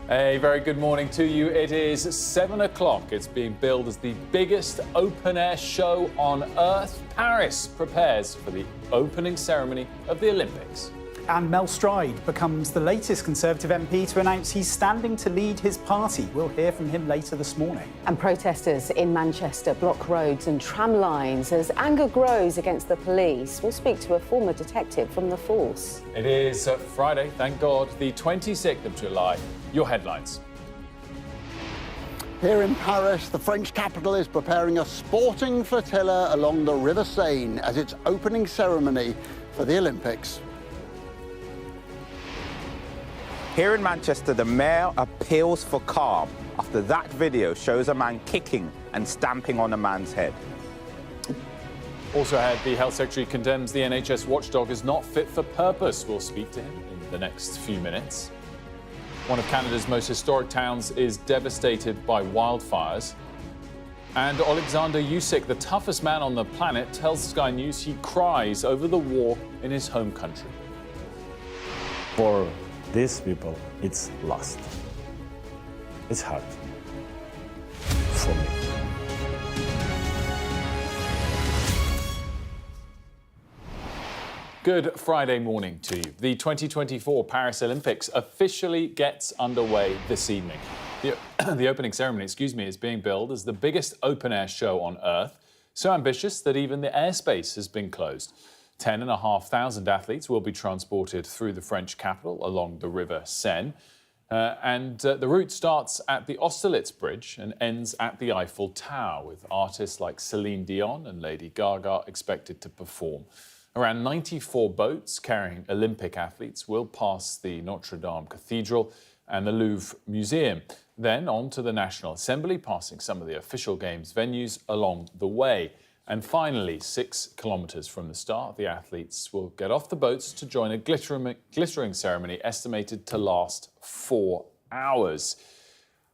A very good morning to you. It is 7 o'clock. It's being billed as the biggest open-air show on Earth. Paris prepares for the opening ceremony of the Olympics. And Mel Stride becomes the latest Conservative MP to announce he's standing to lead his party. We'll hear from him later this morning. And protesters in Manchester block roads and tram lines as anger grows against the police. We'll speak to a former detective from the force. It is Friday, thank God, the 26th of July. Your headlines. Here in Paris, the French capital is preparing a sporting flotilla along the River Seine as its opening ceremony for the Olympics. Here in Manchester, the mayor appeals for calm after that video shows a man kicking and stamping on a man's head. Also ahead, the Health Secretary condemns the NHS watchdog as not fit for purpose. We'll speak to him in the next few minutes. One of Canada's most historic towns is devastated by wildfires. And Oleksandr Usyk, the toughest man on the planet, tells Sky News he cries over the war in his home country. For these people, it's lost. It's hard for me. Good Friday morning to you. The 2024 Paris Olympics officially gets underway this evening. The opening ceremony, is being billed as the biggest open-air show on Earth, so ambitious that even the airspace has been closed. 10,500 athletes will be transported through the French capital along the River Seine. The route starts at the Austerlitz Bridge and ends at the Eiffel Tower, with artists like Celine Dion and Lady Gaga expected to perform. Around 94 boats carrying Olympic athletes will pass the Notre Dame Cathedral and the Louvre Museum, then on to the National Assembly, passing some of the official Games venues along the way. And finally, 6 kilometres from the start, the athletes will get off the boats to join a glittering ceremony estimated to last 4 hours.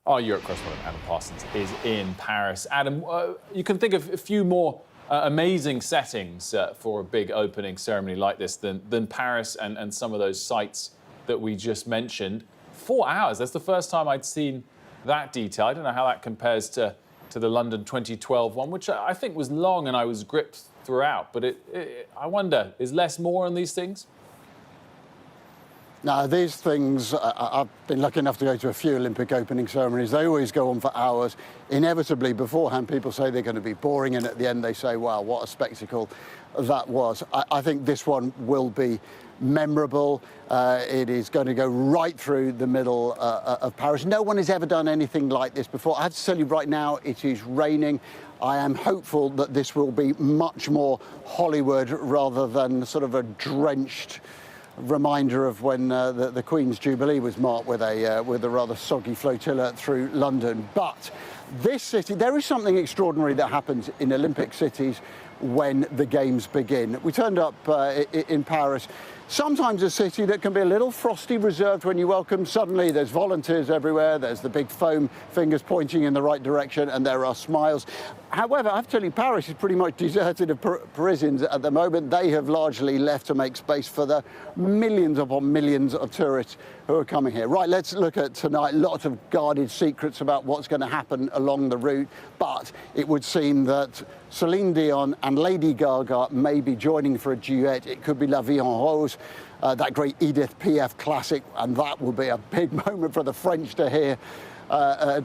Our Europe correspondent, Adam Parsons, is in Paris. Adam, you can think of a few more amazing settings for a big opening ceremony like this than Paris and some of those sites that we just mentioned. 4 hours, that's the first time I'd seen that detail. I don't know how that compares to the London 2012 one, which I think was long and I was gripped throughout. But I wonder, is less more on these things? Now, these things, I've been lucky enough to go to a few Olympic opening ceremonies. They always go on for hours. Inevitably, beforehand, people say they're going to be boring, and at the end they say, wow, what a spectacle that was. I think this one will be memorable. It is going to go right through the middle of Paris. No one has ever done anything like this before. I have to tell you right now, it is raining. I am hopeful that this will be much more Hollywood rather than sort of a drenched reminder of when the Queen's Jubilee was marked with a rather soggy flotilla through London. But this city, there is something extraordinary that happens in Olympic cities when the Games begin. We turned up in Paris, sometimes a city that can be a little frosty, reserved when you welcome. Suddenly there's volunteers everywhere, there's the big foam fingers pointing in the right direction, and there are smiles. However, I have to tell you, Paris is pretty much deserted of Parisians at the moment. They have largely left to make space for the millions upon millions of tourists who are coming here. Right, let's look at tonight. Lots of guarded secrets about what's going to happen along the route, but it would seem that Celine Dion and Lady Gaga may be joining for a duet. It could be La Vie en Rose, that great Edith Piaf classic, and that will be a big moment for the French to hear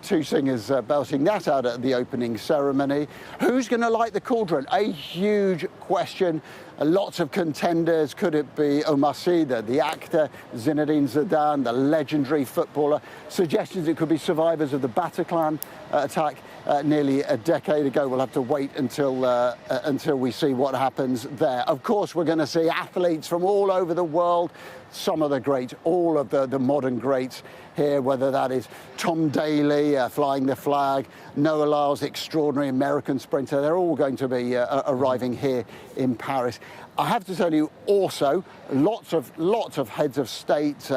two singers belting that out at the opening ceremony. Who's going to light the cauldron? A huge question. Lots of contenders. Could it be Omar Sy, the actor, Zinedine Zidane, the legendary footballer? Suggestions it could be survivors of the Bataclan attack nearly a decade ago. We'll have to wait until we see what happens there. Of course, we're going to see athletes from all over the world, some of the greats, all of the modern greats here, whether that is Tom Daley flying the flag, Noah Lyles, extraordinary American sprinter. They're all going to be arriving here in Paris. I have to tell you also, lots of heads of state,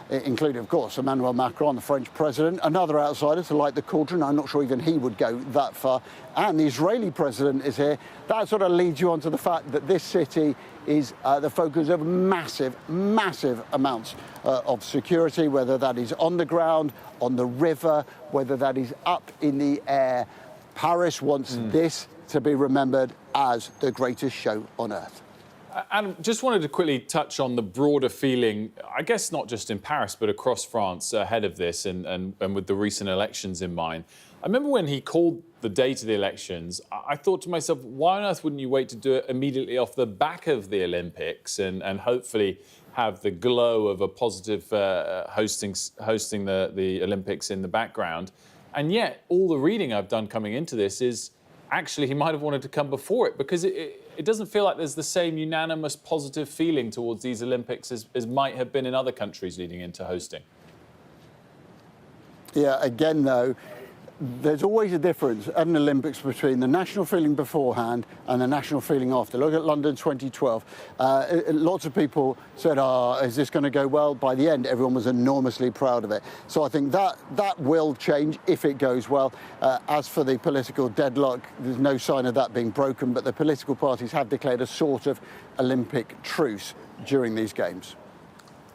including, of course, Emmanuel Macron, the French president, another outsider to light the cauldron. I'm not sure even he would go that far. And the Israeli president is here. That sort of leads you on to the fact that this city is the focus of massive amounts of security, whether that is on the ground, on the river, whether that is up in the air. Paris wants this to be remembered as the greatest show on earth. Adam, just wanted to quickly touch on the broader feeling, I guess not just in Paris, but across France ahead of this and with the recent elections in mind. I remember when he called the date of the elections, I thought to myself, why on earth wouldn't you wait to do it immediately off the back of the Olympics and hopefully have the glow of a positive hosting the Olympics in the background? And yet, all the reading I've done coming into this is actually he might have wanted to come before it, because it doesn't feel like there's the same unanimous positive feeling towards these Olympics as might have been in other countries leading into hosting. Yeah, again, though, there's always a difference at an Olympics between the national feeling beforehand and the national feeling after. Look at London 2012. Lots of people said, is this going to go well? By the end, everyone was enormously proud of it. So I think that will change if it goes well. As for the political deadlock, there's no sign of that being broken, but the political parties have declared a sort of Olympic truce during these games.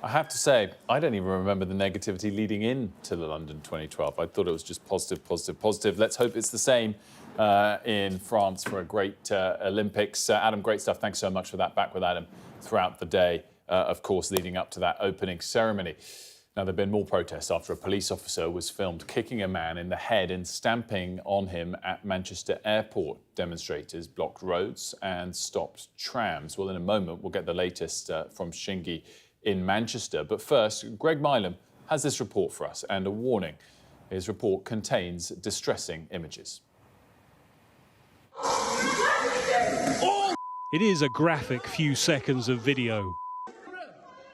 I have to say, I don't even remember the negativity leading into the London 2012. I thought it was just positive. Let's hope it's the same in France for a great Olympics. Adam, great stuff. Thanks so much for that. Back with Adam throughout the day, of course, leading up to that opening ceremony. Now, there have been more protests after a police officer was filmed kicking a man in the head and stamping on him at Manchester Airport. Demonstrators blocked roads and stopped trams. Well, in a moment, we'll get the latest from Shingi in Manchester. But first, Greg Milam has this report for us and a warning. His report contains distressing images. It is a graphic few seconds of video.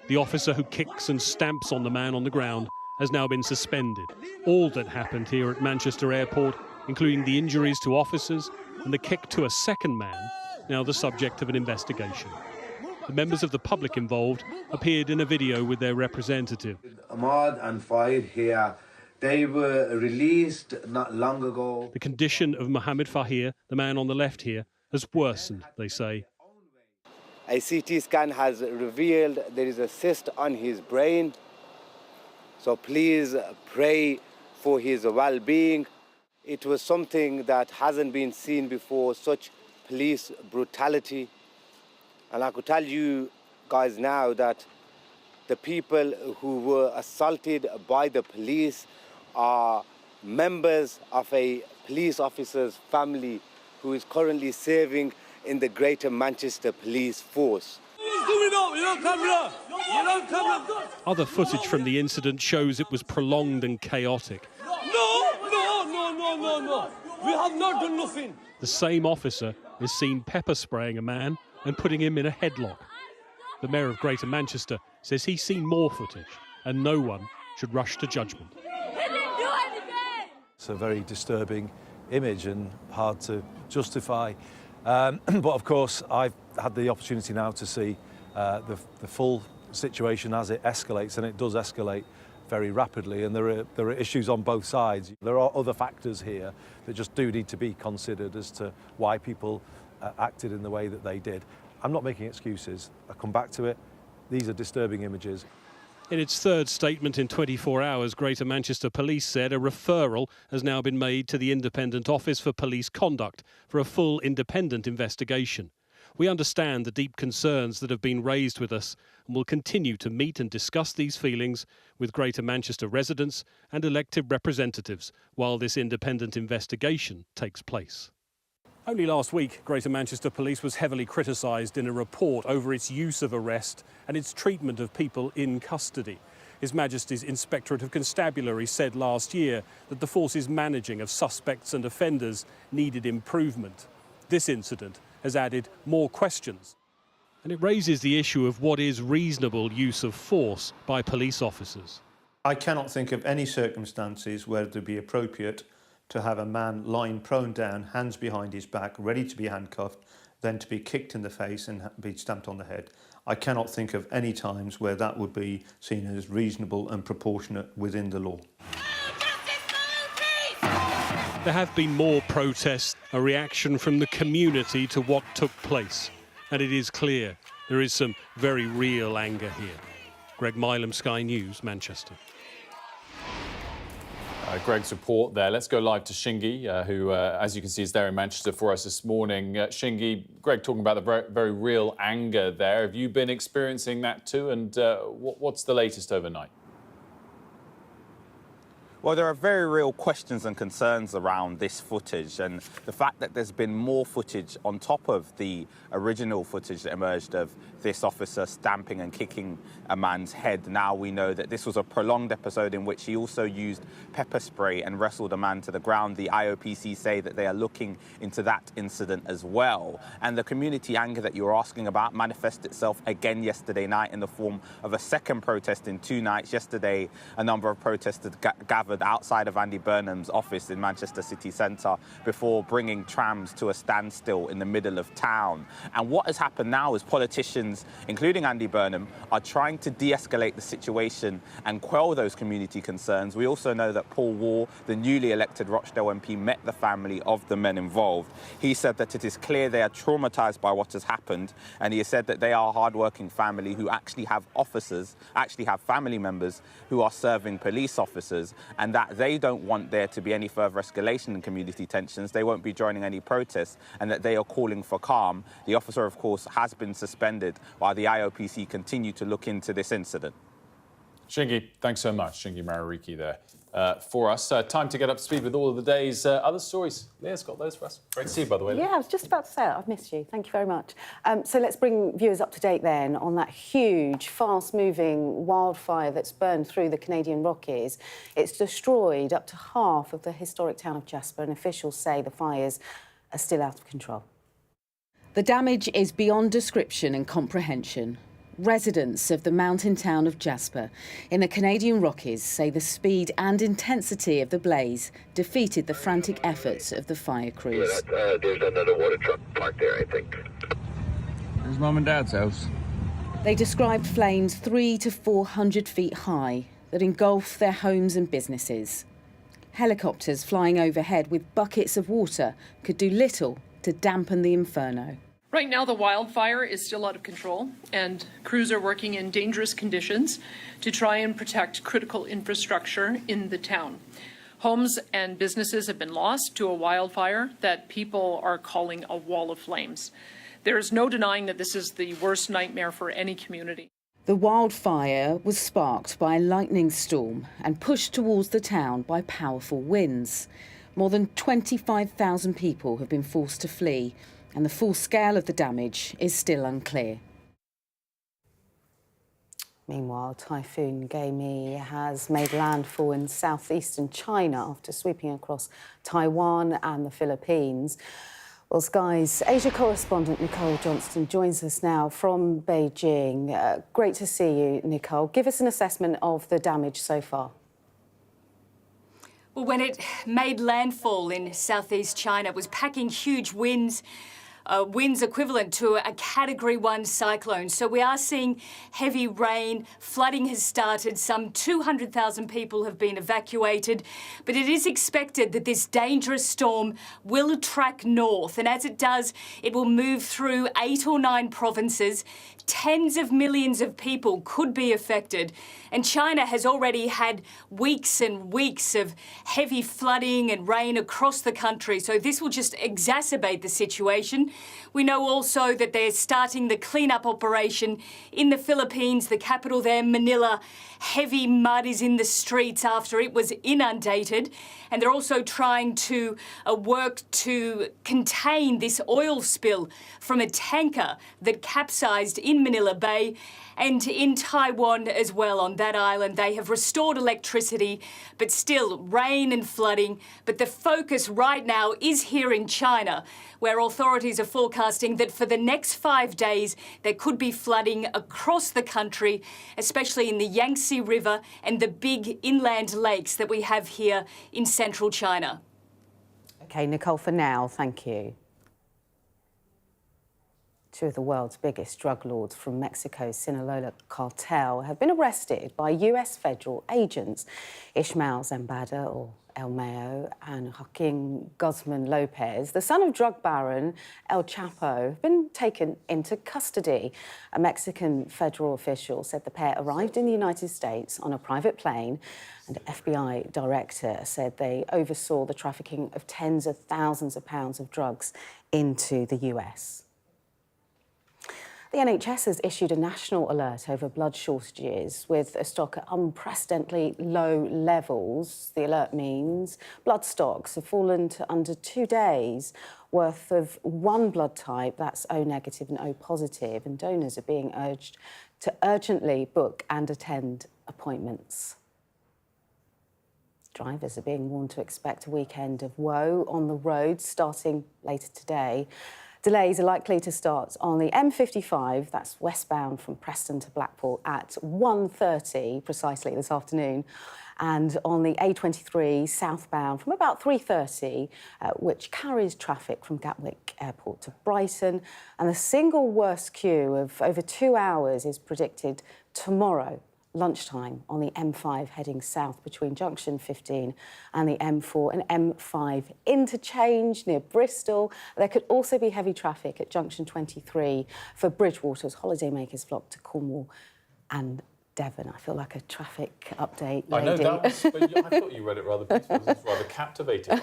The officer who kicks and stamps on the man on the ground has now been suspended. All that happened here at Manchester Airport, including the injuries to officers and the kick to a second man, now the subject of an investigation. The members of the public involved appeared in a video with their representative. Ahmad and Fahid here, they were released not long ago. The condition of Mohammed Fahir, the man on the left here, has worsened, they say. A CT scan has revealed there is a cyst on his brain. So please pray for his well-being. It was something that hasn't been seen before, such police brutality. And I could tell you guys now that the people who were assaulted by the police are members of a police officer's family who is currently serving in the Greater Manchester Police Force. Other footage from the incident shows it was prolonged and chaotic. No. We have not done nothing. The same officer is seen pepper spraying a man and putting him in a headlock. The Mayor of Greater Manchester says he's seen more footage and no one should rush to judgment. It's a very disturbing image and hard to justify. But of course, I've had the opportunity now to see the full situation as it escalates, and it does escalate very rapidly, and there are issues on both sides. There are other factors here that just do need to be considered as to why people acted in the way that they did. I'm not making excuses. I come back to it. These are disturbing images. In its third statement in 24 hours, Greater Manchester Police said a referral has now been made to the Independent Office for Police Conduct for a full independent investigation. We understand the deep concerns that have been raised with us and will continue to meet and discuss these feelings with Greater Manchester residents and elected representatives while this independent investigation takes place. Only last week, Greater Manchester Police was heavily criticised in a report over its use of arrest and its treatment of people in custody. His Majesty's Inspectorate of Constabulary said last year that the force's managing of suspects and offenders needed improvement. This incident has added more questions. And it raises the issue of what is reasonable use of force by police officers. I cannot think of any circumstances where it would be appropriate to have a man lying prone down, hands behind his back, ready to be handcuffed, then to be kicked in the face and be stamped on the head. I cannot think of any times where that would be seen as reasonable and proportionate within the law. There have been more protests, a reaction from the community to what took place. And it is clear there is some very real anger here. Greg Milam, Sky News, Manchester. Greg's report there. Let's go live to Shingi, who, as you can see, is there in Manchester for us this morning. Shingi, Greg talking about the very real anger there. Have you been experiencing that too? And what's the latest overnight? Well, there are very real questions and concerns around this footage, and the fact that there's been more footage on top of the original footage that emerged of this officer stamping and kicking a man's head. Now we know that this was a prolonged episode in which he also used pepper spray and wrestled a man to the ground. The IOPC say that they are looking into that incident as well. And the community anger that you were asking about manifested itself again yesterday night in the form of a second protest in 2 nights. Yesterday, a number of protesters gathered outside of Andy Burnham's office in Manchester city centre before bringing trams to a standstill in the middle of town. And what has happened now is politicians, including Andy Burnham, are trying to de-escalate the situation and quell those community concerns. We also know that Paul Wall, the newly elected Rochdale MP, met the family of the men involved. He said that it is clear they are traumatised by what has happened, and he has said that they are a hard-working family who actually have family members who are serving police officers, and that they don't want there to be any further escalation in community tensions. They won't be joining any protests, and that they are calling for calm. The officer, of course, has been suspended while the IOPC continue to look into this incident. Shingi, thanks so much. Shingi Marariki there for us. Time to get up to speed with all of the day's other stories. Leah's got those for us. Great to see you, by the way. Yeah, I was just about to say it. I've missed you. Thank you very much. So let's bring viewers up to date then on that huge, fast-moving wildfire that's burned through the Canadian Rockies. It's destroyed up to half of the historic town of Jasper, and officials say the fires are still out of control. The damage is beyond description and comprehension. Residents of the mountain town of Jasper in the Canadian Rockies say the speed and intensity of the blaze defeated the frantic efforts of the fire crews. Yeah, there's another water truck parked there, I think. There's Mum and Dad's house. They described flames 300 to 400 feet high that engulfed their homes and businesses. Helicopters flying overhead with buckets of water could do little to dampen the inferno. Right now, the wildfire is still out of control, and crews are working in dangerous conditions to try and protect critical infrastructure in the town. Homes and businesses have been lost to a wildfire that people are calling a wall of flames. There is no denying that this is the worst nightmare for any community. The wildfire was sparked by a lightning storm and pushed towards the town by powerful winds. More than 25,000 people have been forced to flee, and the full scale of the damage is still unclear. Meanwhile, Typhoon Gaimi has made landfall in southeastern China after sweeping across Taiwan and the Philippines. Well, Sky's Asia correspondent Nicole Johnston joins us now from Beijing. Great to see you, Nicole. Give us an assessment of the damage so far. Well, when it made landfall in southeast China, it was packing huge winds. Winds equivalent to a Category 1 cyclone. So we are seeing heavy rain. Flooding has started. Some 200,000 people have been evacuated. But it is expected that this dangerous storm will track north. And as it does, it will move through 8 or 9 provinces. Tens of millions of people could be affected. And China has already had weeks and weeks of heavy flooding and rain across the country. So this will just exacerbate the situation. We know also that they're starting the cleanup operation in the Philippines, the capital there, Manila. Heavy mud is in the streets after it was inundated. And they're also trying to work to contain this oil spill from a tanker that capsized in Manila Bay. And in Taiwan as well, on that island, they have restored electricity, but still rain and flooding. But the focus right now is here in China, where authorities are forecasting that for the next 5 days, there could be flooding across the country, especially in the Yangtze River and the big inland lakes that we have here in central China. OK, Nicole, for now, thank you. Two of the world's biggest drug lords from Mexico's Sinaloa cartel have been arrested by US federal agents. Ishmael Zambada, or El Mayo, and Joaquin Guzman Lopez, the son of drug baron El Chapo, have been taken into custody. A Mexican federal official said the pair arrived in the United States on a private plane, and an FBI director said they oversaw the trafficking of tens of thousands of pounds of drugs into the US. The NHS has issued a national alert over blood shortages with a stock at unprecedentedly low levels. The alert means blood stocks have fallen to under 2 days worth of one blood type, that's O negative and O positive, and donors are being urged to urgently book and attend appointments. Drivers are being warned to expect a weekend of woe on the road starting later today. Delays are likely to start on the M55, that's westbound from Preston to Blackpool, at 1:30 precisely this afternoon, and on the A23 southbound from about 3:30, which carries traffic from Gatwick Airport to Brighton. And the single worst queue of over 2 hours is predicted tomorrow lunchtime on the M5 heading south between junction 15 and the M4 and M5 interchange near Bristol. There could also be heavy traffic at junction 23 for Bridgewater's holidaymakers flock to Cornwall and Devon. I feel like a traffic update lady. I know that was, but I thought you read it rather beautifully. It was rather captivating.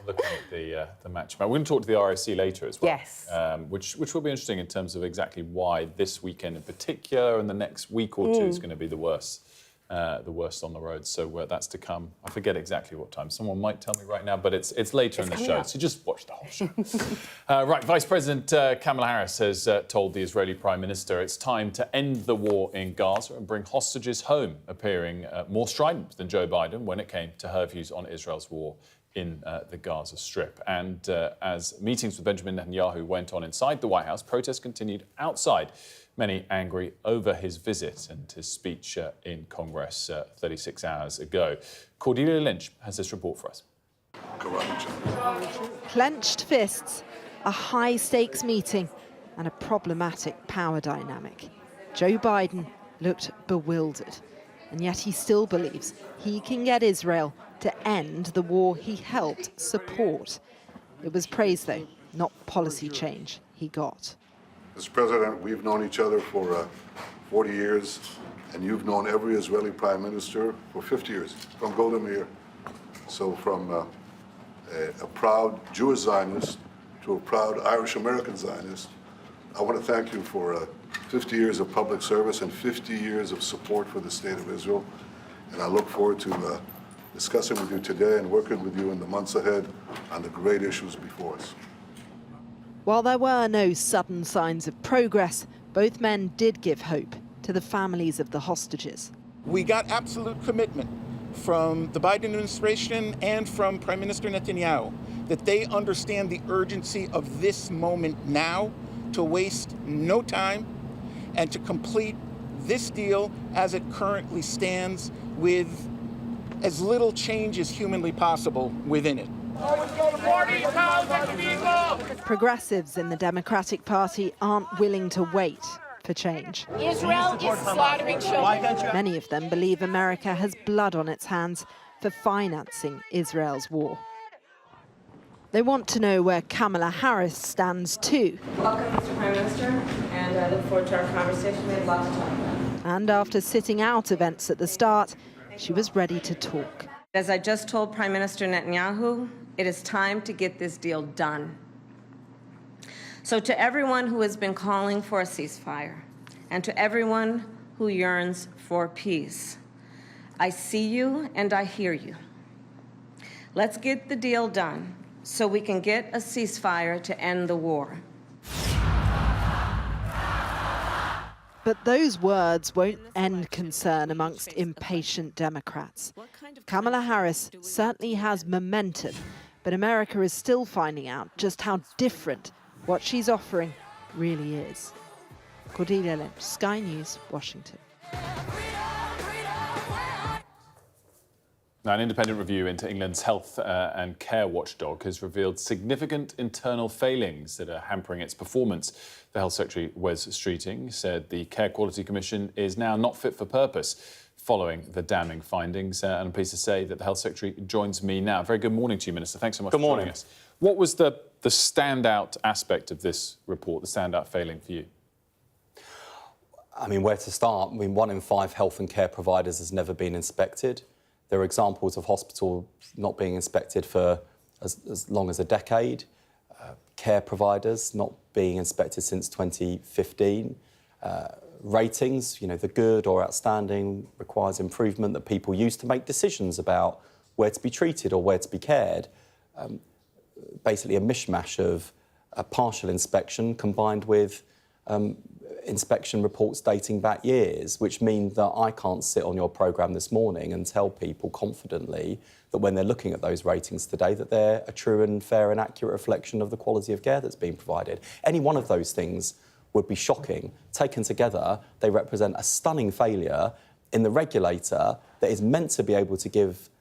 Looking at the match. We're going to talk to the RSC later as well. Yes. Which will be interesting in terms of exactly why this weekend in particular and the next week or two is going to be the worst on the road. So that's to come. I forget exactly what time. Someone might tell me right now, but it's later in the show. So just watch the whole show. Right, Vice President Kamala Harris has told the Israeli Prime Minister it's time to end the war in Gaza and bring hostages home, appearing more strident than Joe Biden when it came to her views on Israel's war in the Gaza Strip. And as meetings with Benjamin Netanyahu went on inside the White House, protests continued outside, many angry over his visit and his speech in Congress 36 hours ago. Cordelia Lynch has this report for us. Clenched fists, a high-stakes meeting and a problematic power dynamic. Joe Biden looked bewildered, and yet he still believes he can get Israel to end the war he helped support. It was praise, though, not policy change he got. Mr. President, we've known each other for 40 years, and you've known every Israeli Prime Minister for 50 years, from Golda Meir. So from a proud Jewish Zionist to a proud Irish-American Zionist, I want to thank you for 50 years of public service and 50 years of support for the State of Israel. And I look forward to discussing with you today and working with you in the months ahead on the great issues before us. While there were no sudden signs of progress, both men did give hope to the families of the hostages. We got absolute commitment from the Biden administration and from Prime Minister Netanyahu that they understand the urgency of this moment now, to waste no time and to complete this deal as it currently stands with as little change as humanly possible within it. Progressives in the Democratic Party aren't willing to wait for change. Israel is slaughtering children. Many of them believe America has blood on its hands for financing Israel's war. They want to know where Kamala Harris stands too. Welcome, Mr. Prime Minister, and I look forward to our conversation. We have lots to talk about. And after sitting out events at the start, she was ready to talk. As I just told Prime Minister Netanyahu, it is time to get this deal done. So to everyone who has been calling for a ceasefire, and to everyone who yearns for peace, I see you and I hear you. Let's get the deal done so we can get a ceasefire to end the war. But those words won't end concern amongst impatient Democrats. Kamala Harris certainly has momentum, but America is still finding out just how different what she's offering really is. Cordelia Lynch, Sky News, Washington. Now, an independent review into England's health and care watchdog has revealed significant internal failings that are hampering its performance. The Health Secretary, Wes Streeting, said the Care Quality Commission is now not fit for purpose following the damning findings. And I'm pleased to say that the Health Secretary joins me now. Very good morning to you, Minister. Thanks so much for joining us. What was the standout aspect of this report, the standout failing for you? I mean, where to start? I mean, 1 in 5 health and care providers has never been inspected. There are examples of hospitals not being inspected for as long as a decade. Care providers not being inspected since 2015. Ratings, the good or outstanding requires improvement that people use to make decisions about where to be treated or where to be cared. Basically a mishmash of a partial inspection combined with inspection reports dating back years, which mean that I can't sit on your programme this morning and tell people confidently that when they're looking at those ratings today that they're a true and fair and accurate reflection of the quality of care that's being provided. Any one of those things would be shocking. Taken together, they represent a stunning failure in the regulator that is meant to be able to give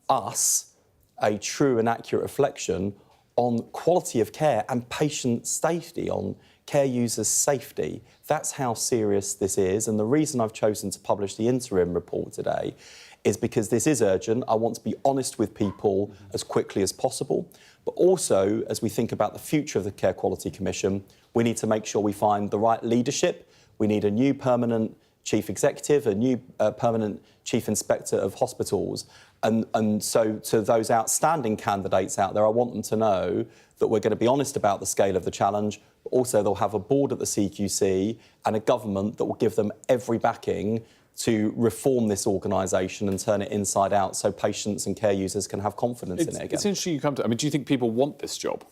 us a true and accurate reflection on quality of care and patient safety, on care users' safety. That's how serious this is. And the reason I've chosen to publish the interim report today is because this is urgent. I want to be honest with people as quickly as possible. But also, as we think about the future of the Care Quality Commission, we need to make sure we find the right leadership. We need a new permanent chief executive, a new permanent chief inspector of hospitals. And so to those outstanding candidates out there, I want them to know that we're going to be honest about the scale of the challenge, but also they'll have a board at the CQC and a government that will give them every backing to reform this organisation and turn it inside out so patients and care users can have confidence in it again. It's interesting you come to... I mean, do you think people want this job?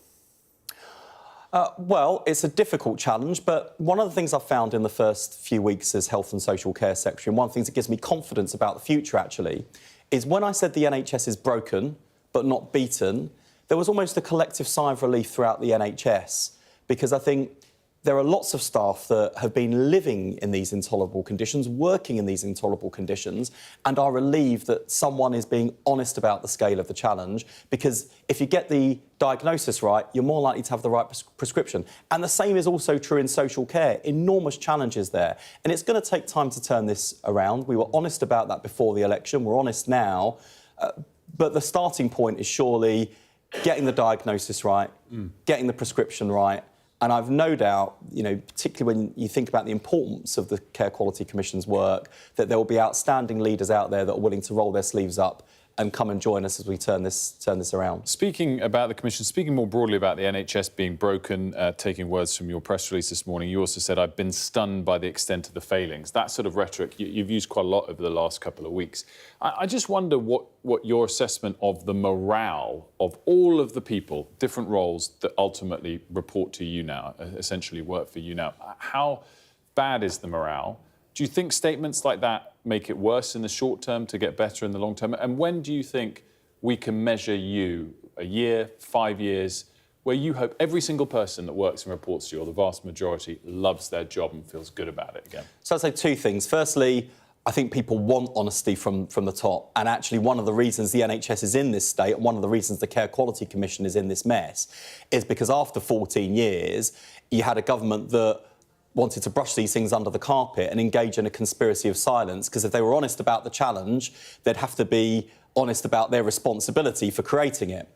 Well, it's a difficult challenge, but one of the things I've found in the first few weeks as Health and Social Care Secretary, and one of the things that gives me confidence about the future, actually, is when I said the NHS is broken but not beaten, there was almost a collective sigh of relief throughout the NHS, because I think there are lots of staff that have been living in these intolerable conditions, working in these intolerable conditions, and are relieved that someone is being honest about the scale of the challenge, because if you get the diagnosis right, you're more likely to have the right prescription. And the same is also true in social care. Enormous challenges there. And it's going to take time to turn this around. We were honest about that before the election. We're honest now. But the starting point is surely getting the diagnosis right, getting the prescription right. And I've no doubt, particularly when you think about the importance of the Care Quality Commission's work, that there will be outstanding leaders out there that are willing to roll their sleeves up and come and join us as we turn this around. Speaking about the Commission, speaking more broadly about the NHS being broken, taking words from your press release this morning, you also said, I've been stunned by the extent of the failings. That sort of rhetoric you've used quite a lot over the last couple of weeks. I just wonder what your assessment of the morale of all of the people, different roles that ultimately report to you now, essentially work for you now. How bad is the morale? Do you think statements like that make it worse in the short term to get better in the long term? And when do you think we can measure you, a year, 5 years, where you hope every single person that works and reports to you, or the vast majority, loves their job and feels good about it again? So I'd say two things. Firstly, I think people want honesty from the top. And actually, one of the reasons the NHS is in this state, and one of the reasons the Care Quality Commission is in this mess, is because after 14 years, you had a government that wanted to brush these things under the carpet and engage in a conspiracy of silence, because if they were honest about the challenge, they'd have to be honest about their responsibility for creating it.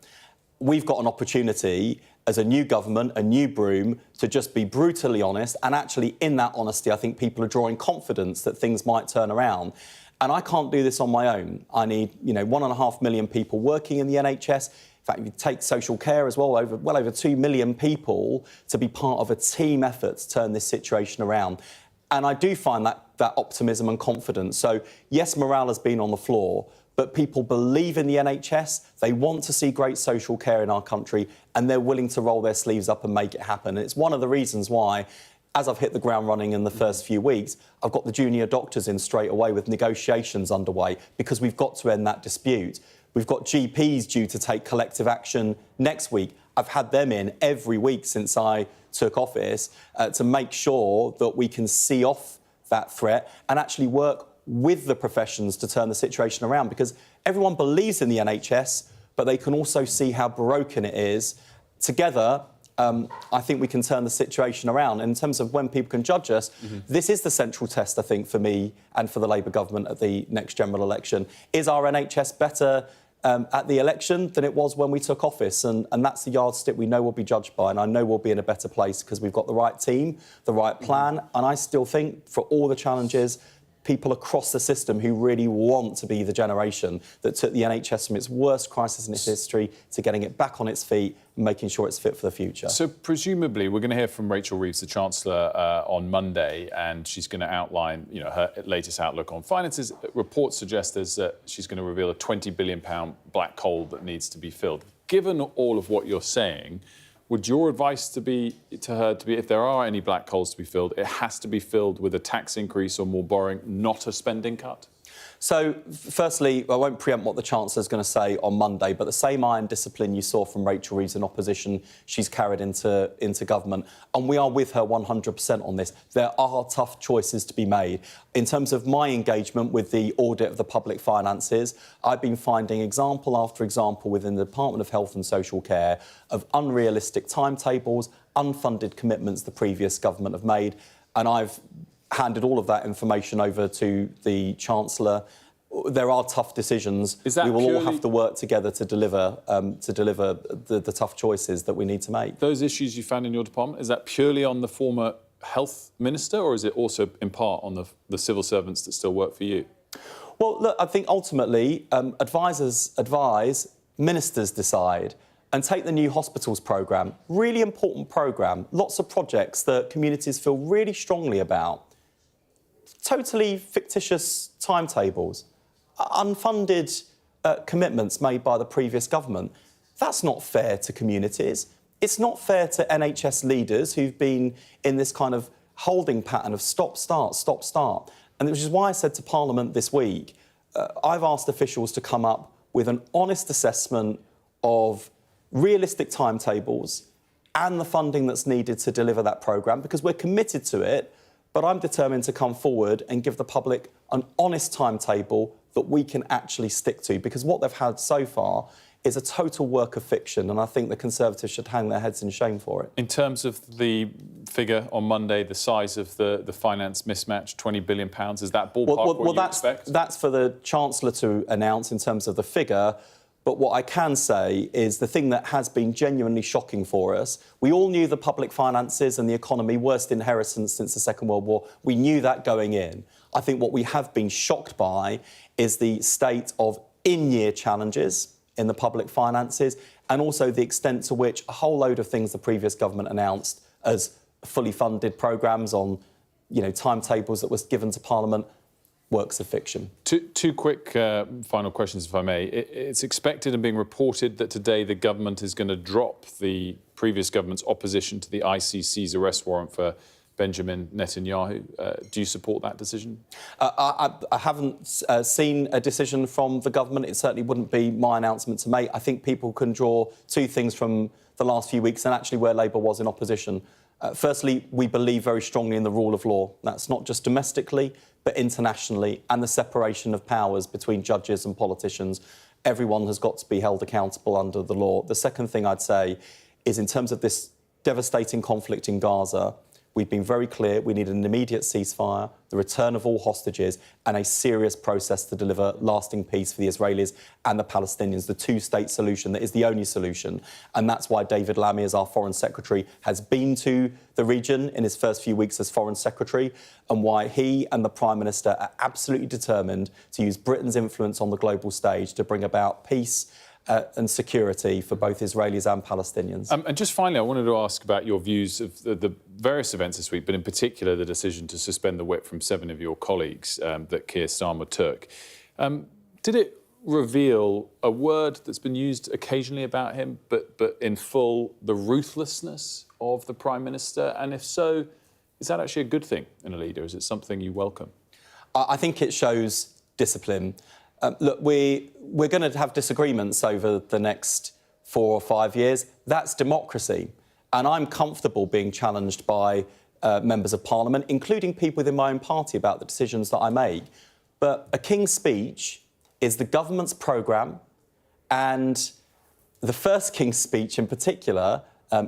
We've got an opportunity as a new government, a new broom, to just be brutally honest, and actually in that honesty I think people are drawing confidence that things might turn around. And I can't do this on my own. I need 1.5 million people working in the NHS. In fact, if you take social care as well, well over 2 million people to be part of a team effort to turn this situation around. And I do find that optimism and confidence. So, yes, morale has been on the floor, but people believe in the NHS, they want to see great social care in our country, and they're willing to roll their sleeves up and make it happen. And it's one of the reasons why, as I've hit the ground running in the first few weeks, I've got the junior doctors in straight away with negotiations underway, because we've got to end that dispute. We've got GPs due to take collective action next week. I've had them in every week since I took office to make sure that we can see off that threat and actually work with the professions to turn the situation around, because Everyone believes in the NHS, but they can also see how broken it is. Together, I think we can turn the situation around. And in terms of when people can judge us, this is the central test, I think, for me and for the Labour government at the next general election. Is our NHS better at the election than it was when we took office? And that's the yardstick we know we'll be judged by, and I know we'll be in a better place because we've got the right team, the right plan, and I still think, for all the challenges, people across the system who really want to be the generation that took the NHS from its worst crisis in its history to getting it back on its feet and making sure it's fit for the future. So presumably we're going to hear from Rachel Reeves, the Chancellor, on Monday, and she's going to outline, her latest outlook on finances. Reports suggest that she's going to reveal a £20 billion black hole that needs to be filled. Given all of what you're saying, would your advice to her be, if there are any black holes to be filled, it has to be filled with a tax increase or more borrowing, not a spending cut? So, firstly, I won't preempt what the Chancellor's going to say on Monday, but the same iron discipline you saw from Rachel Reeves in opposition, she's carried into government. And we are with her 100% on this. There are tough choices to be made. In terms of my engagement with the audit of the public finances, I've been finding example after example within the Department of Health and Social Care of unrealistic timetables, unfunded commitments the previous government have made, and I've handed all of that information over to the Chancellor. There are tough decisions. We will all have to work together to deliver the tough choices that we need to make. Those issues you found in your department, is that purely on the former health minister, or is it also in part on the civil servants that still work for you? Well, look, I think ultimately advisors advise, ministers decide. And take the new hospitals programme, really important programme, lots of projects that communities feel really strongly about. Totally fictitious timetables, unfunded commitments made by the previous government. That's not fair to communities. It's not fair to NHS leaders who've been in this kind of holding pattern of stop, start. And which is why I said to Parliament this week, I've asked officials to come up with an honest assessment of realistic timetables and the funding that's needed to deliver that programme, because we're committed to it, but I'm determined to come forward and give the public an honest timetable that we can actually stick to, because what they've had so far is a total work of fiction, and I think the Conservatives should hang their heads in shame for it. In terms of the figure on Monday, the size of the finance mismatch, £20 billion, is that ballpark what you expect? That's for the Chancellor to announce in terms of the figure. But what I can say is the thing that has been genuinely shocking for us, we all knew the public finances and the economy, worst inheritance since the Second World War. We knew that going in. I think what we have been shocked by is the state of in-year challenges in the public finances, and also the extent to which a whole load of things the previous government announced as fully funded programmes on, timetables that was given to Parliament, works of fiction. Two quick final questions, if I may. It's expected and being reported that today the government is going to drop the previous government's opposition to the ICC's arrest warrant for Benjamin Netanyahu. Do you support that decision? I haven't seen a decision from the government. It certainly wouldn't be my announcement to make. I think people can draw two things from the last few weeks and actually where Labour was in opposition. Firstly, we believe very strongly in the rule of law. That's not just domestically, but internationally, and the separation of powers between judges and politicians. Everyone has got to be held accountable under the law. The second thing I'd say is, in terms of this devastating conflict in Gaza, we've been very clear we need an immediate ceasefire, the return of all hostages, and a serious process to deliver lasting peace for the Israelis and the Palestinians, the two-state solution that is the only solution. And that's why David Lammy, as our Foreign Secretary, has been to the region in his first few weeks as Foreign Secretary, and why he and the Prime Minister are absolutely determined to use Britain's influence on the global stage to bring about peace and security for both Israelis and Palestinians. And just finally, I wanted to ask about your views of the various events this week, but in particular the decision to suspend the whip from 7 of your colleagues that Keir Starmer took. Did it reveal a word that's been used occasionally about him, but in full, the ruthlessness of the Prime Minister? And if so, is that actually a good thing in a leader? Is it something you welcome? I think it shows discipline. Look, we're going to have disagreements over the next 4 or 5 years. That's democracy. And I'm comfortable being challenged by members of Parliament, including people within my own party, about the decisions that I make. But a King's speech is the government's programme, and the first King's speech in particular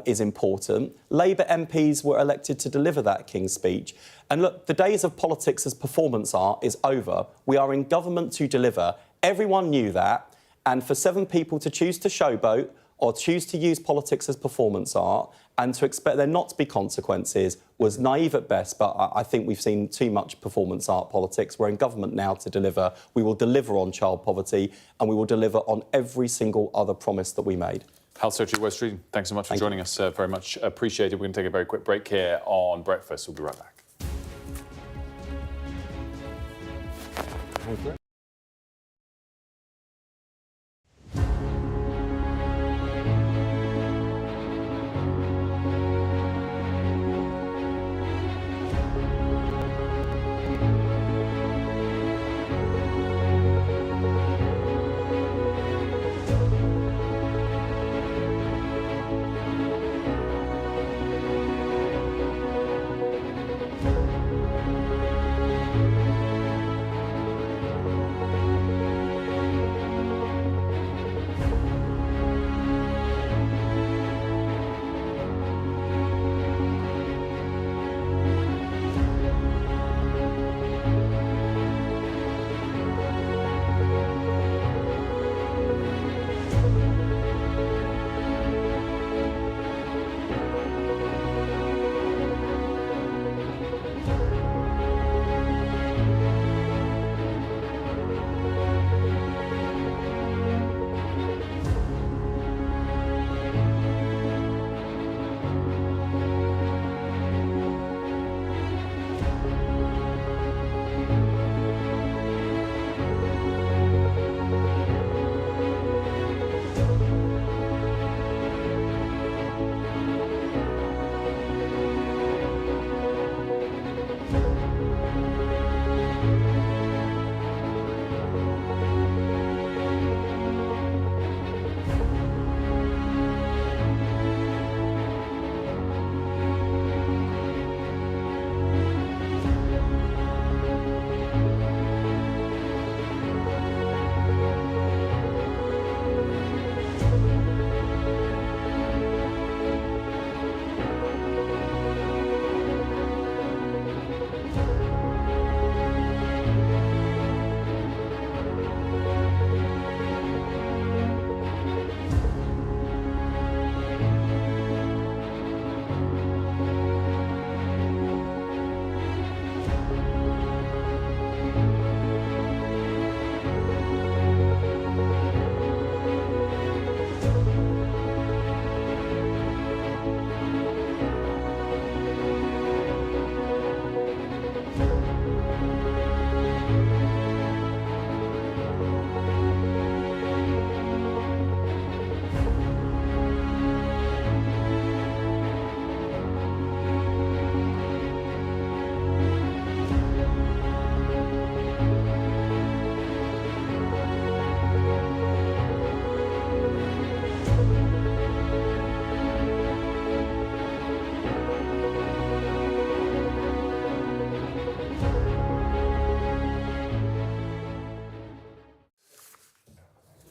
is important. Labour MPs were elected to deliver that King's speech. And look, the days of politics as performance art is over. We are in government to deliver. Everyone knew that. And for 7 people to choose to showboat or choose to use politics as performance art and to expect there not to be consequences was naive at best, but I think we've seen too much performance art politics. We're in government now to deliver. We will deliver on child poverty and we will deliver on every single other promise that we made. Health Secretary Wes Streeton, thanks so much for joining us. Very much appreciated. We're going to take a very quick break here on Breakfast. We'll be right back.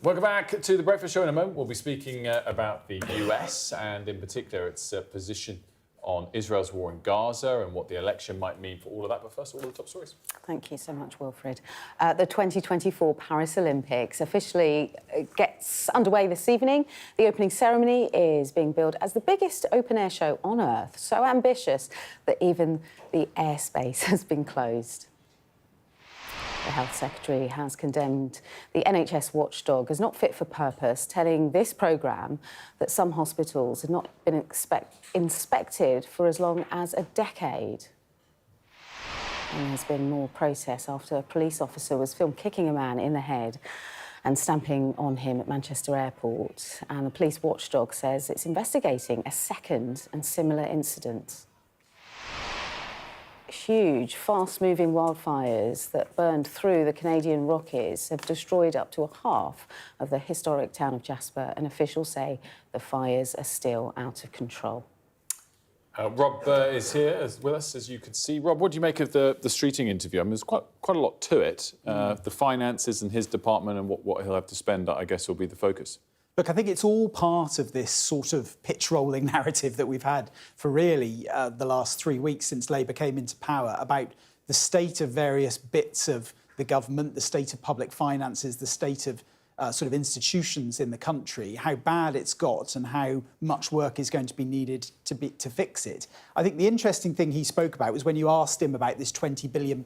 Welcome back to The Breakfast Show. In a moment, we'll be speaking about the US and, in particular, its position on Israel's war in Gaza and what the election might mean for all of that. But first, all the top stories. Thank you so much, Wilfred. The 2024 Paris Olympics officially gets underway this evening. The opening ceremony is being billed as the biggest open-air show on Earth, so ambitious that even the airspace has been closed. The Health Secretary has condemned the NHS watchdog as not fit for purpose, telling this programme that some hospitals have not been inspected for as long as a decade. And there's been more protests after a police officer was filmed kicking a man in the head and stamping on him at Manchester Airport. And the police watchdog says it's investigating a second and similar incident. Huge, fast-moving wildfires that burned through the Canadian Rockies have destroyed up to a half of the historic town of Jasper, and officials say the fires are still out of control. Rob is here with us, as you can see. Rob, what do you make of the Streeting interview? I mean, there's quite a lot to it. The finances and his department and what he'll have to spend, I guess, will be the focus. Look, I think it's all part of this sort of pitch-rolling narrative that we've had for really the last 3 weeks since Labour came into power about the state of various bits of the government, the state of public finances, the state of sort of institutions in the country, how bad it's got and how much work is going to be needed to fix it. I think the interesting thing he spoke about was when you asked him about this £20 billion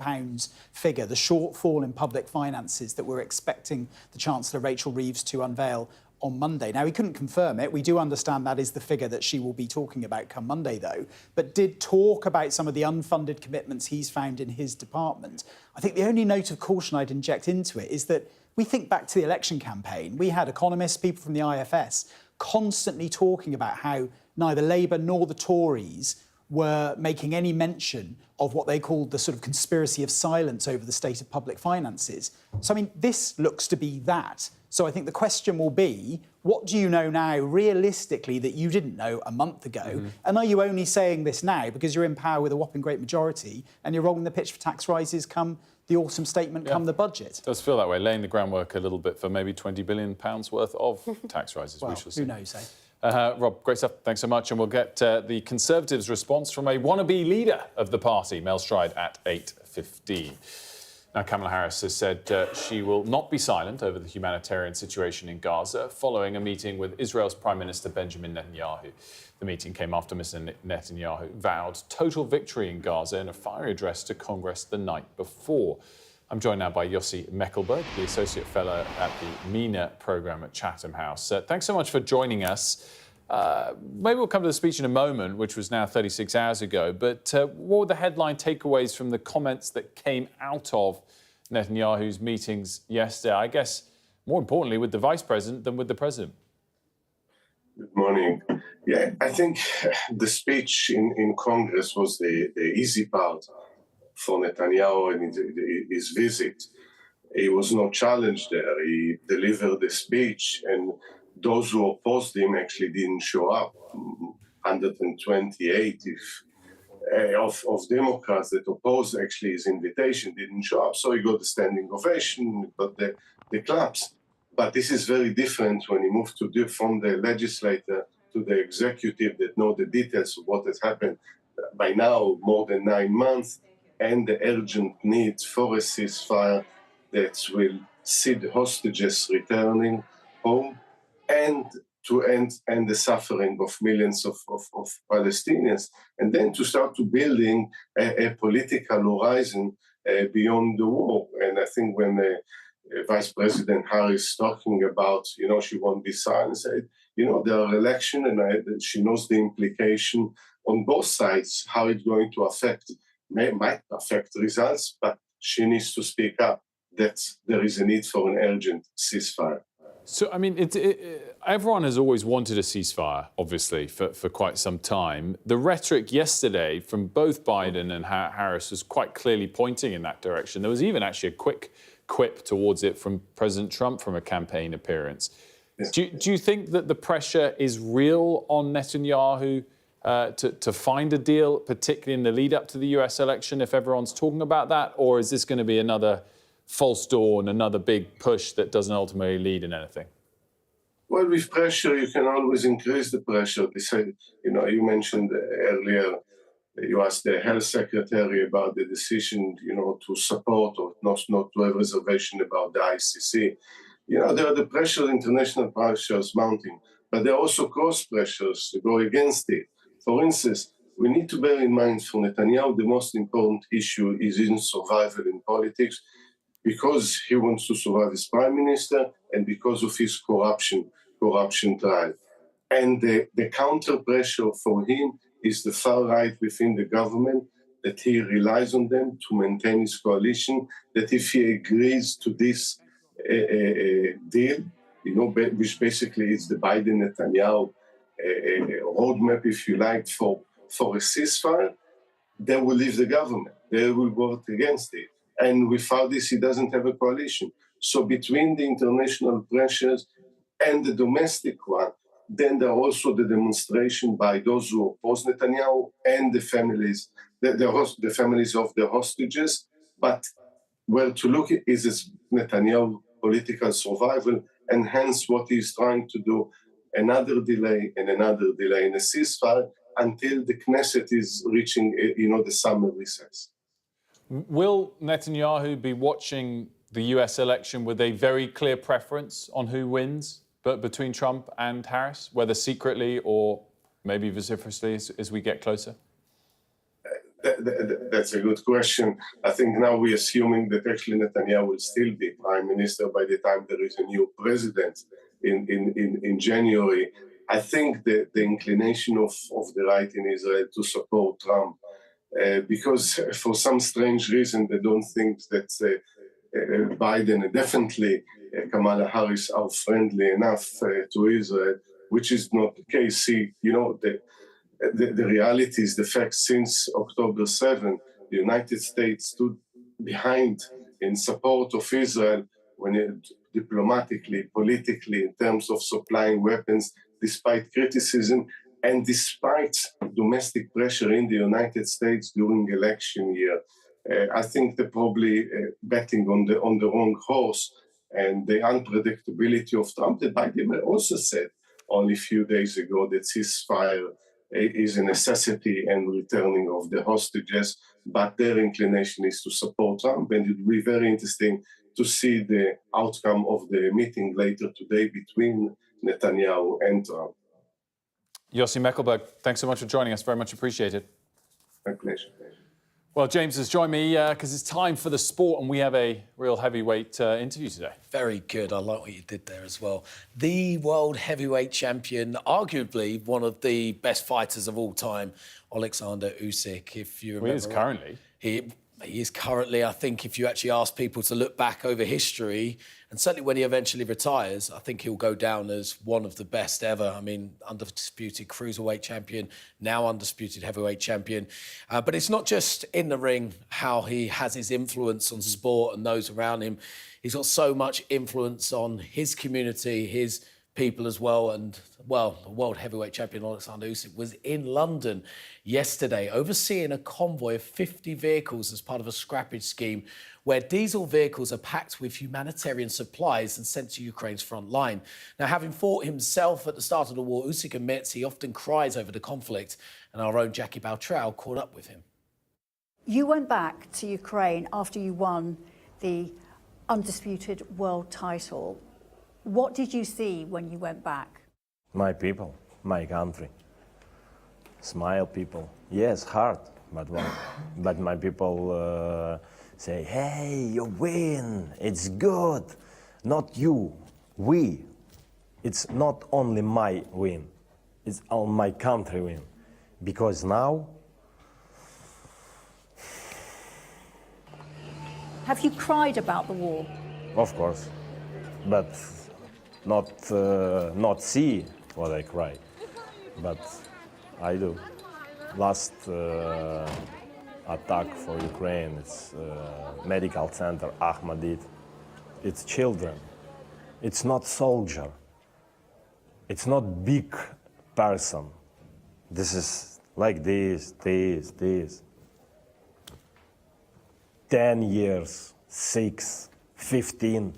figure, the shortfall in public finances that we're expecting the Chancellor Rachel Reeves to unveil on Monday. Now, he couldn't confirm it. We do understand that is the figure that she will be talking about come Monday, though, but did talk about some of the unfunded commitments he's found in his department. I think the only note of caution I'd inject into it is that we think back to the election campaign. We had economists, people from the IFS, constantly talking about how neither Labour nor the Tories were making any mention of what they called the sort of conspiracy of silence over the state of public finances. So, I mean, this looks to be that. So I think the question will be, what do you know now, realistically, that you didn't know a month ago? Mm-hmm. And are you only saying this now because you're in power with a whopping great majority and you're rolling the pitch for tax rises come the autumn statement, come the budget? It does feel that way, laying the groundwork a little bit for maybe £20 billion worth of tax rises. Well, we shall see. Who knows, eh? Rob, great stuff. Thanks so much. And we'll get the Conservatives' response from a wannabe leader of the party, Mel Stride, at 8:15. Now, Kamala Harris has said she will not be silent over the humanitarian situation in Gaza following a meeting with Israel's Prime Minister Benjamin Netanyahu. The meeting came after Mr. Netanyahu vowed total victory in Gaza in a fiery address to Congress the night before. I'm joined now by Yossi Meckelberg, the Associate Fellow at the MENA programme at Chatham House. Thanks so much for joining us. Maybe we'll come to the speech in a moment, which was now 36 hours ago, but what were the headline takeaways from the comments that came out of Netanyahu's meetings yesterday? I guess, more importantly, with the Vice President than with the President. Good morning. Yeah, I think the speech in Congress was the easy part for Netanyahu and his visit. He was not challenged there. He delivered the speech, and those who opposed him actually didn't show up. 128 of Democrats that opposed actually his invitation didn't show up. So he got the standing ovation, got the claps. But this is very different when he moved from the legislator to the executive that know the details of what has happened by now more than 9 months, and the urgent need for a ceasefire that will see the hostages returning home and to end the suffering of millions of Palestinians, and then to start to building a political horizon beyond the war. And I think when Vice President Harris talking about, she won't be silent, said, there are elections, and she knows the implication on both sides, how it's going to might affect results, but she needs to speak up that there is a need for an urgent ceasefire. So, I mean, everyone has always wanted a ceasefire, obviously, for quite some time. The rhetoric yesterday from both Biden and Harris was quite clearly pointing in that direction. There was even actually a quick quip towards it from President Trump from a campaign appearance. Yeah. Do you think that the pressure is real on Netanyahu to find a deal, particularly in the lead up to the US election, if everyone's talking about that? Or is this going to be another false dawn, another big push that doesn't ultimately lead in anything? Well, with pressure, you can always increase the pressure. They said, you mentioned earlier, you asked the health secretary about the decision, to support or not to have reservation about the ICC. There are the pressure, international pressures mounting, but there are also cross pressures to go against it. For instance, we need to bear in mind for Netanyahu, the most important issue is in survival in politics, because he wants to survive as prime minister and because of his corruption trial. And the counter pressure for him is the far right within the government, that he relies on them to maintain his coalition, that if he agrees to this deal, which basically is the Biden-Netanyahu roadmap, if you like, for a ceasefire, they will leave the government. They will vote against it. And without this, he doesn't have a coalition. So between the international pressures and the domestic one, then there are also the demonstration by those who oppose Netanyahu and the families, the families of the hostages. But where to look is Netanyahu political survival, and hence what he's trying to do, another delay and another delay in a ceasefire until the Knesset is reaching, the summer recess. Will Netanyahu be watching the US election with a very clear preference on who wins, but between Trump and Harris, whether secretly or maybe vociferously as we get closer? That's a good question. I think now we're assuming that actually Netanyahu will still be prime minister by the time there is a new president in January. I think the inclination of the right in Israel to support Trump, because for some strange reason they don't think that Biden and definitely Kamala Harris are friendly enough to Israel, which is not the case. See, the reality is the fact since October 7, the United States stood behind in support of Israel diplomatically, politically, in terms of supplying weapons, despite criticism and despite domestic pressure in the United States during election year. I think they're probably betting on the wrong horse, and the unpredictability of Trump. That Biden also said only a few days ago that ceasefire is a necessity and returning of the hostages, but their inclination is to support Trump, and it will be very interesting to see the outcome of the meeting later today between Netanyahu and Trump. Yossi Meckelberg, thanks so much for joining us. Very much appreciated. My pleasure. Well, James has joined me because it's time for the sport, and we have a real heavyweight interview today. Very good. I like what you did there as well. The world heavyweight champion, arguably one of the best fighters of all time, Oleksandr Usyk. If you remember, he is currently. He is currently, I think, if you actually ask people to look back over history, and certainly when he eventually retires, I think he'll go down as one of the best ever. I mean, undisputed cruiserweight champion, now undisputed heavyweight champion. But it's not just in the ring how he has his influence on sport and those around him. He's got so much influence on his community, his people as well. And, well, the world heavyweight champion Oleksandr Usyk was in London yesterday overseeing a convoy of 50 vehicles as part of a scrappage scheme where diesel vehicles are packed with humanitarian supplies and sent to Ukraine's front line. Now, having fought himself at the start of the war, Usyk admits he often cries over the conflict, and our own Jackie Baltrell caught up with him. You went back to Ukraine after you won the undisputed world title. What did you see when you went back? My people, my country. Smile people. Yes, hard, but my people say, hey, you win, it's good. Not you, we. It's not only my win, it's all my country win. Because now... Have you cried about the war? Of course, but not see what I cry, but I do. Last attack for Ukraine, it's medical center, Ahmadit. It's children. It's not soldier. It's not big person. This is like this. 10 years, 6, 15.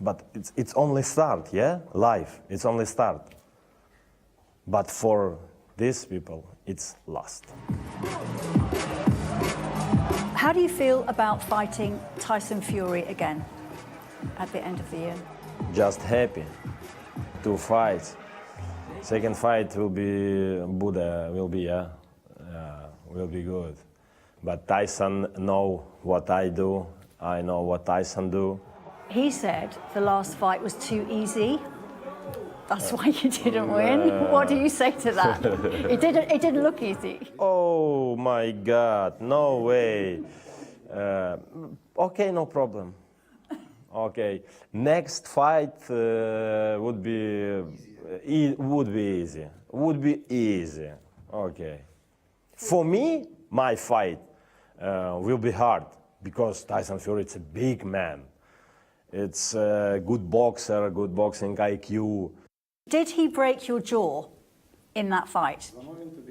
But it's only start, yeah? Life, it's only start. But for these people, it's last. How do you feel about fighting Tyson Fury again at the end of the year? Just happy to fight. Second fight will be Buddha, will be good. But Tyson know what I do. I know what Tyson do. He said the last fight was too easy. That's why you didn't win. What do you say to that? It didn't look easy. Oh my God, no way. Okay, no problem. Okay, next fight would be easy. Would be easy. Okay. For me, my fight will be hard because Tyson Fury is a big man. It's a good boxer, good boxing IQ. Did he break your jaw in that fight?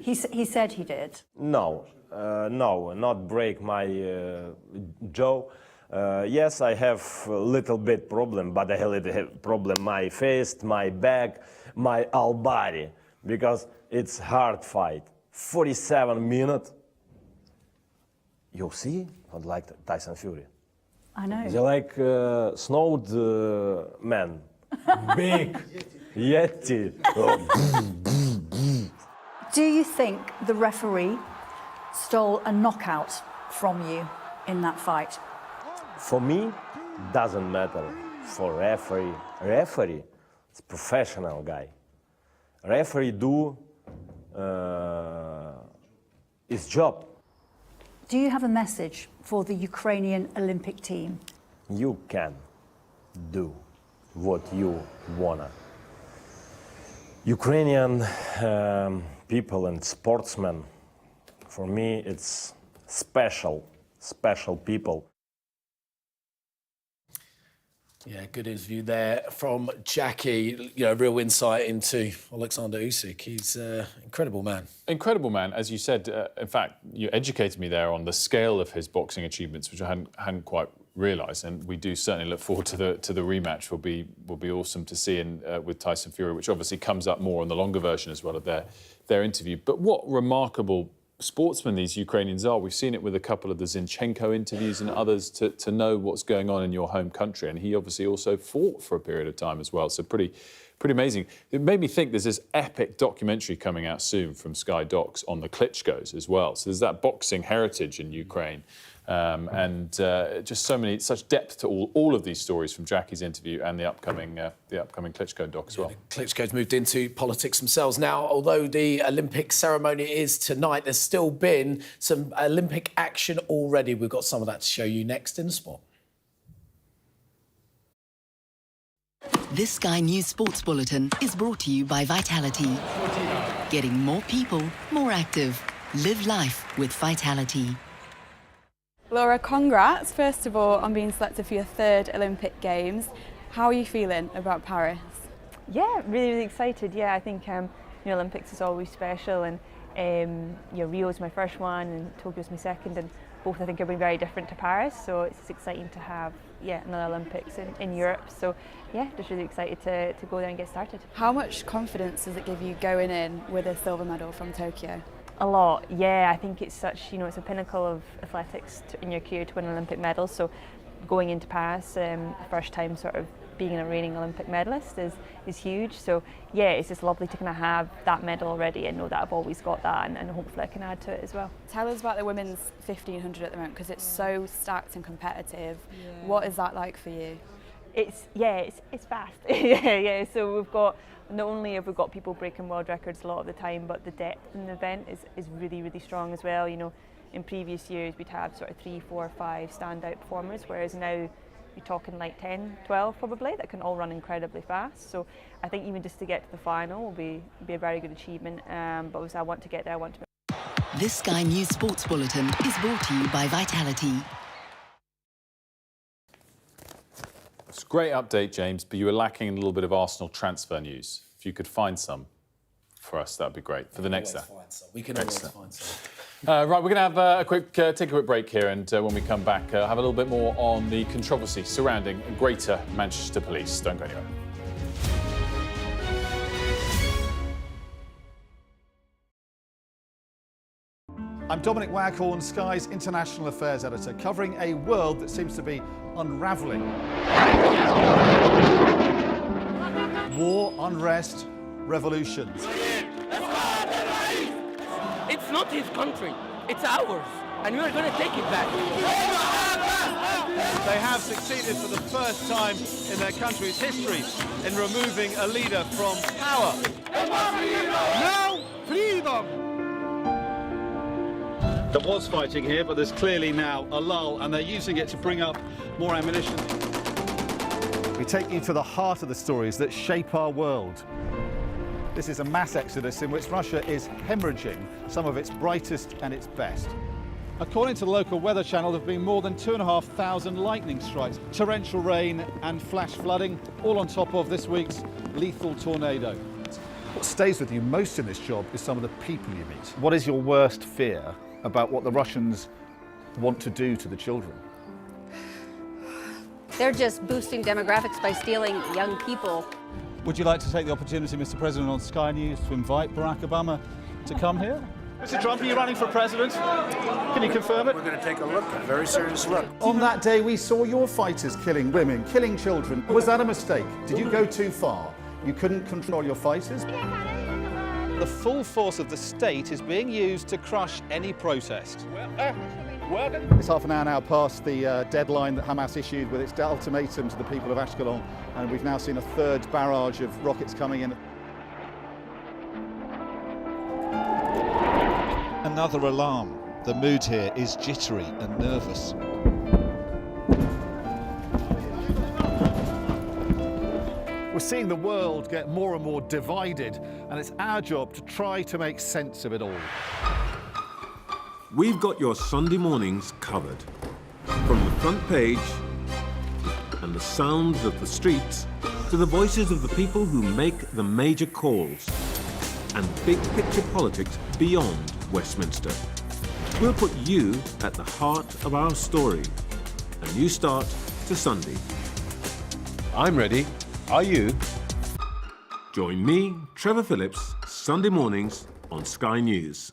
He said he did. No, no, not break my jaw. Yes, I have a little bit problem, but I have a little problem my fist, my back, my whole body, because it's hard fight. 47 minutes. You see, not like Tyson Fury. I know. They're like snowed man, big, yeti. Do you think the referee stole a knockout from you in that fight? For me, doesn't matter. For referee, it's professional guy. Referee do his job. Do you have a message for the Ukrainian Olympic team? You can do what you wanna. Ukrainian people and sportsmen, for me, it's special people. Yeah, good interview there from Jackie. You know, real insight into Oleksandr Usyk. He's an incredible man. Incredible man, as you said. In fact, you educated me there on the scale of his boxing achievements, which I hadn't quite realised. And we do certainly look forward to the rematch. Will be awesome to see with Tyson Fury, which obviously comes up more on the longer version as well of their interview. But what remarkable sportsmen these Ukrainians are. We've seen it with a couple of the Zinchenko interviews and others to know what's going on in your home country. And he obviously also fought for a period of time as well. So pretty amazing. It made me think there's this epic documentary coming out soon from Sky Docs on the Klitschkos as well. So there's that boxing heritage in Ukraine. Just such depth to all of these stories from Jackie's interview and the upcoming Klitschko doc as well. The Klitschko's moved into politics themselves now. Although the Olympic ceremony is tonight, there's still been some Olympic action already. We've got some of that to show you next in the spot. This Sky News Sports Bulletin is brought to you by Vitality. Getting more people more active. Live life with Vitality. Laura, congrats, first of all, on being selected for your 3rd Olympic Games. How are you feeling about Paris? Yeah, really excited. Yeah, I think Olympics is always special, and Rio is my first one and Tokyo's my second, and both I think have been very different to Paris, so it's exciting to have another Olympics in Europe. So yeah, just really excited to go there and get started. How much confidence does it give you going in with a silver medal from Tokyo? A lot, yeah. I think it's such, it's a pinnacle of athletics in your career to win an Olympic medal. So going into Paris, the first time sort of being a reigning Olympic medalist is huge. So yeah, it's just lovely to kind of have that medal already and know that I've always got that, and hopefully I can add to it as well. Tell us about the women's 1500 at the moment, because it's so stacked and competitive. Yeah. What is that like for you? It's fast. yeah. So we've got, not only have we got people breaking world records a lot of the time, but the depth in the event is really, really strong as well. In previous years we'd have sort of 3, 4, 5 standout performers, whereas now you're talking like 10, 12 probably, that can all run incredibly fast. So I think even just to get to the final will be a very good achievement. But obviously I want to get there, This Sky News Sports Bulletin is brought to you by Vitality. It's a great update, James, but you were lacking a little bit of Arsenal transfer news. If you could find some for us, that'd be great for the next hour. We can always find some. Right, we're going to have take a quick break here, and when we come back, have a little bit more on the controversy surrounding Greater Manchester Police. Don't go anywhere. I'm Dominic Waghorn, Sky's International Affairs Editor, covering a world that seems to be unravelling. War, unrest, revolutions. It's not his country, it's ours, and we are going to take it back. They have succeeded for the first time in their country's history in removing a leader from power. Now, freedom! There was fighting here, but there's clearly now a lull, and they're using it to bring up more ammunition. We take you to the heart of the stories that shape our world. This is a mass exodus in which Russia is hemorrhaging some of its brightest and its best. According to the local weather channel, there have been more than 2,500 lightning strikes, torrential rain and flash flooding, all on top of this week's lethal tornado. What stays with you most in this job is some of the people you meet. What is your worst fear about what the Russians want to do to the children? They're just boosting demographics by stealing young people. Would you like to take the opportunity, Mr. President, on Sky News to invite Barack Obama to come here? Mr. Trump, are you running for president? Can you confirm it? We're going to take a look, a very serious look. On that day, we saw your fighters killing women, killing children. Was that a mistake? Did you go too far? You couldn't control your fighters? The full force of the state is being used to crush any protest. It's half an hour now past the deadline that Hamas issued with its ultimatum to the people of Ashkelon, and we've now seen a third barrage of rockets coming in. Another alarm. The mood here is jittery and nervous. We're seeing the world get more and more divided, and it's our job to try to make sense of it all. We've got your Sunday mornings covered. From the front page and the sounds of the streets to the voices of the people who make the major calls and big picture politics beyond Westminster. We'll put you at the heart of our story. A new start to Sunday. I'm ready. Are you? Join me, Trevor Phillips, Sunday mornings on Sky News.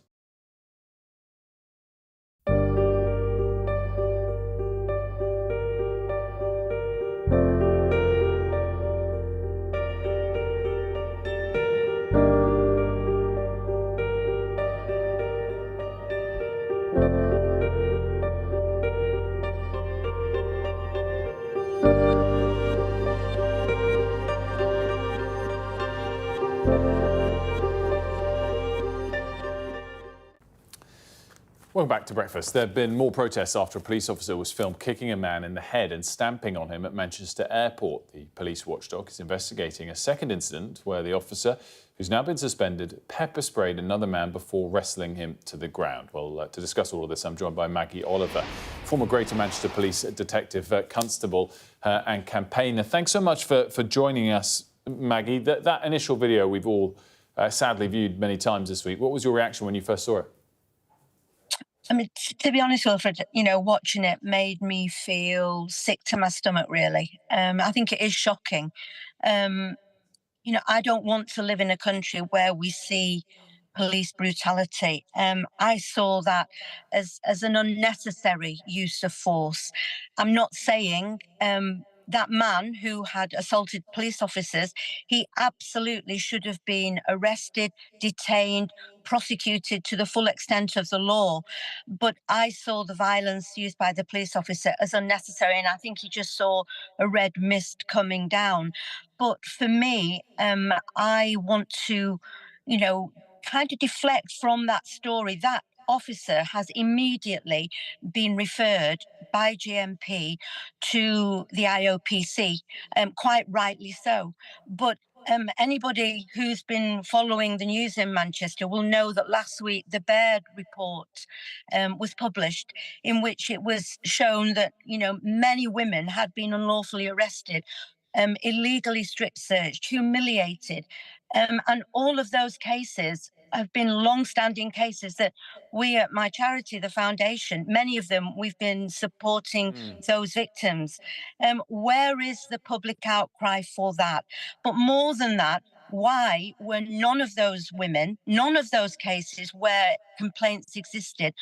Welcome back to Breakfast. There have been more protests after a police officer was filmed kicking a man in the head and stamping on him at Manchester Airport. The police watchdog is investigating a second incident where the officer, who's now been suspended, pepper sprayed another man before wrestling him to the ground. Well, to discuss all of this, I'm joined by Maggie Oliver, former Greater Manchester Police detective, constable and campaigner. Thanks so much for joining us, Maggie. That initial video we've all sadly viewed many times this week. What was your reaction when you first saw it? I mean, to be honest, Wilfred, you know, watching it made me feel sick to my stomach, really. I think it is shocking. You know, I don't want to live in a country where we see police brutality. I saw that as an unnecessary use of force. I'm not saying that man who had assaulted police officers, he absolutely should have been arrested, detained, prosecuted to the full extent of the law. But I saw the violence used by the police officer as unnecessary, and I think he just saw a red mist coming down. But for me, I want to, you know, kind of deflect from that story. That officer has immediately been referred by GMP to the IOPC, quite rightly so. But anybody who's been following the news in Manchester will know that last week the Baird report was published, in which it was shown that, you know, many women had been unlawfully arrested, illegally strip searched, humiliated. And all of those cases have been long-standing cases that we at my charity, the Foundation, many of them, we've been supporting those victims. Where is the public outcry for that? But more than that, why were none of those women, none of those cases where complaints existed,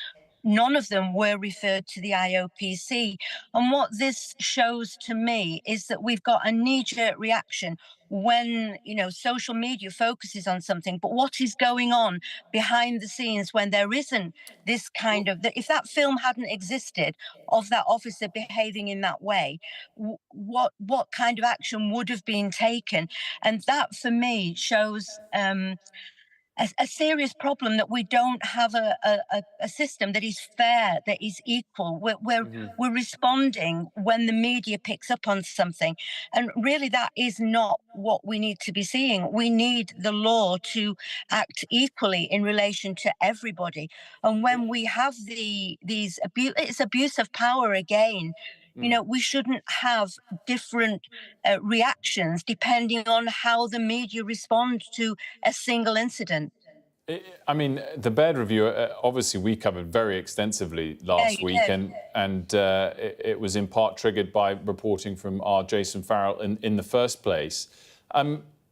none of them were referred to the IOPC? And what this shows to me is that we've got a knee-jerk reaction when, you know, social media focuses on something, but what is going on behind the scenes when there isn't this kind of, if that film hadn't existed of that officer behaving in that way, what kind of action would have been taken? And that for me shows a serious problem that we don't have a system that is fair, that is equal. We're responding when the media picks up on something. And really, that is not what we need to be seeing. We need the law to act equally in relation to everybody. And when we have it's abuse of power again. You know, we shouldn't have different reactions depending on how the media respond to a single incident. I mean, the Baird review, obviously we covered very extensively last week, and it was in part triggered by reporting from our Jason Farrell in the first place.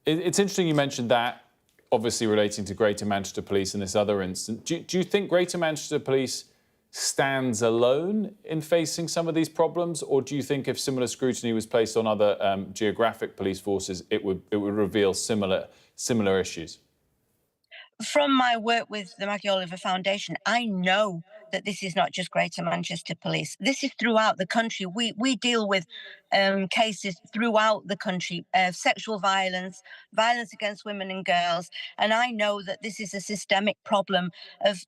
It's interesting you mentioned that, obviously relating to Greater Manchester Police in this other instance. Do you think Greater Manchester Police stands alone in facing some of these problems, or do you think if similar scrutiny was placed on other geographic police forces, it would reveal similar issues? From my work with the Maggie Oliver Foundation, I know that this is not just Greater Manchester Police. This is throughout the country. We deal with cases throughout the country of sexual violence, violence against women and girls. And I know that this is a systemic problem of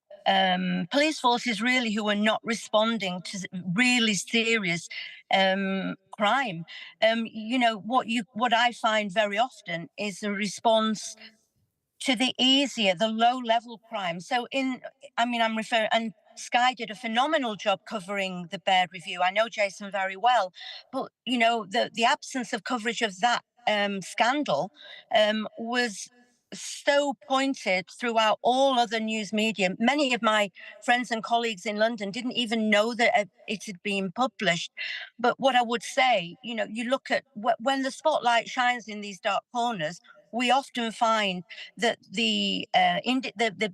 police forces really who are not responding to really serious crime. You know, what I find very often is a response to the low-level crime. So I'm referring, and Sky did a phenomenal job covering the Baird review. I know Jason very well, but you know the absence of coverage of that scandal was so pointed throughout all other news media. Many of my friends and colleagues in London didn't even know that it had been published. But what I would say, you know, you look at when the spotlight shines in these dark corners, we often find that the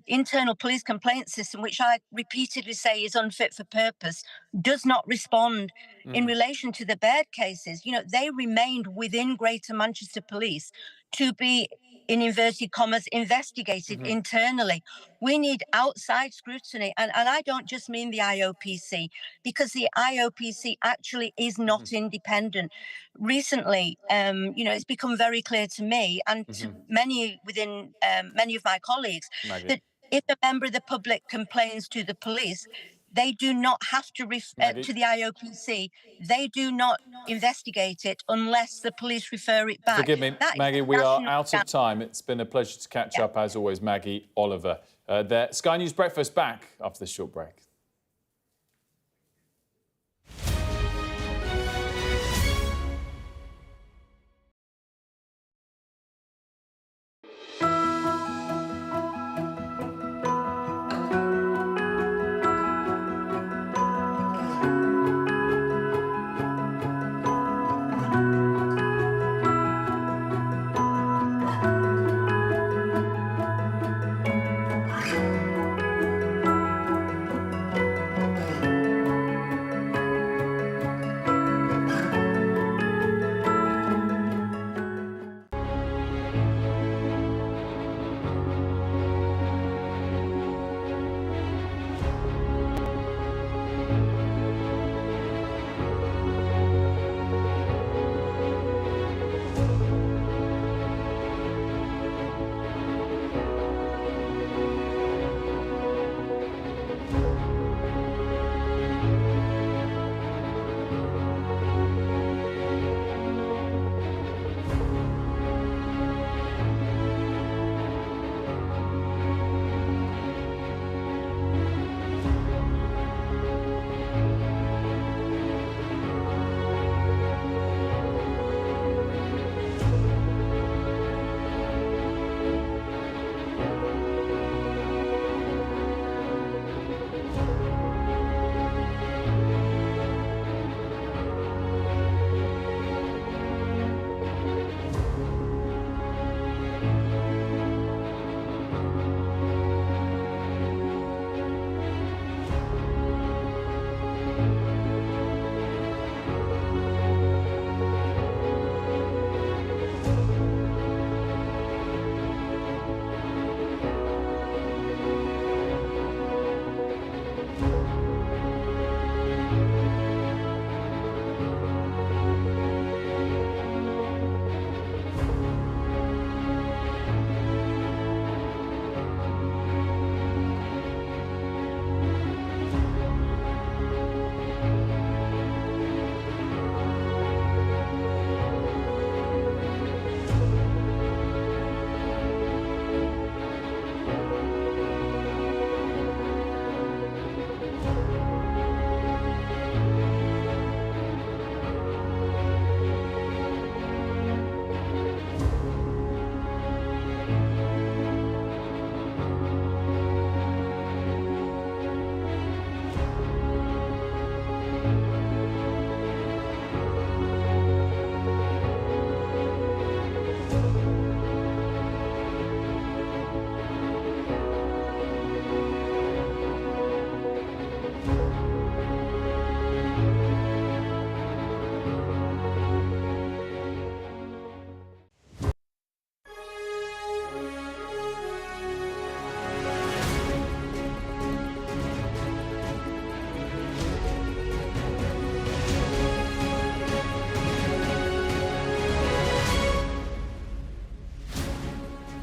internal police complaint system, which I repeatedly say is unfit for purpose, does not respond in relation to the Baird cases. You know, they remained within Greater Manchester Police to be, in inverted commas, investigated internally. We need outside scrutiny. And I don't just mean the IOPC, because the IOPC actually is not independent. Recently, you know, it's become very clear to me and to many within many of my colleagues that if a member of the public complains to the police, they do not have to to the IOPC. They do not investigate it unless the police refer it back. Forgive me, Maggie, we are out of time. It's been a pleasure to catch up, as always, Maggie Oliver. Sky News Breakfast back after this short break.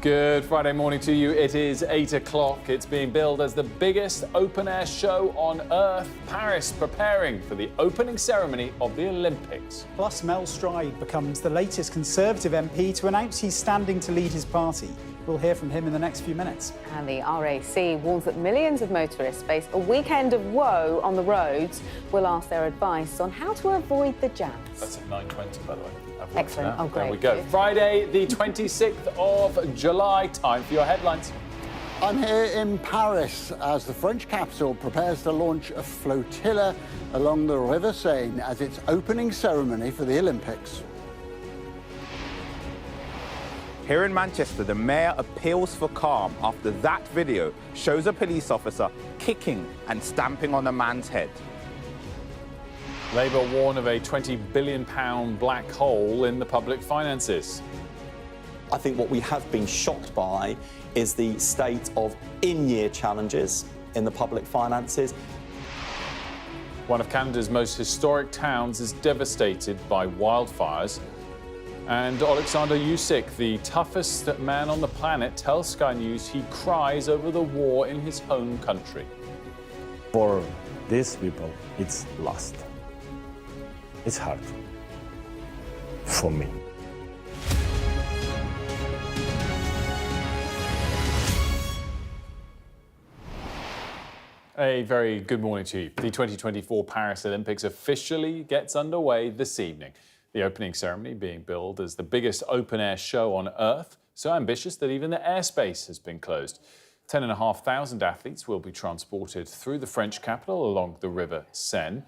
Good Friday morning to you. It is 8 o'clock. It's being billed as the biggest open-air show on Earth. Paris preparing for the opening ceremony of the Olympics. Plus, Mel Stride becomes the latest Conservative MP to announce he's standing to lead his party. We'll hear from him in the next few minutes. And the RAC warns that millions of motorists face a weekend of woe on the roads. We'll ask their advice on how to avoid the jams. That's at 9:20, by the way. Excellent. Oh, great. There we go. Friday, the 26th of July. Time for your headlines. I'm here in Paris as the French capital prepares to launch a flotilla along the River Seine as its opening ceremony for the Olympics. Here in Manchester, the mayor appeals for calm after that video shows a police officer kicking and stamping on a man's head. Labour warn of a £20 billion black hole in the public finances. I think what we have been shocked by is the state of in-year challenges in the public finances. One of Canada's most historic towns is devastated by wildfires. And Oleksandr Usyk, the toughest man on the planet, tells Sky News he cries over the war in his home country. For these people, it's lost. It's hard for me. A very good morning to you. The 2024 Paris Olympics officially gets underway this evening. The opening ceremony being billed as the biggest open-air show on Earth, so ambitious that even the airspace has been closed. 10,500 athletes will be transported through the French capital along the River Seine.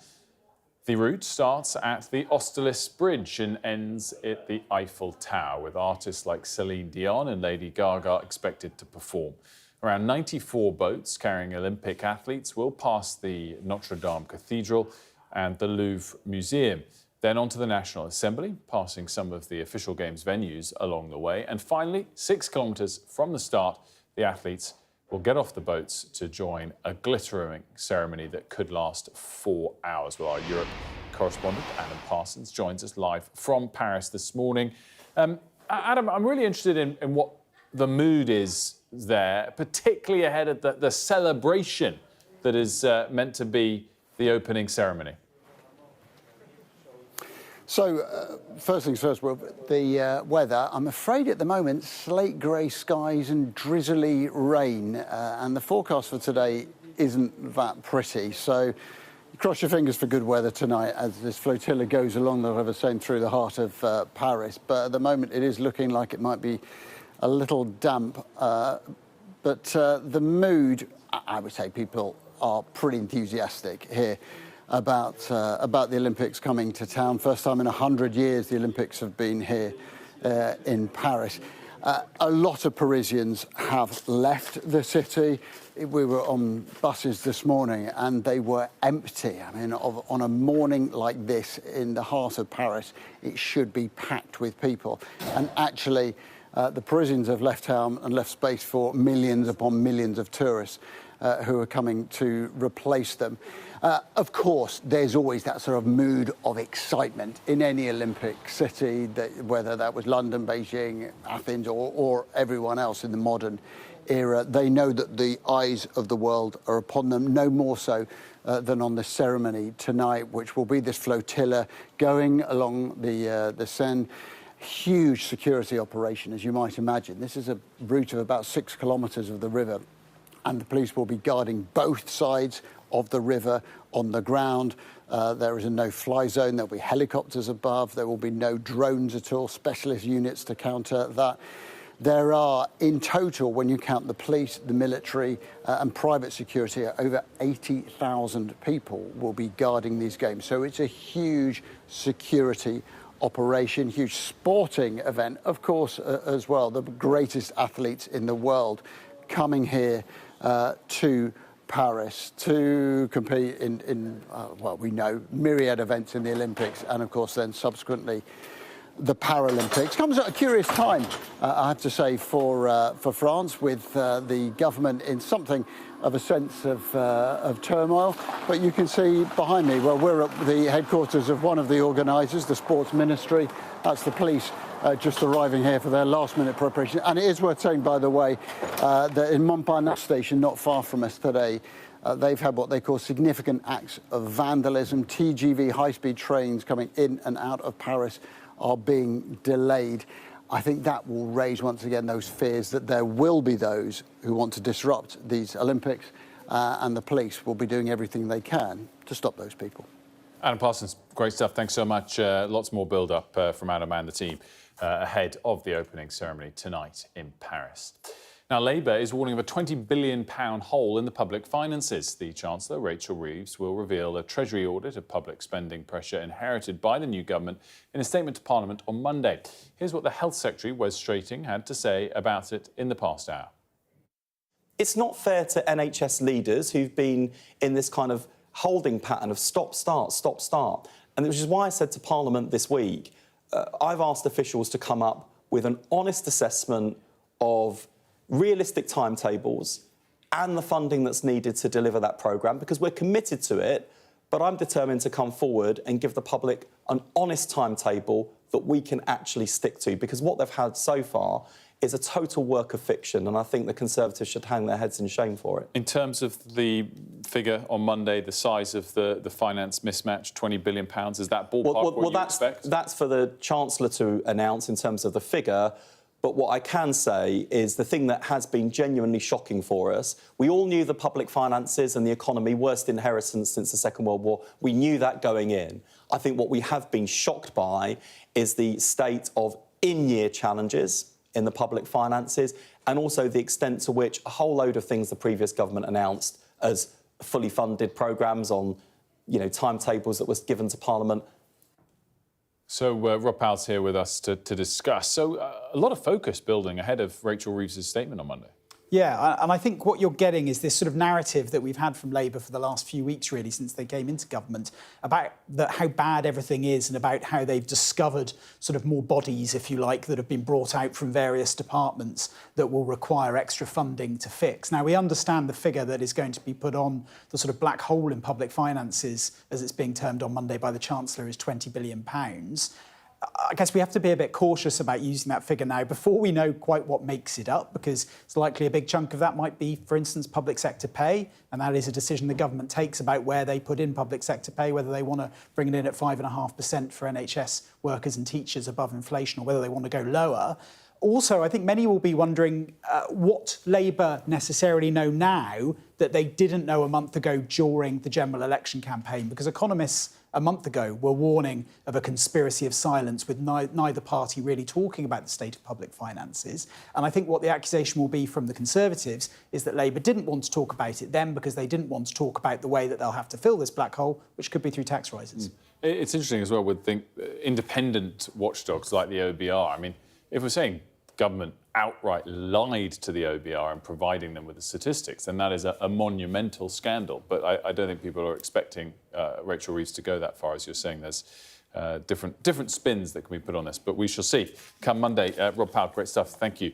The route starts at the Austerlitz Bridge and ends at the Eiffel Tower, with artists like Celine Dion and Lady Gaga expected to perform. Around 94 boats carrying Olympic athletes will pass the Notre Dame Cathedral and the Louvre Museum. Then on to the National Assembly, passing some of the official Games venues along the way. And finally, 6 kilometres from the start, the athletes will get off the boats to join a glittering ceremony that could last 4 hours. Well, our Europe correspondent, Adam Parsons, joins us live from Paris this morning. Adam, I'm really interested in what the mood is there, particularly ahead of the celebration that is meant to be the opening ceremony. So, first things first, well, the weather. I'm afraid at the moment, slate grey skies and drizzly rain. And the forecast for today isn't that pretty. So, cross your fingers for good weather tonight as this flotilla goes along the River Seine through the heart of Paris. But at the moment, it is looking like it might be a little damp. But the mood, I would say people are pretty enthusiastic here about the Olympics coming to town. First time in 100 years the Olympics have been here in Paris. A lot of Parisians have left the city. We were on buses this morning and they were empty. I mean, on a morning like this in the heart of Paris, it should be packed with people. And actually, the Parisians have left town and left space for millions upon millions of tourists who are coming to replace them. Of course, there's always that sort of mood of excitement in any Olympic city, whether that was London, Beijing, Athens, or everyone else in the modern era. They know that the eyes of the world are upon them, no more so than on the ceremony tonight, which will be this flotilla going along the Seine. Huge security operation, as you might imagine. This is a route of about 6 kilometres of the river, and the police will be guarding both sides of the river on the ground. There is a no-fly zone. There'll be helicopters above. There will be no drones at all, specialist units to counter that. There are, in total, when you count the police, the military and private security, over 80,000 people will be guarding these games. So it's a huge security operation, huge sporting event, of course, as well. The greatest athletes in the world coming here to Paris to compete in well, we know, myriad events in the Olympics and, of course, then subsequently the Paralympics. Comes at a curious time, I have to say, for France, with the government in something of a sense of turmoil. But you can see behind me, well, we're at the headquarters of one of the organisers, the Sports Ministry. That's the police just arriving here for their last-minute preparation. And it is worth saying, by the way, that in Montparnasse station, not far from us today, they've had what they call significant acts of vandalism. TGV high-speed trains coming in and out of Paris are being delayed. I think that will raise once again those fears that there will be those who want to disrupt these Olympics, and the police will be doing everything they can to stop those people. Adam Parsons, great stuff. Thanks so much. Lots more build-up from Adam and the team ahead of the opening ceremony tonight in Paris. Now, Labour is warning of a £20 billion hole in the public finances. The Chancellor, Rachel Reeves, will reveal a Treasury audit of public spending pressure inherited by the new government in a statement to Parliament on Monday. Here's what the Health Secretary, Wes Strating, had to say about it in the past hour. It's not fair to NHS leaders who've been in this kind of holding pattern of stop, start. And which is why I said to Parliament this week, I've asked officials to come up with an honest assessment of realistic timetables and the funding that's needed to deliver that programme, because we're committed to it, but I'm determined to come forward and give the public an honest timetable that we can actually stick to, because what they've had so far is a total work of fiction, and I think the Conservatives should hang their heads in shame for it. In terms of the figure on Monday, the size of the finance mismatch, £20 billion, is that ballpark what you expect? That's for the Chancellor to announce in terms of the figure. But what I can say is the thing that has been genuinely shocking for us, we all knew the public finances and the economy, worst inheritance since the Second World War. We knew that going in. I think what we have been shocked by is the state of in-year challenges in the public finances, and also the extent to which a whole load of things the previous government announced as fully funded programmes on, timetables that was given to Parliament. So Rob Powell's here with us to discuss. So a lot of focus building ahead of Rachel Reeves' statement on Monday. Yeah, and I think what you're getting is this sort of narrative that we've had from Labour for the last few weeks, really, since they came into government, about how bad everything is and about how they've discovered sort of more bodies, if you like, that have been brought out from various departments that will require extra funding to fix. Now, we understand the figure that is going to be put on the sort of black hole in public finances, as it's being termed on Monday by the Chancellor, is £20 billion. I guess we have to be a bit cautious about using that figure now before we know quite what makes it up, because it's likely a big chunk of that might be, for instance, public sector pay, and that is a decision the government takes about where they put in public sector pay, whether they want to bring it in at 5.5% for NHS workers and teachers above inflation, or whether they want to go lower. Also, I think many will be wondering what Labour necessarily know now that they didn't know a month ago during the general election campaign, because economists a month ago were warning of a conspiracy of silence, with neither party really talking about the state of public finances. And I think what the accusation will be from the Conservatives is that Labour didn't want to talk about it then because they didn't want to talk about the way that they'll have to fill this black hole, which could be through tax rises. It's interesting as well with independent watchdogs like the OBR. I mean, if we're saying government outright lied to the OBR in providing them with the statistics, then that is a monumental scandal. But I don't think people are expecting Rachel Reeves to go that far. As you're saying, there's different spins that can be put on this. But we shall see. Come Monday, Rob Powell, great stuff. Thank you.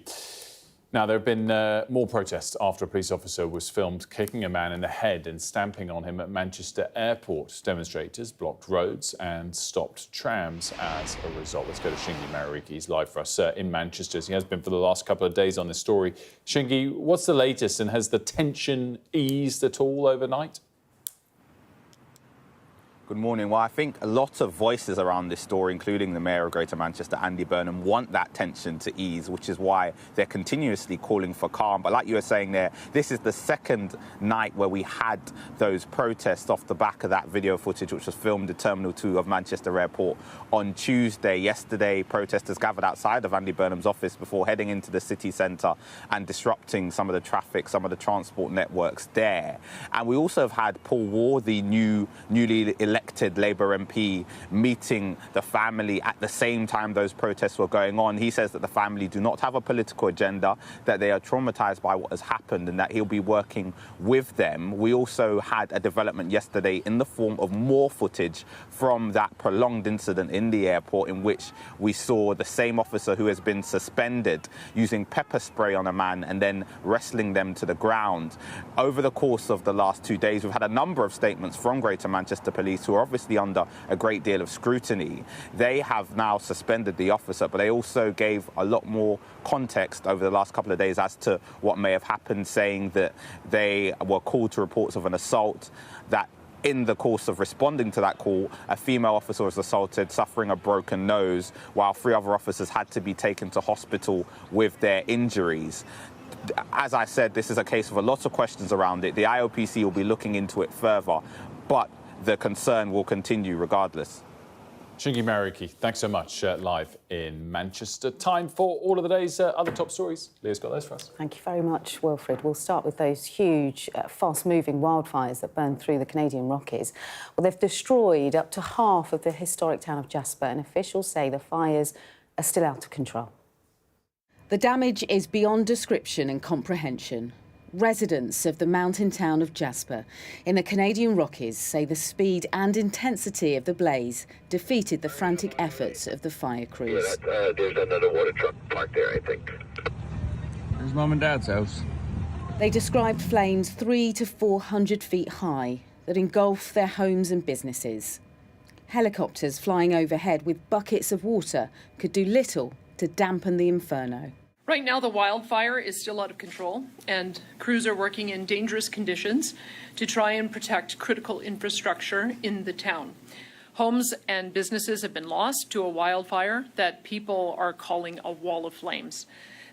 Now, there have been more protests after a police officer was filmed kicking a man in the head and stamping on him at Manchester Airport. Demonstrators blocked roads and stopped trams as a result. Let's go to Shingi Marariki. He's live for us in Manchester, as he has been for the last couple of days on this story. Shingi, what's the latest, and has the tension eased at all overnight? Good morning. Well, I think a lot of voices around this story, including the Mayor of Greater Manchester, Andy Burnham, want that tension to ease, which is why they're continuously calling for calm. But like you were saying there, this is the second night where we had those protests off the back of that video footage, which was filmed at Terminal 2 of Manchester Airport on Tuesday. Yesterday, protesters gathered outside of Andy Burnham's office before heading into the city centre and disrupting some of the traffic, some of the transport networks there. And we also have had Paul Ward, the newly elected Labour MP, meeting the family at the same time those protests were going on. He says that the family do not have a political agenda, that they are traumatised by what has happened, and that he'll be working with them. We also had a development yesterday in the form of more footage from that prolonged incident in the airport, in which we saw the same officer who has been suspended using pepper spray on a man and then wrestling them to the ground. Over the course of the last 2 days, we've had a number of statements from Greater Manchester Police who are obviously under a great deal of scrutiny. They have now suspended the officer, but they also gave a lot more context over the last couple of days as to what may have happened, saying that they were called to reports of an assault, that in the course of responding to that call, a female officer was assaulted, suffering a broken nose, while 3 other officers had to be taken to hospital with their injuries. As I said, this is a case with a lot of questions around it. The IOPC will be looking into it further, but the concern will continue regardless. Shingi Mariki, thanks so much, live in Manchester. Time for all of the day's other top stories. Leah's got those for us. Thank you very much, Wilfred. We'll start with those huge, fast-moving wildfires that burned through the Canadian Rockies. Well, they've destroyed up to half of the historic town of Jasper, and officials say the fires are still out of control. The damage is beyond description and comprehension. Residents of the mountain town of Jasper in the Canadian Rockies say the speed and intensity of the blaze defeated the frantic efforts of the fire crews. There's another water truck parked there, I think. There's Mum and Dad's house. They described flames 300 to 400 feet high that engulfed their homes and businesses. Helicopters flying overhead with buckets of water could do little to dampen the inferno. Right now, the wildfire is still out of control, and crews are working in dangerous conditions to try and protect critical infrastructure in the town. Homes and businesses have been lost to a wildfire that people are calling a wall of flames.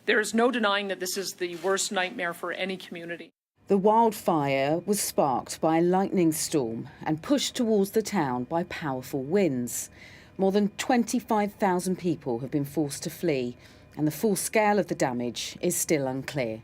There is no denying that this is the worst nightmare for any community. The wildfire was sparked by a lightning storm and pushed towards the town by powerful winds. More than 25,000 people have been forced to flee, and the full scale of the damage is still unclear.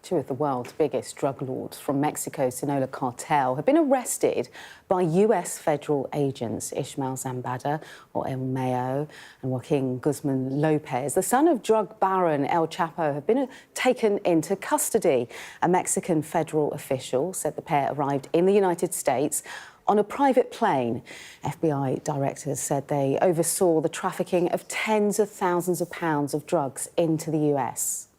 2 of the world's biggest drug lords from Mexico's Sinaloa cartel have been arrested by US federal agents. Ishmael Zambada, or El Mayo, and Joaquin Guzman Lopez, the son of drug baron El Chapo, have been taken into custody. A Mexican federal official said the pair arrived in the United States on a private plane. FBI directors said they oversaw the trafficking of tens of thousands of pounds of drugs into the US.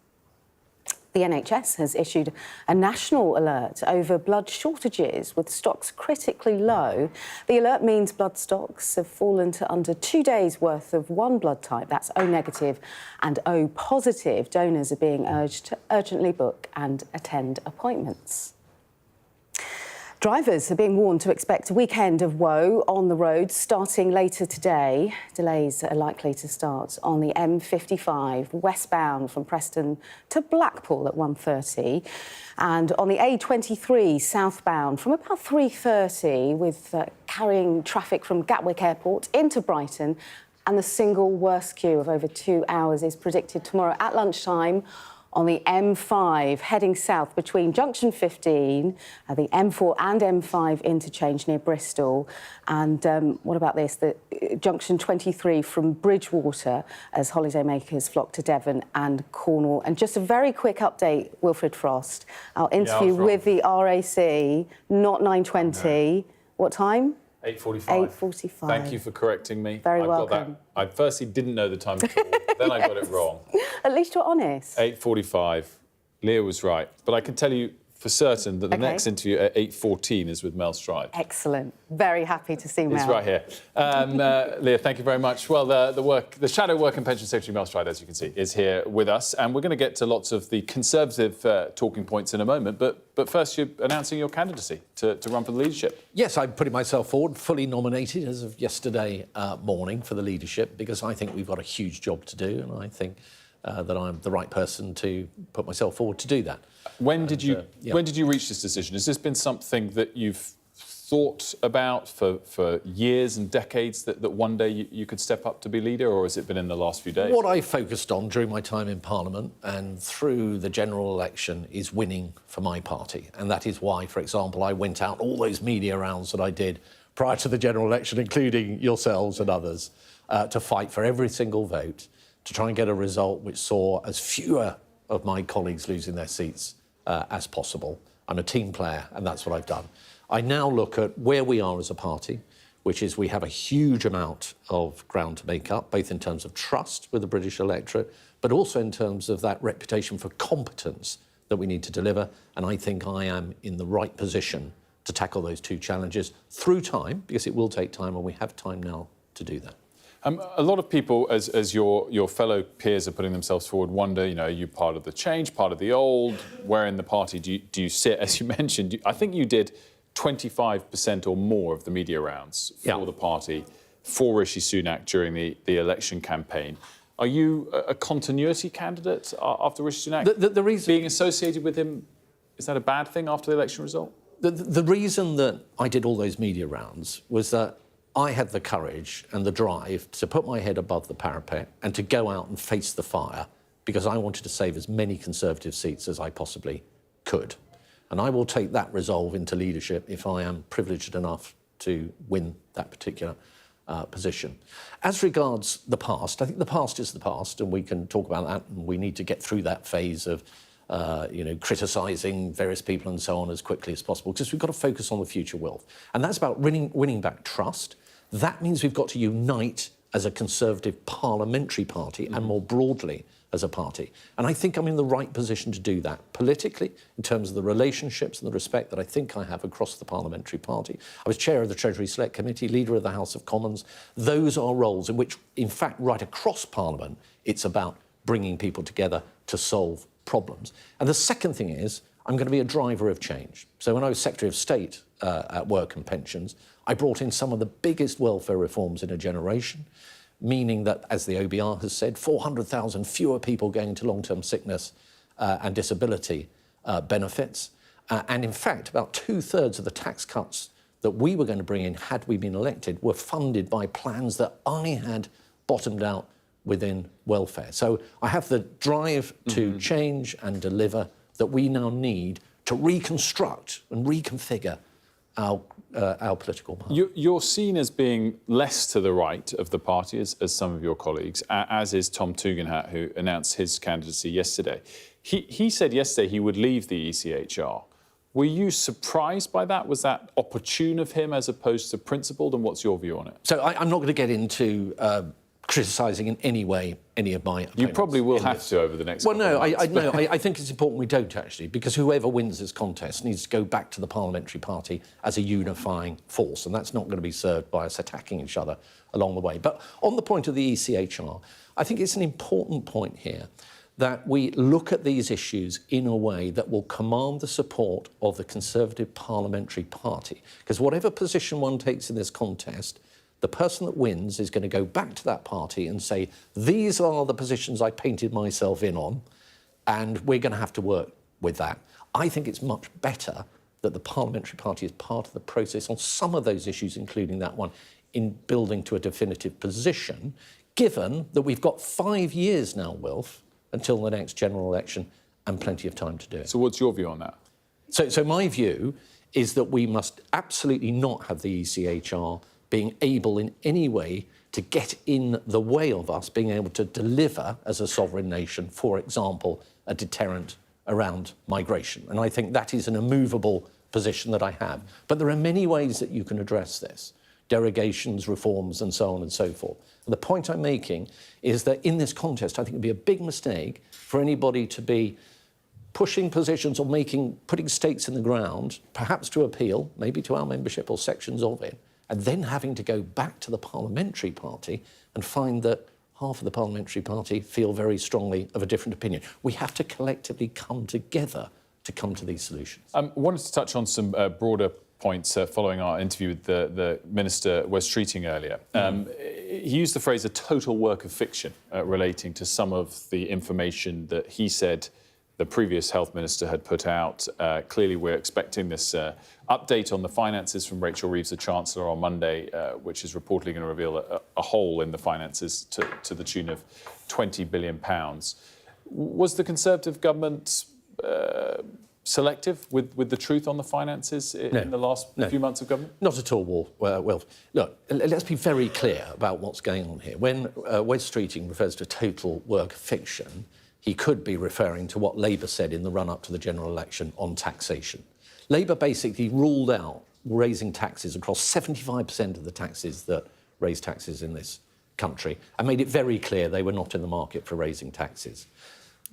The NHS has issued a national alert over blood shortages, with stocks critically low. The alert means blood stocks have fallen to under 2 days' worth of one blood type, that's O negative and O positive. Donors are being urged to urgently book and attend appointments. Drivers are being warned to expect a weekend of woe on the roads starting later today. Delays are likely to start on the M55 westbound from Preston to Blackpool at 1:30, and on the A23 southbound from about 3:30, with carrying traffic from Gatwick Airport into Brighton. And the single worst queue of over 2 hours is predicted tomorrow at lunchtime on the M5, heading south between Junction 15, the M4 and M5 interchange near Bristol. And what about this? The Junction 23 from Bridgewater as holidaymakers flock to Devon and Cornwall. And just a very quick update, Wilfred Frost. Our interview with the RAC, not 9:20. What time? 8:45. 8:45. Thank you for correcting me. Very I've got welcome. that. I firstly didn't know the time at all, then I got it wrong. At least you're honest. 8:45. Leah was right. But I can tell you for certain that the next interview at 8:14 is with Mel Strive. Excellent. Very happy to see Mel. He's right here. Leah, thank you very much. Well, the Shadow Work and Pension Secretary, Mel Strive, as you can see, is here with us. And we're going to get to lots of the Conservative talking points in a moment. But first, you're announcing your candidacy to run for the leadership. Yes, I'm putting myself forward, fully nominated as of yesterday morning for the leadership, because I think we've got a huge job to do, and I think that I'm the right person to put myself forward to do that. When did you reach this decision? Has this been something that you've thought about for years and decades, that one day you could step up to be leader, or has it been in the last few days? What I focused on during my time in Parliament and through the general election is winning for my party. And that is why, for example, I went out all those media rounds that I did prior to the general election, including yourselves and others, to fight for every single vote, to try and get a result which saw as fewer of my colleagues losing their seats as possible. I'm a team player, and that's what I've done. I now look at where we are as a party, which is we have a huge amount of ground to make up, both in terms of trust with the British electorate, but also in terms of that reputation for competence that we need to deliver. And I think I am in the right position to tackle those two challenges through time, because it will take time, and we have time now to do that. A lot of people, as your fellow peers are putting themselves forward, wonder, you know, are you part of the change, part of the old? Where in the party do you sit? As you mentioned, I think you did 25% or more of the media rounds for the party for Rishi Sunak during the election campaign. Are you a continuity candidate after Rishi Sunak? The reason being associated with him, is that a bad thing after the election result? The reason that I did all those media rounds was that I had the courage and the drive to put my head above the parapet and to go out and face the fire, because I wanted to save as many Conservative seats as I possibly could. And I will take that resolve into leadership if I am privileged enough to win that particular position. As regards the past, I think the past is the past, and we can talk about that, and we need to get through that phase of criticising various people and so on as quickly as possible, because we've got to focus on the future wealth. And that's about winning back trust. That means we've got to unite as a Conservative parliamentary party and more broadly as a party. And I think I'm in the right position to do that politically, in terms of the relationships and the respect that I think I have across the parliamentary party. I was chair of the Treasury Select Committee, leader of the House of Commons. Those are roles in which, in fact, right across Parliament, it's about bringing people together to solve problems. And the second thing is, I'm going to be a driver of change. So when I was Secretary of State at Work and Pensions, I brought in some of the biggest welfare reforms in a generation, meaning that, as the OBR has said, 400,000 fewer people going into long-term sickness and disability benefits. And in fact, about 2/3 of the tax cuts that we were going to bring in, had we been elected, were funded by plans that I had bottomed out within welfare. So I have the drive to change and deliver that we now need to reconstruct and reconfigure our political party. You're seen as being less to the right of the party, as some of your colleagues, as is Tom Tugendhat, who announced his candidacy yesterday. He said yesterday he would leave the ECHR. Were you surprised by that? Was that opportune of him as opposed to principled? And what's your view on it? So I'm not going to get into criticising in any way any of my opponents. You probably will have to over the next couple of months. I think it's important we don't, actually, because whoever wins this contest needs to go back to the parliamentary party as a unifying force, and that's not going to be served by us attacking each other along the way. But on the point of the ECHR, I think it's an important point here that we look at these issues in a way that will command the support of the Conservative parliamentary party. Because whatever position one takes in this contest, the person that wins is going to go back to that party and say, these are the positions I painted myself in on, and we're going to have to work with that. I think it's much better that the parliamentary party is part of the process on some of those issues, including that one, in building to a definitive position, given that we've got 5 years now, Wilf, until the next general election, and plenty of time to do it. So what's your view on that? So my view is that we must absolutely not have the ECHR being able in any way to get in the way of us being able to deliver as a sovereign nation, for example, a deterrent around migration. And I think that is an immovable position that I have. But there are many ways that you can address this: derogations, reforms, and so on and so forth. And the point I'm making is that in this contest, I think it would be a big mistake for anybody to be pushing positions or putting stakes in the ground, perhaps to appeal, maybe to our membership or sections of it, and then having to go back to the parliamentary party and find that half of the parliamentary party feel very strongly of a different opinion. We have to collectively come together to come to these solutions. I wanted to touch on some broader points following our interview with the Minister Wes Streeting earlier. He used the phrase a total work of fiction relating to some of the information that he said the previous health minister had put out. Clearly, we're expecting this update on the finances from Rachel Reeves, the Chancellor, on Monday, which is reportedly going to reveal a hole in the finances to the tune of £20 billion. Was the Conservative government selective with the truth on the finances in the last few months of government? Not at all, Will. Look, let's be very clear about what's going on here. When Wes Streeting refers to total work of fiction, he could be referring to what Labour said in the run-up to the general election on taxation. Labour basically ruled out raising taxes across 75% of the taxes that raise taxes in this country and made it very clear they were not in the market for raising taxes.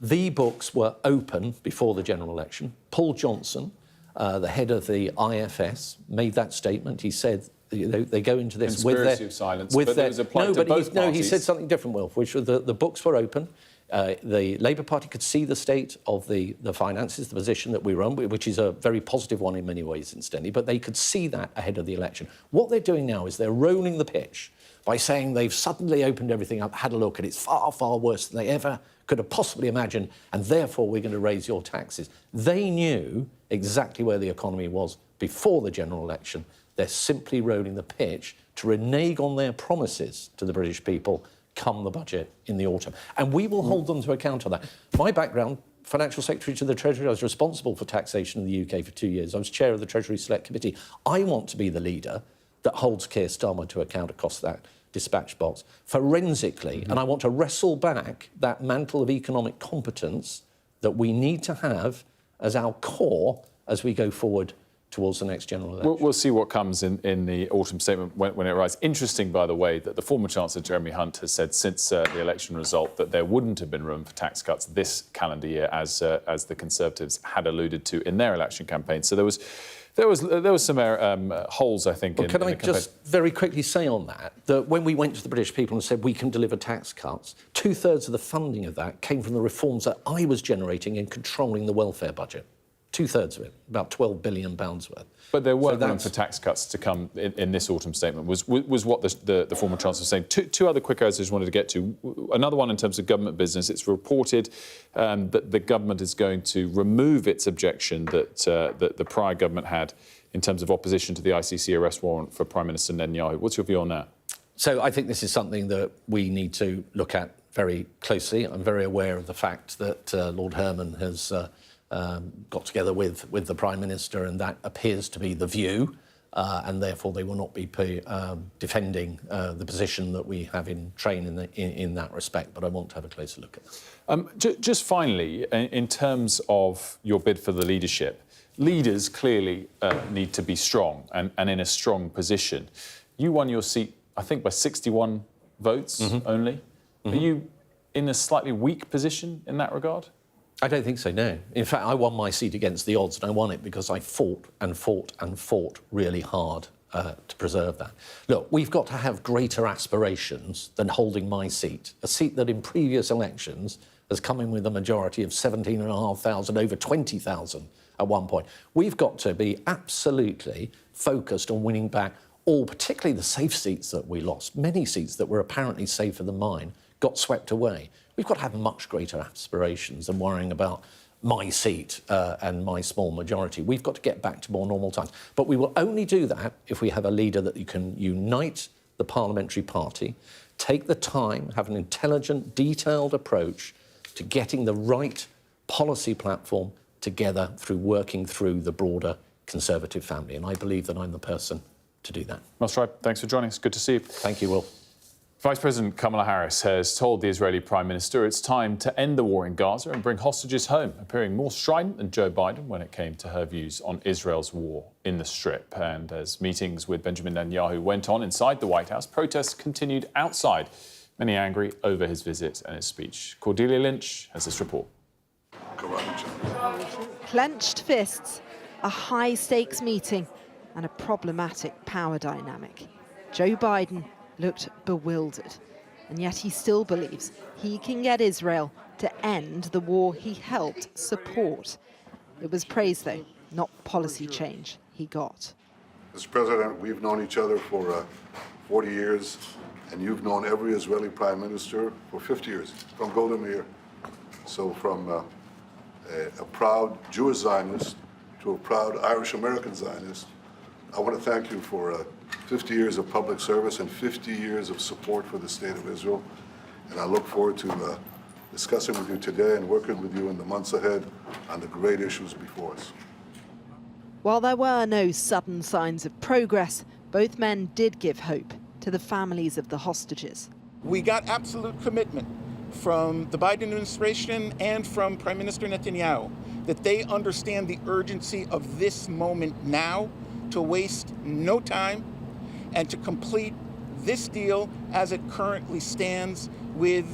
The books were open before the general election. Paul Johnson the head of the IFS, made that statement. He said they go into this with their... Conspiracy of silence, but it was applied to both parties. He said something different, Wilf, which was the books were open. The Labour Party could see the state of the finances, the position that we were on, which is a very positive one in many ways, incidentally, but they could see that ahead of the election. What they're doing now is they're rolling the pitch by saying they've suddenly opened everything up, had a look, and it's far, far worse than they ever could have possibly imagined, and therefore we're going to raise your taxes. They knew exactly where the economy was before the general election. They're simply rolling the pitch to renege on their promises to the British people come the budget in the autumn. And we will hold them to account on that. My background, Financial Secretary to the Treasury, I was responsible for taxation in the UK for 2 years. I was chair of the Treasury Select Committee. I want to be the leader that holds Keir Starmer to account across that dispatch box forensically, and I want to wrestle back that mantle of economic competence that we need to have as our core as we go forward towards the next general election. We'll see what comes in the autumn statement when it arrives. Interesting, by the way, that the former Chancellor Jeremy Hunt has said since the election result that there wouldn't have been room for tax cuts this calendar year, as the Conservatives had alluded to in their election campaign. So there was some holes, I think, in the campaign. Can I just very quickly say on that when we went to the British people and said we can deliver tax cuts, 2/3 of the funding of that came from the reforms that I was generating in controlling the welfare budget. 2/3 of it, about £12 billion worth. But there weren't room for tax cuts to come in this autumn statement, was what the former Chancellor was saying. Two other quick areas I just wanted to get to. Another one in terms of government business. It's reported that the government is going to remove its objection that the prior government had in terms of opposition to the ICC arrest warrant for Prime Minister Netanyahu. What's your view on that? So I think this is something that we need to look at very closely. I'm very aware of the fact that Lord Herman has... got together with the Prime Minister, and that appears to be the view, and therefore they will not be defending the position that we have in train in that respect. But I want to have a closer look at that. Just finally, in terms of your bid for the leadership, leaders clearly need to be strong and in a strong position. You won your seat, I think, by 61 votes only. Are you in a slightly weak position in that regard? I don't think so, no. In fact, I won my seat against the odds, and I won it because I fought and fought and fought really hard to preserve that. Look, we've got to have greater aspirations than holding my seat, a seat that in previous elections has come in with a majority of 17,500, over 20,000 at one point. We've got to be absolutely focused on winning back all, particularly the safe seats that we lost. Many seats that were apparently safer than mine got swept away. We've got to have much greater aspirations than worrying about my seat and my small majority. We've got to get back to more normal times. But we will only do that if we have a leader that can unite the parliamentary party, take the time, have an intelligent, detailed approach to getting the right policy platform together through working through the broader Conservative family. And I believe that I'm the person to do that. That's right. Thanks for joining us. Good to see you. Thank you, Will. Vice President Kamala Harris has told the Israeli Prime Minister it's time to end the war in Gaza and bring hostages home, appearing more strident than Joe Biden when it came to her views on Israel's war in the Strip. And as meetings with Benjamin Netanyahu went on inside the White House, protests continued outside, many angry over his visit and his speech. Cordelia Lynch has this report. Clenched fists, a high-stakes meeting and a problematic power dynamic. Joe Biden looked bewildered, and yet he still believes he can get Israel to end the war he helped support. It was praise, though, not policy change he got. Mr. President, we've known each other for 40 years, and you've known every Israeli Prime Minister for 50 years, from Golda Meir. So from a proud Jewish Zionist to a proud Irish-American Zionist, I want to thank you for 50 years of public service and 50 years of support for the State of Israel. And I look forward to discussing with you today and working with you in the months ahead on the great issues before us. While there were no sudden signs of progress, both men did give hope to the families of the hostages. We got absolute commitment from the Biden administration and from Prime Minister Netanyahu that they understand the urgency of this moment now, to waste no time and to complete this deal as it currently stands with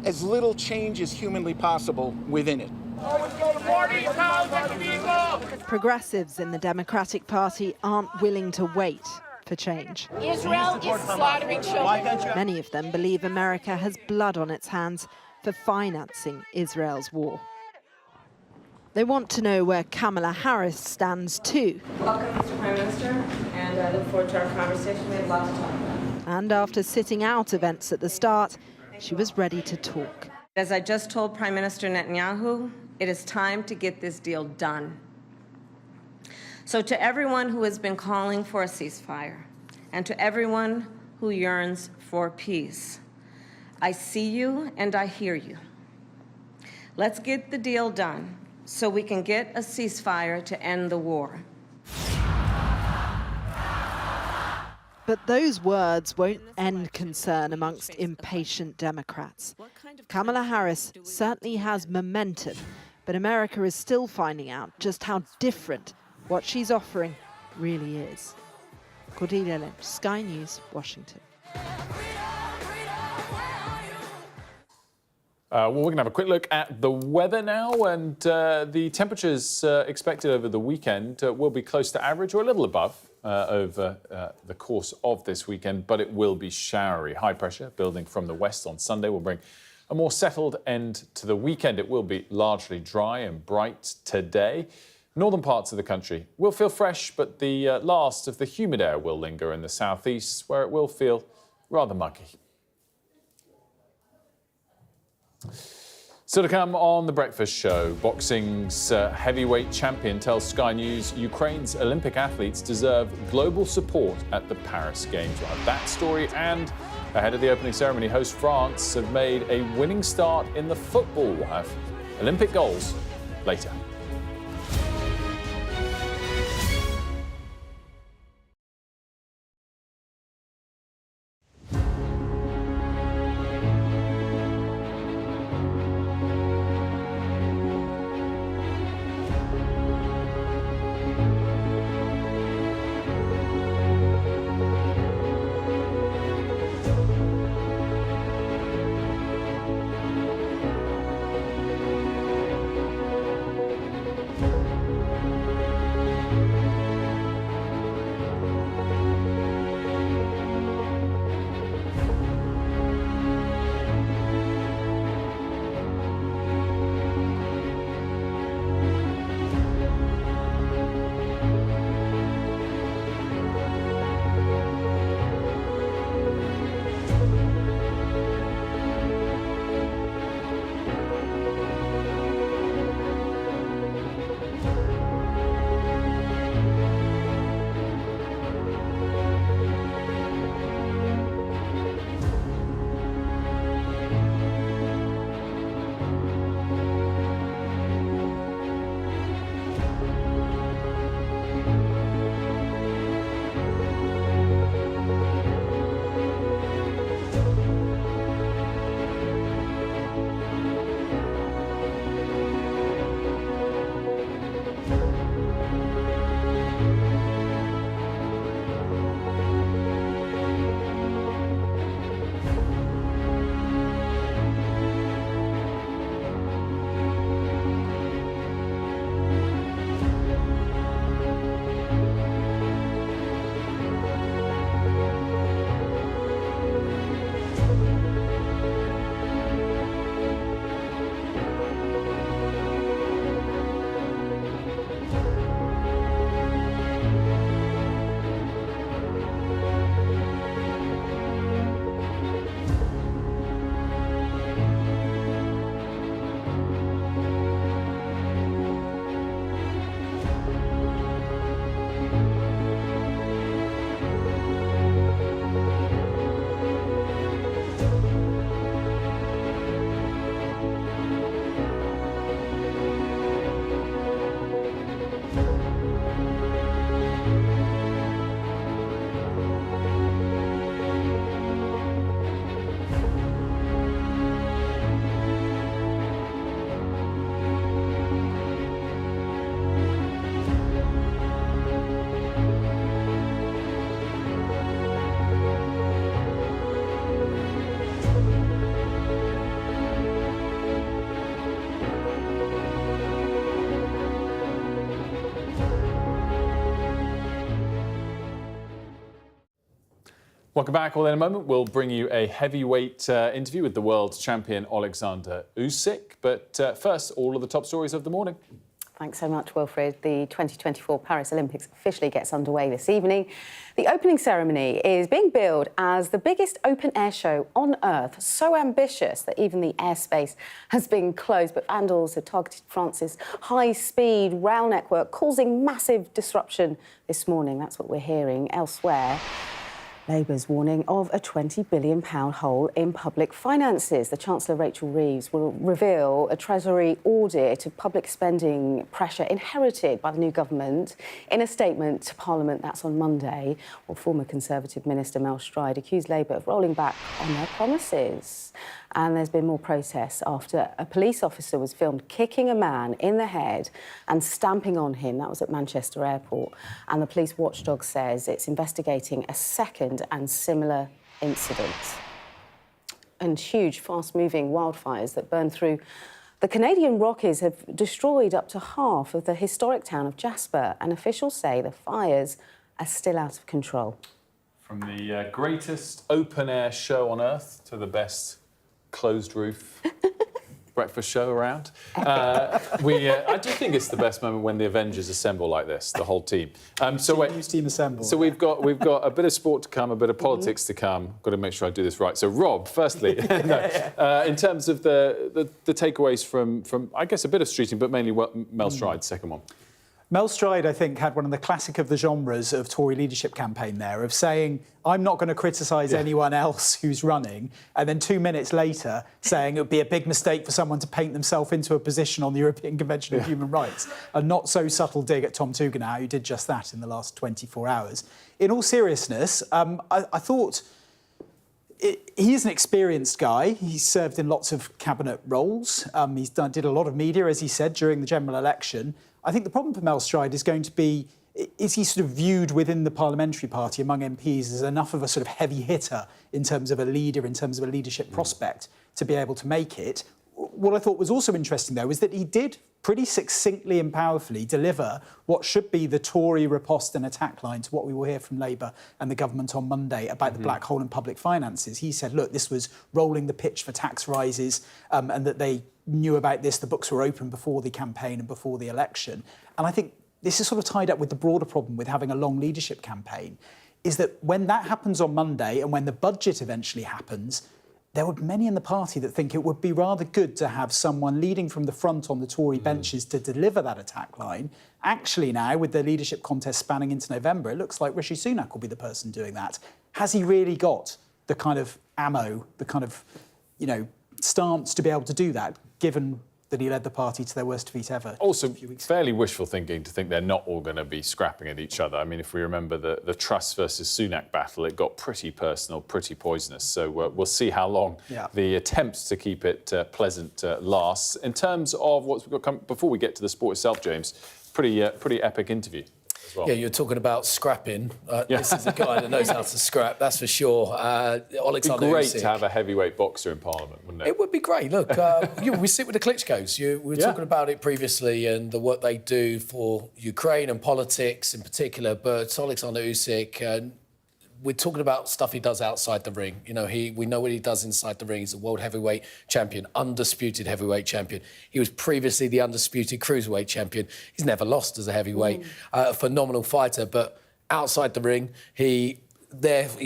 as little change as humanly possible within it. Progressives in the Democratic Party aren't willing to wait for change. Israel is slaughtering children. Many of them believe America has blood on its hands for financing Israel's war. They want to know where Kamala Harris stands too. Welcome, Mr. Prime Minister, and I look forward to our conversation. We have a lot to talk about. And after sitting out events at the start, she was ready to talk. As I just told Prime Minister Netanyahu, it is time to get this deal done. So to everyone who has been calling for a ceasefire, and to everyone who yearns for peace, I see you and I hear you. Let's get the deal done so we can get a ceasefire to end the war. But those words won't end concern amongst impatient Democrats. Kamala Harris certainly has momentum, but America is still finding out just how different what she's offering really is. Cordelia Lynch, Sky News, Washington. Well, we're going to have a quick look at the weather now, and the temperatures expected over the weekend will be close to average or a little above over the course of this weekend, but it will be showery. High pressure building from the west on Sunday will bring a more settled end to the weekend. It will be largely dry and bright today. Northern parts of the country will feel fresh, but the last of the humid air will linger in the southeast, where it will feel rather muggy. Still to come on The Breakfast Show, boxing's heavyweight champion tells Sky News Ukraine's Olympic athletes deserve global support at the Paris Games. We'll have that story, and ahead of the opening ceremony, host France have made a winning start in the football. We'll have Olympic goals later. Welcome back. Well, in a moment, we'll bring you a heavyweight interview with the world champion Oleksandr Usyk. But first, all of the top stories of the morning. Thanks so much, Wilfred. The 2024 Paris Olympics officially gets underway this evening. The opening ceremony is being billed as the biggest open-air show on Earth, so ambitious that even the airspace has been closed. But vandals have targeted France's high-speed rail network, causing massive disruption this morning. That's what we're hearing elsewhere. Labour's warning of a £20 billion hole in public finances. The Chancellor, Rachel Reeves, will reveal a Treasury audit of public spending pressure inherited by the new government in a statement to Parliament. That's on Monday. Well, former Conservative Minister Mel Stride accused Labour of rolling back on their promises. And there's been more protests after a police officer was filmed kicking a man in the head and stamping on him. That was at Manchester Airport. And the police watchdog says it's investigating a second and similar incident. And huge, fast-moving wildfires that burned through the Canadian Rockies have destroyed up to half of the historic town of Jasper. And officials say the fires are still out of control. From the greatest open-air show on Earth to the best closed roof breakfast show around. I do think it's the best moment when the Avengers assemble like this, the whole team. News team assemble. So we've got a bit of sport to come, a bit of politics to come. Got to make sure I do this right. So Rob, firstly, in terms of the takeaways from I guess a bit of streeting, but mainly Mel Stride's second one. Mel Stride, I think, had one of the classic of the genres of Tory leadership campaign there, of saying, I'm not going to criticise anyone else who's running, and then 2 minutes later saying it would be a big mistake for someone to paint themselves into a position on the European Convention of Human Rights. A not-so-subtle dig at Tom Tugendhat, who did just that in the last 24 hours. In all seriousness, I thought he is an experienced guy. He's served in lots of cabinet roles. Did a lot of media, as he said, during the general election. I think the problem for Mel Stride is going to be, is he sort of viewed within the parliamentary party among MPs as enough of a sort of heavy hitter in terms of a leader, in terms of a leadership prospect to be able to make it? What I thought was also interesting, though, is that he did pretty succinctly and powerfully deliver what should be the Tory riposte and attack line to what we will hear from Labour and the government on Monday about the black hole in public finances. He said, look, this was rolling the pitch for tax rises and that they knew about this, the books were open before the campaign and before the election. And I think this is sort of tied up with the broader problem with having a long leadership campaign, is that when that happens on Monday and when the budget eventually happens, there were many in the party that think it would be rather good to have someone leading from the front on the Tory benches to deliver that attack line. Actually now, with the leadership contest spanning into November, it looks like Rishi Sunak will be the person doing that. Has he really got the kind of ammo, the kind of, stance to be able to do that, given that he led the party to their worst defeat ever? Also, fairly wishful thinking to think they're not all going to be scrapping at each other. I mean, if we remember the Truss versus Sunak battle, it got pretty personal, pretty poisonous. So we'll see how long the attempts to keep it pleasant lasts. In terms of what's we've got coming, before we get to the sport itself, James, pretty epic interview. Well. Yeah, you're talking about scrapping. This is a guy that knows how to scrap, that's for sure. Oleksandr It'd be great Usyk. to have a heavyweight boxer in Parliament, wouldn't it? It would be great. Look, we sit with the Klitschkos. We were talking about it previously and the work they do for Ukraine and politics in particular. But Oleksandr Usyk, we're talking about stuff he does outside the ring. We know what he does inside the ring. He's a world heavyweight champion, undisputed heavyweight champion. He was previously the undisputed cruiserweight champion. He's never lost as a heavyweight. A phenomenal fighter, but outside the ring, he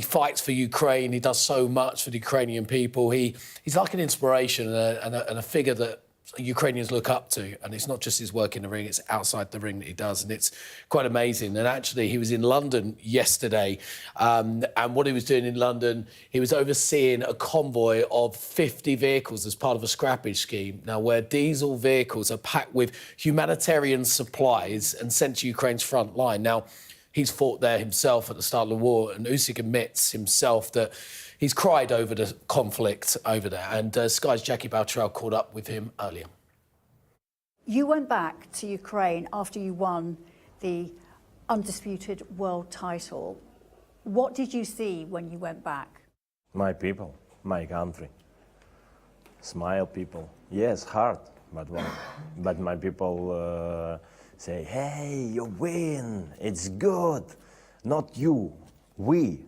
fights for Ukraine. He does so much for the Ukrainian people. He's like an inspiration and a figure that Ukrainians look up to, and it's not just his work in the ring, it's outside the ring that he does, and it's quite amazing. And actually, he was in London yesterday, and what he was doing in London, he was overseeing a convoy of 50 vehicles as part of a scrappage scheme, now where diesel vehicles are packed with humanitarian supplies and sent to Ukraine's front line. Now, he's fought there himself at the start of the war, and Usyk admits himself that he's cried over the conflict over there, and Sky's Jackie Baltrell caught up with him earlier. You went back to Ukraine after you won the undisputed world title. What did you see when you went back? My people, my country. Smile, people. Yes, hard, but my people say, hey, you win, it's good. Not you, we.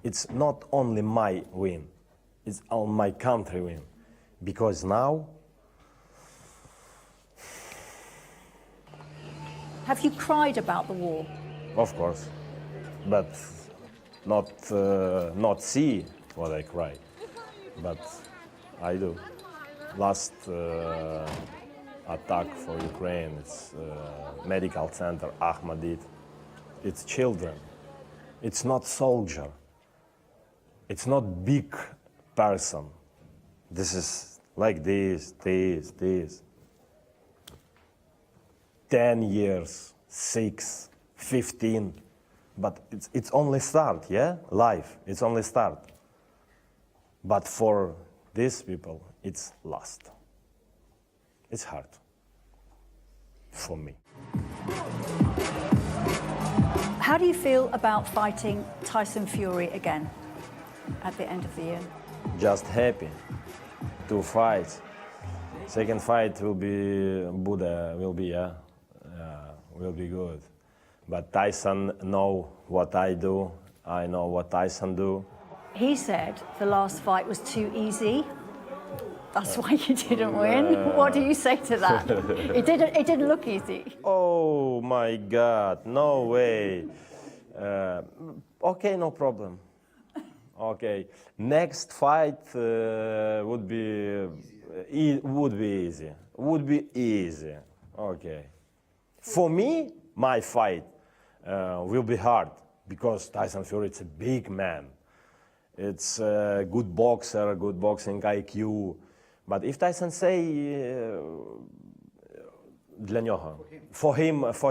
it's not only my win, it's all my country win. Because now... Have you cried about the war? Of course, but not see what I cry, but I do. Last attack for Ukraine, it's medical center, Ahmadid. It's children. It's not soldier. It's not big person. This is like this. 10 years, 6, 15, but it's only start, yeah? Life, it's only start. But for these people, it's last. It's hard for me. How do you feel about fighting Tyson Fury again at the end of the year? Just happy to fight. Second fight will be Buddha, will be good. But Tyson know what I do. I know what Tyson do. He said the last fight was too easy. That's why you didn't win. What do you say to that? It didn't look easy. Oh my God, no way. Okay, no problem. Okay, next fight would be easy. Would be easy. Okay. For me, my fight will be hard because Tyson Fury is a big man. It's a good boxer, good boxing IQ. But if Tyson say для нього, for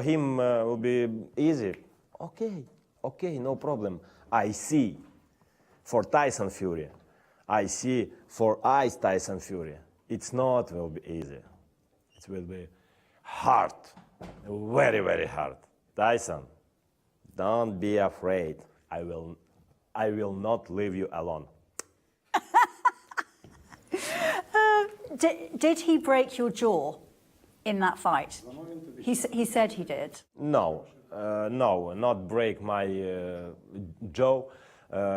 him will be easy. Okay, no problem. I see for Tyson Fury. I see for Ice Tyson Fury. It's not will be easy. It will be hard. Very, very hard. Tyson, don't be afraid. I will not leave you alone. Did he break your jaw in that fight? He said he did. No, not break my jaw.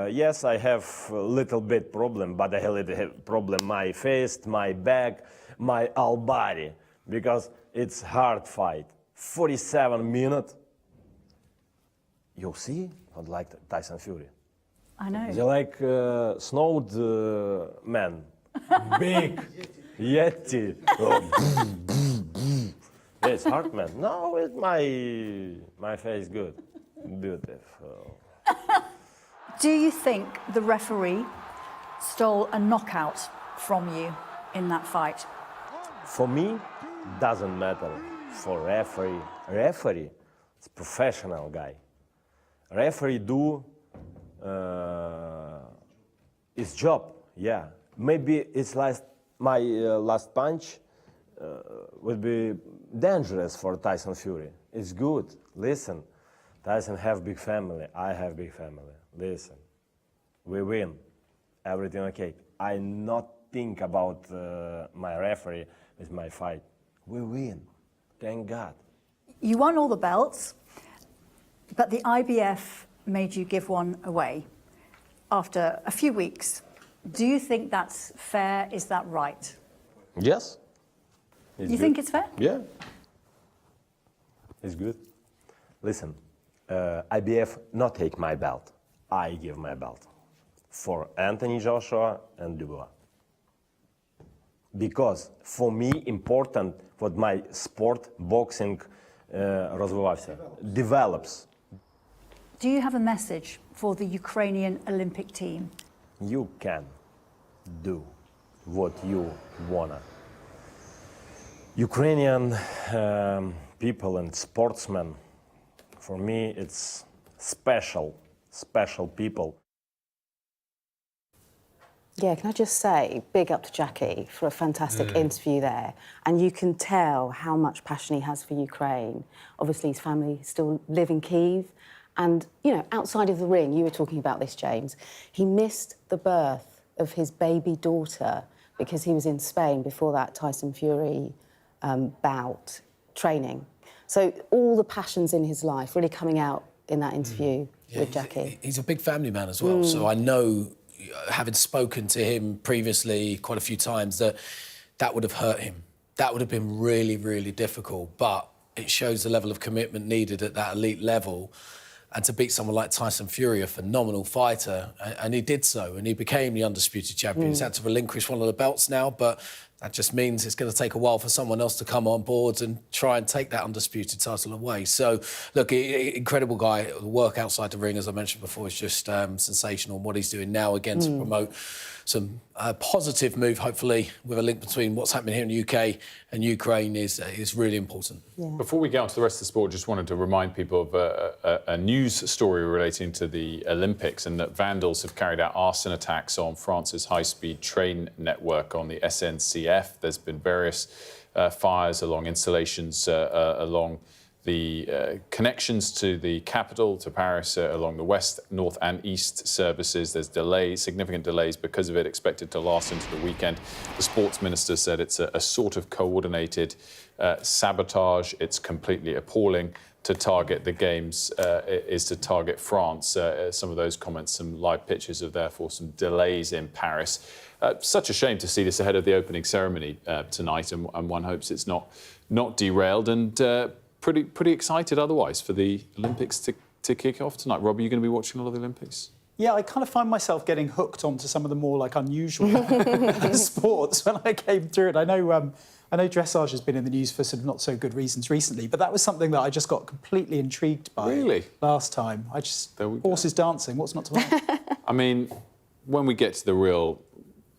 Yes, I have a little bit problem, but I have problem my face, my back, my whole body, because it's hard fight. 47 minutes. You see, not like Tyson Fury. I know. They like snowed man, big, yeti. It's hard man. No, it's my face good, beautiful. Do you think the referee stole a knockout from you in that fight? For me, doesn't matter. For referee, it's professional guy. Referee do his job. Yeah, maybe it's my last punch would be dangerous for Tyson Fury. It's good. Listen, Tyson have big family. I have big family. Listen, we win. Everything okay. I not think about my referee with my fight. We win. Thank God. You won all the belts, but the IBF made you give one away after a few weeks. Do you think that's fair? Is that right? Yes. You think it's fair? Yeah. It's good. Listen, IBF not take my belt. I give my belt for Anthony Joshua and Dubois. Because for me important what my sport, boxing, розвивався, develops. Do you have a message for the Ukrainian Olympic team? You can do what you wanna. Ukrainian people and sportsmen, for me, it's special people. Yeah, can I just say, big up to Jackie for a fantastic interview there. And you can tell how much passion he has for Ukraine. Obviously, his family still live in Kyiv. And, you know, outside of the ring, you were talking about this, James, he missed the birth of his baby daughter because he was in Spain before that Tyson Fury bout training. So all the passions in his life really coming out in that interview. with Jackie. He's a big family man as well, so I know, having spoken to him previously quite a few times, that would have hurt him. That would have been really, really difficult, but it shows the level of commitment needed at that elite level. And to beat someone like Tyson Fury, a phenomenal fighter, and he did so, and he became the undisputed champion. He's had to relinquish one of the belts now, but that just means it's going to take a while for someone else to come on board and try and take that undisputed title away. So, look, incredible guy. The work outside the ring, as I mentioned before, is just sensational. What he's doing now, again, to promote some positive move, hopefully, with a link between what's happening here in the UK and Ukraine is really important. Yeah. Before we get on to the rest of the sport, just wanted to remind people of a news story relating to the Olympics, and that vandals have carried out arson attacks on France's high-speed train network on the SNCF. There's been various fires along installations along the connections to the capital, to Paris, along the west, north and east services. There's delays, significant delays because of it, expected to last into the weekend. The sports minister said it's a sort of coordinated sabotage. It's completely appalling. To target the games is to target France. Some of those comments, some live pictures of, therefore, some delays in Paris. Such a shame to see this ahead of the opening ceremony tonight, and one hopes it's not derailed. And pretty excited otherwise for the Olympics to kick off tonight. Rob, are you going to be watching a lot of the Olympics? Yeah, I kind of find myself getting hooked onto some of the more unusual sports when I came through it. I know dressage has been in the news for sort of not so good reasons recently, but that was something that I just got completely intrigued by last time. Horses dancing, what's not to like? I mean, when we get to the real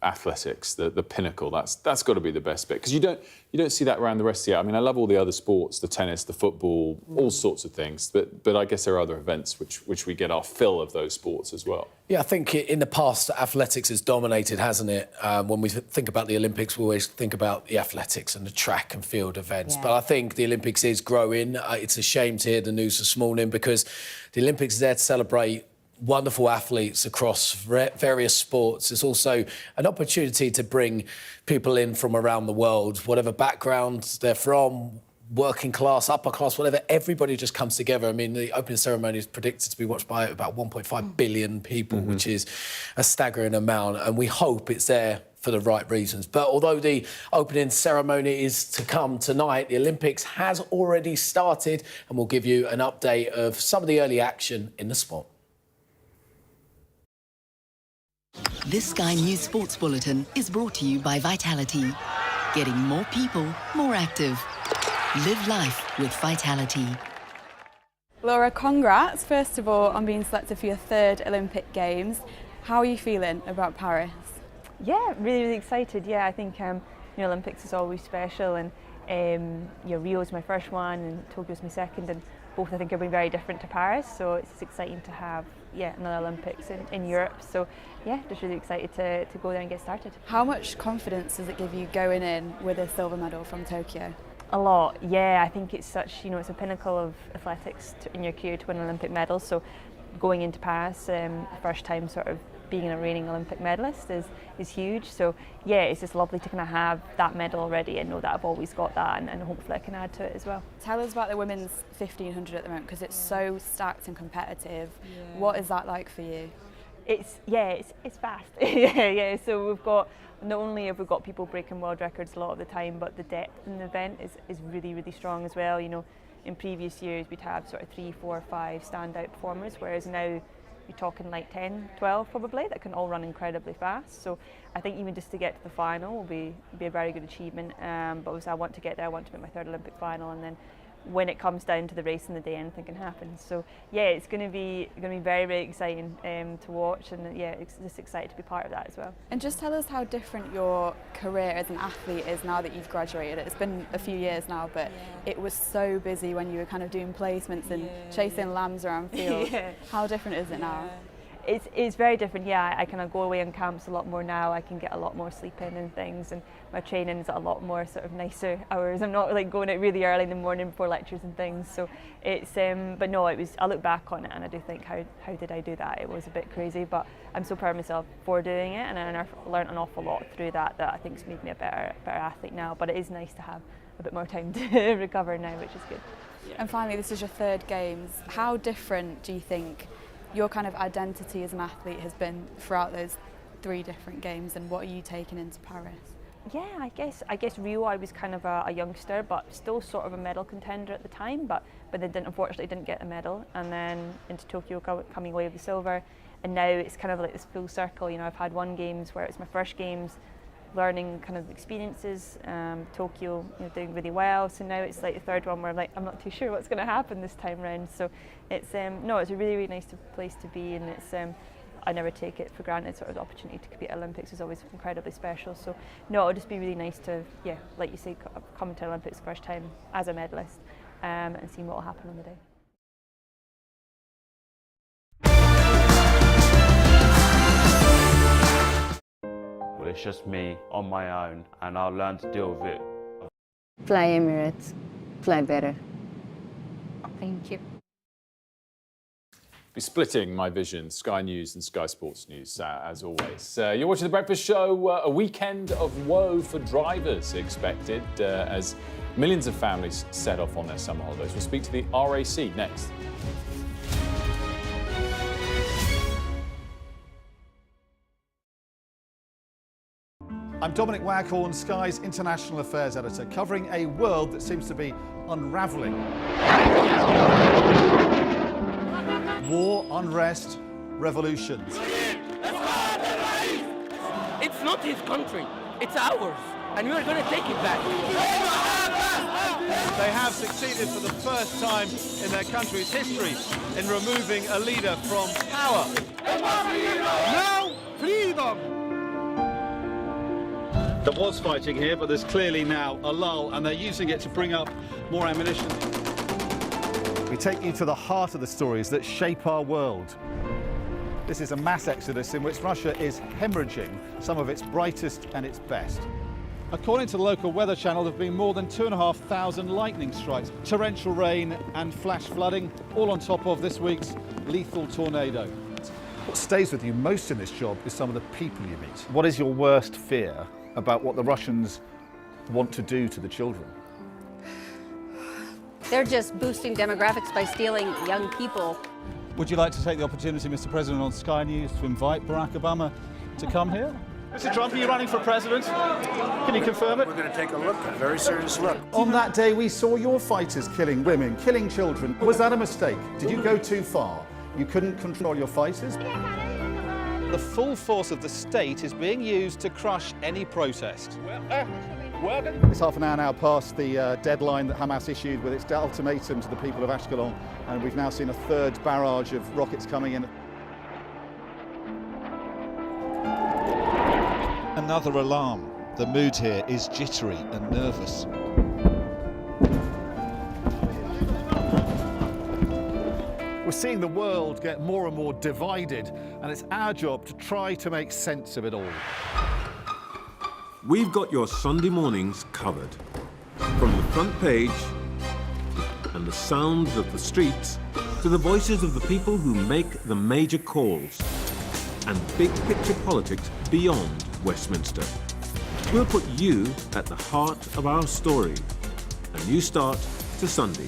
athletics, the pinnacle, that's got to be the best bit, because you don't see that around the rest of the year. I mean, I love all the other sports, the tennis, the football, all sorts of things, but I guess there are other events which we get our fill of those sports as well. Yeah, I think in the past, athletics has dominated, hasn't it? When we think about the Olympics, we always think about the athletics and the track and field events. Yeah. But I think the Olympics is growing. It's a shame to hear the news this morning, because the Olympics is there to celebrate wonderful athletes across various sports. It's also an opportunity to bring people in from around the world, whatever background they're from, working class, upper class, whatever, everybody just comes together. I mean, the opening ceremony is predicted to be watched by about 1.5 billion people, which is a staggering amount, and we hope it's there for the right reasons. But although the opening ceremony is to come tonight, the Olympics has already started, and we'll give you an update of some of the early action in the sport. This Sky News Sports Bulletin is brought to you by Vitality. Getting more people more active. Live life with Vitality. Laura, congrats, first of all, on being selected for your third Olympic Games. How are you feeling about Paris? Yeah, really excited. Yeah, I think Olympics is always special, and Rio is my first one and Tokyo's my second, and both I think have been very different to Paris, so it's just exciting to have another Olympics in Europe. So yeah, just really excited to go there and get started. How much confidence does it give you going in with a silver medal from Tokyo? A lot, yeah. I think it's such, it's a pinnacle of athletics in your career to win an Olympic medal. So going into Paris, first time sort of being a reigning Olympic medalist is huge. So yeah, it's just lovely to kind of have that medal already and know that I've always got that, and hopefully I can add to it as well. Tell us about the women's 1500 at the moment, because it's so stacked and competitive. What is that like for you? It's fast. yeah. So we've got, not only have we got people breaking world records a lot of the time, but the depth in the event is really, really strong as well. In previous years we'd have sort of 3, 4, 5 standout performers, whereas now you're talking like 10, 12 probably, that can all run incredibly fast. So I think even just to get to the final will be a very good achievement. But obviously I want to get there, I want to make my third Olympic final, and then when it comes down to the race in the day, anything can happen. So yeah, it's going to be very, very exciting to watch, and yeah, just excited to be part of that as well. And just tell us how different your career as an athlete is now that you've graduated. It's been a few years now, but it was so busy when you were kind of doing placements and chasing lambs around field. How different is it now? It's very different, yeah. I kind of go away on camps a lot more now. I can get a lot more sleep in and things, and my training is a lot more sort of nicer hours. I'm not like going out really early in the morning before lectures and things. So it's, but no, it was. I look back on it and I do think, how did I do that? It was a bit crazy, but I'm so proud of myself for doing it, and I've learned an awful lot through that I think has made me a better athlete now. But it is nice to have a bit more time to recover now, which is good. And finally, this is your third Games. How different do you think your kind of identity as an athlete has been throughout those 3 different games, and what are you taking into Paris? Yeah, I guess Rio I was kind of a youngster, but still sort of a medal contender at the time, but then unfortunately didn't get the medal, and then into Tokyo coming away with the silver, and now it's kind of like this full circle. You know, I've had 1 games where it's my first games, learning kind of experiences, Tokyo, you know, doing really well, so now it's like the 3rd one where I'm not too sure what's going to happen this time round. So it's no, it's a really, really nice place to be, and it's I never take it for granted. Sort of the opportunity to compete at Olympics is always incredibly special. So no, it'll just be really nice to, yeah, like you say, come to Olympics first time as a medalist, and seeing what will happen on the day. Well, it's just me on my own, and I'll learn to deal with it. Fly Emirates, fly better. Thank you. Be splitting my vision, Sky News and Sky Sports News, as always. You're watching The Breakfast Show. A weekend of woe for drivers expected as millions of families set off on their summer holidays. We'll speak to the RAC next. I'm Dominic Waghorn, Sky's International Affairs Editor, covering a world that seems to be unravelling. War, unrest, revolutions. It's not his country, it's ours, and we're going to take it back. They have succeeded for the first time in their country's history in removing a leader from power. Now, freedom! There was fighting here, but there's clearly now a lull, and they're using it to bring up more ammunition. We take you to the heart of the stories that shape our world. This is a mass exodus in which Russia is hemorrhaging some of its brightest and its best. According to the local weather channel, there have been more than 2,500 lightning strikes, torrential rain and flash flooding, all on top of this week's lethal tornado. What stays with you most in this job is some of the people you meet. What is your worst fear about what the Russians want to do to the children? They're just boosting demographics by stealing young people. Would you like to take the opportunity, Mr. President, on Sky News to invite Barack Obama to come here? Mr. Trump, are you running for president? Can you confirm it? We're going to take a look, a very serious look. On that day, we saw your fighters killing women, killing children. Was that a mistake? Did you go too far? You couldn't control your fighters? The full force of the state is being used to crush any protest. It's half an hour now past the deadline that Hamas issued with its ultimatum to the people of Ashkelon, and we've now seen a 3rd barrage of rockets coming in. Another alarm. The mood here is jittery and nervous. We're seeing the world get more and more divided, and it's our job to try to make sense of it all. We've got your Sunday mornings covered. From the front page and the sounds of the streets to the voices of the people who make the major calls and big picture politics beyond Westminster. We'll put you at the heart of our story. A new start to Sunday.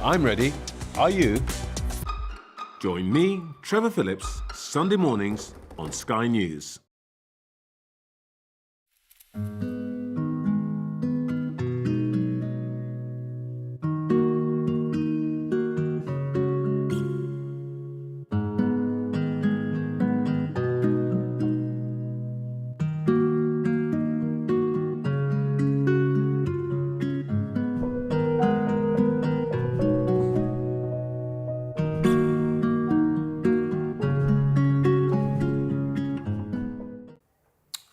I'm ready. Are you? Join me, Trevor Phillips, Sunday mornings on Sky News.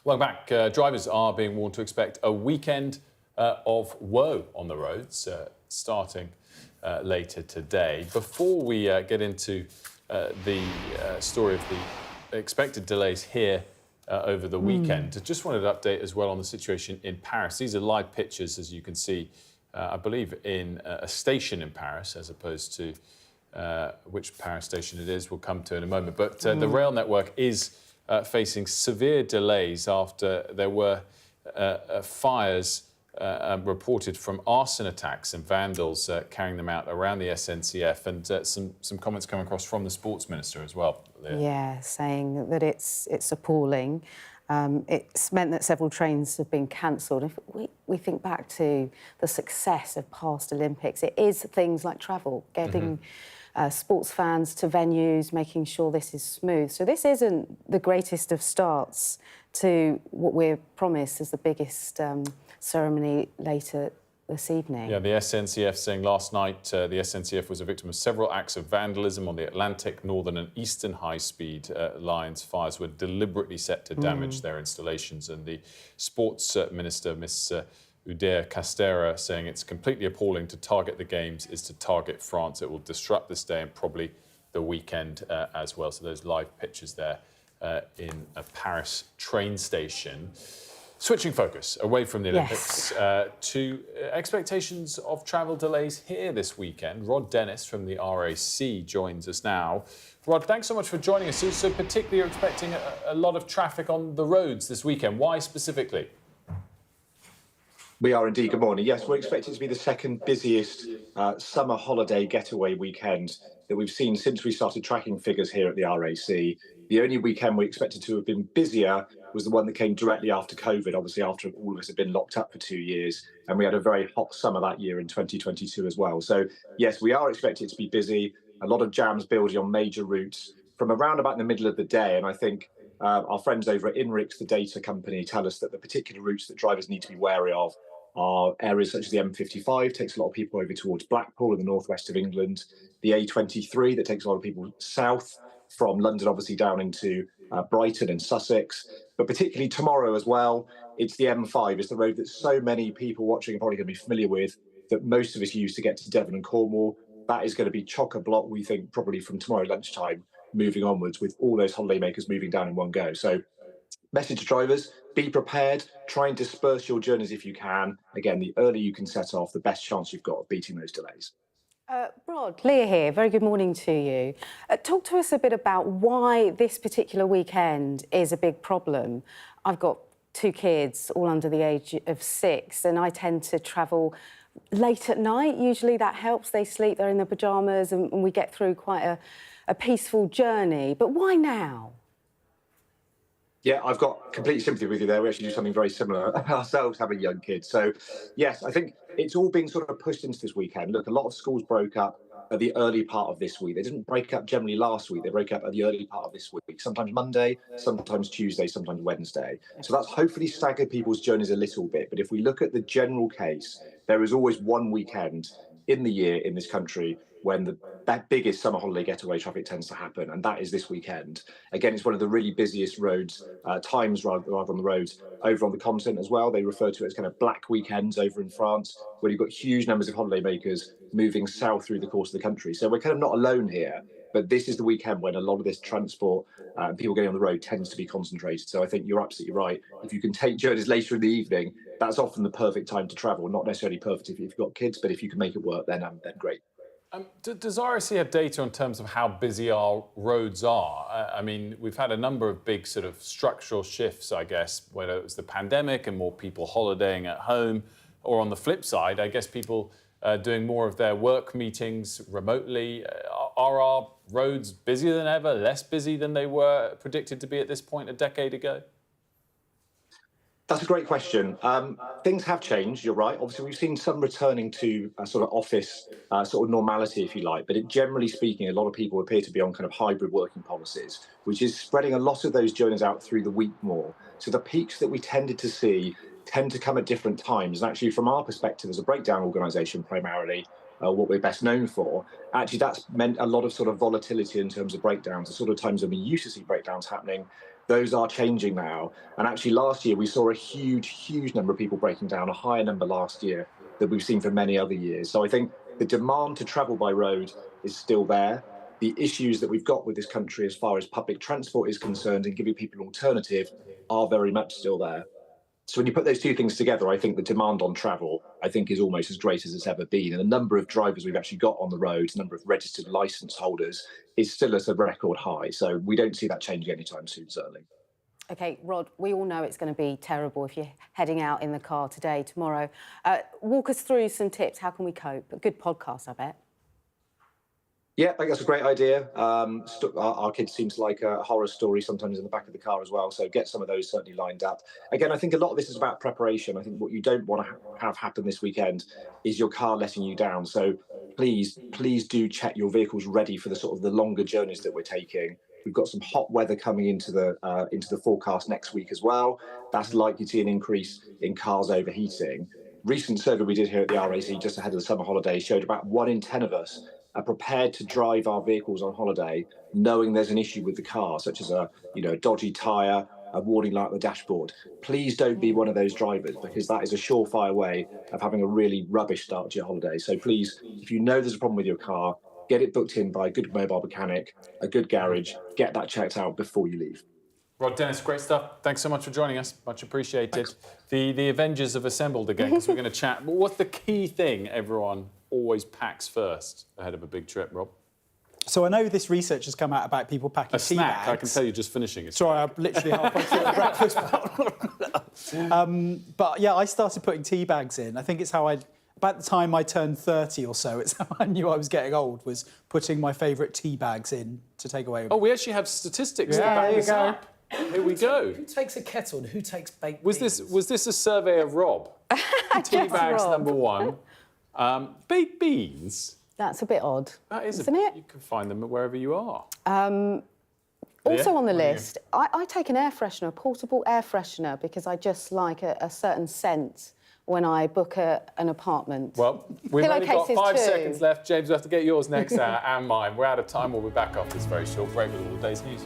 Welcome back. Drivers are being warned to expect a weekend of woe on the roads, starting later today. Before we get into the story of the expected delays here over the weekend, I just wanted to update as well on the situation in Paris. These are live pictures, as you can see, I believe, in a station in Paris, as opposed to which Paris station it is, we'll come to in a moment. But the rail network is facing severe delays after there were fires reported from arson attacks and vandals carrying them out around the SNCF, and some comments coming across from the sports minister as well. Yeah, saying that it's appalling. It's meant that several trains have been cancelled. If we think back to the success of past Olympics, it is things like travel, getting sports fans to venues, making sure this is smooth. So this isn't the greatest of starts to what we're promised as the biggest ceremony later this evening. Yeah, the SNCF saying last night the SNCF was a victim of several acts of vandalism on the Atlantic, Northern and Eastern high-speed lines. Fires were deliberately set to damage their installations, and the sports minister, Miss Udea Castera, saying it's completely appalling to target the Games is to target France. It will disrupt this day and probably the weekend as well. So those live pictures there in a Paris train station. Switching focus away from the Olympics to expectations of travel delays here this weekend. Rod Dennis from the RAC joins us now. Rod, thanks so much for joining us. So particularly you're expecting a lot of traffic on the roads this weekend. Why specifically? We are indeed. Good morning. Yes, we're expecting it to be the second busiest summer holiday getaway weekend that we've seen since we started tracking figures here at the RAC. The only weekend we expected to have been busier was the one that came directly after COVID, obviously after all of us had been locked up for 2 years. And we had a very hot summer that year in 2022 as well. So, yes, we are expecting it to be busy. A lot of jams building on major routes from around about the middle of the day. And I think our friends over at INRIX, the data company, tell us that the particular routes that drivers need to be wary of are areas such as the M55, takes a lot of people over towards Blackpool in the northwest of England, the A23 that takes a lot of people south from London, obviously down into Brighton and Sussex, but particularly tomorrow as well, it's the M5. It's the road that so many people watching are probably going to be familiar with, that most of us use to get to Devon and Cornwall. That is going to be chock-a-block, we think, probably from tomorrow lunchtime moving onwards, with all those holidaymakers moving down in one go. So message to drivers, be prepared, try and disperse your journeys if you can. Again, the earlier you can set off, the best chance you've got of beating those delays. Rod, Leah here. Very good morning to you. Talk to us a bit about why this particular weekend is a big problem. I've got 2 kids, all under the age of 6, and I tend to travel late at night. Usually that helps. They sleep, they're in their pyjamas, and we get through quite a peaceful journey. But why now? Yeah, I've got complete sympathy with you there. We actually do something very similar ourselves, having young kids. So, yes, I think it's all being sort of pushed into this weekend. Look, a lot of schools broke up at the early part of this week. They didn't break up generally last week. They broke up at the early part of this week, sometimes Monday, sometimes Tuesday, sometimes Wednesday. So that's hopefully staggered people's journeys a little bit. But if we look at the general case, there is always one weekend in the year in this country when that biggest summer holiday getaway traffic tends to happen, and that is this weekend. Again, it's one of the really busiest roads, times rather on the roads over on the continent as well. They refer to it as kind of black weekends over in France, where you've got huge numbers of holidaymakers moving south through the course of the country. So we're kind of not alone here, but this is the weekend when a lot of this transport and people getting on the road tends to be concentrated. So I think you're absolutely right. If you can take journeys later in the evening, that's often the perfect time to travel. Not necessarily perfect if you've got kids, but if you can make it work, then great. Does RSC have data in terms of how busy our roads are? I mean, we've had a number of big sort of structural shifts, I guess, whether it was the pandemic and more people holidaying at home, or on the flip side, I guess people doing more of their work meetings remotely. Are our roads busier than ever, less busy than they were predicted to be at this point a decade ago? That's a great question. Things have changed, you're right. Obviously, we've seen some returning to a sort of office sort of normality, if you like. But generally speaking, a lot of people appear to be on kind of hybrid working policies, which is spreading a lot of those journeys out through the week more. So the peaks that we tended to see tend to come at different times. And actually, from our perspective as a breakdown organisation primarily, what we're best known for, actually that's meant a lot of sort of volatility in terms of breakdowns. The sort of times when we used to see breakdowns happening, those are changing now. And actually last year we saw a huge number of people breaking down, a higher number last year than we've seen for many other years. So I think the demand to travel by road is still there. The issues that we've got with this country as far as public transport is concerned and giving people an alternative are very much still there. So when you put those two things together, I think the demand on travel, I think, is almost as great as it's ever been. And the number of drivers we've actually got on the roads, the number of registered licence holders is still at a record high. So we don't see that changing anytime soon, certainly. OK, Rod, we all know it's going to be terrible if you're heading out in the car today, tomorrow. Walk us through some tips. How can we cope? A good podcast, I bet. Yeah, I think that's a great idea. Our kids seem to like a horror story sometimes in the back of the car as well, so get some of those certainly lined up. Again, I think a lot of this is about preparation. I think what you don't want to have happen this weekend is your car letting you down. So please do check your vehicles ready for the sort of the longer journeys that we're taking. We've got some hot weather coming into the forecast next week as well. That's likely to see an increase in cars overheating. Recent survey we did here at the RAC just ahead of the summer holiday showed about 1 in 10 of us are prepared to drive our vehicles on holiday knowing there's an issue with the car, such as a dodgy tyre, a warning light on the dashboard. Please don't be one of those drivers, because that is a surefire way of having a really rubbish start to your holiday. So please, if you know there's a problem with your car, get it booked in by a good mobile mechanic, a good garage, get that checked out before you leave. Rod, Dennis, great stuff. Thanks so much for joining us. Much appreciated. The Avengers have assembled again, because we're going to chat. But what's the key thing everyone always packs first ahead of a big trip, Rob? So I know this research has come out about people packing a snack. bags. I can tell you're just finishing it. Sorry, I'm literally halfway through the breakfast. But yeah, I started putting tea bags in. I think it's how about the time I turned 30 or so, it's how I knew I was getting old, was putting my favourite tea bags in to take away with me. Oh, we actually have statistics to Yeah, back there you this go. up. Here we go. Who takes a kettle and who takes baked Was this a survey of Rob? Tea bags Rob. number 1. Baked beans. That's a bit odd, isn't it? You can find them wherever you are. Also on the what do you- list, I take an air freshener, a portable air freshener, because I just like a certain scent when I book an apartment. Well, we've only got Pillowcases 5 too. seconds left. James, we have to get yours next hour and mine. We're out of time. We'll be back after this very short break with all the day's news.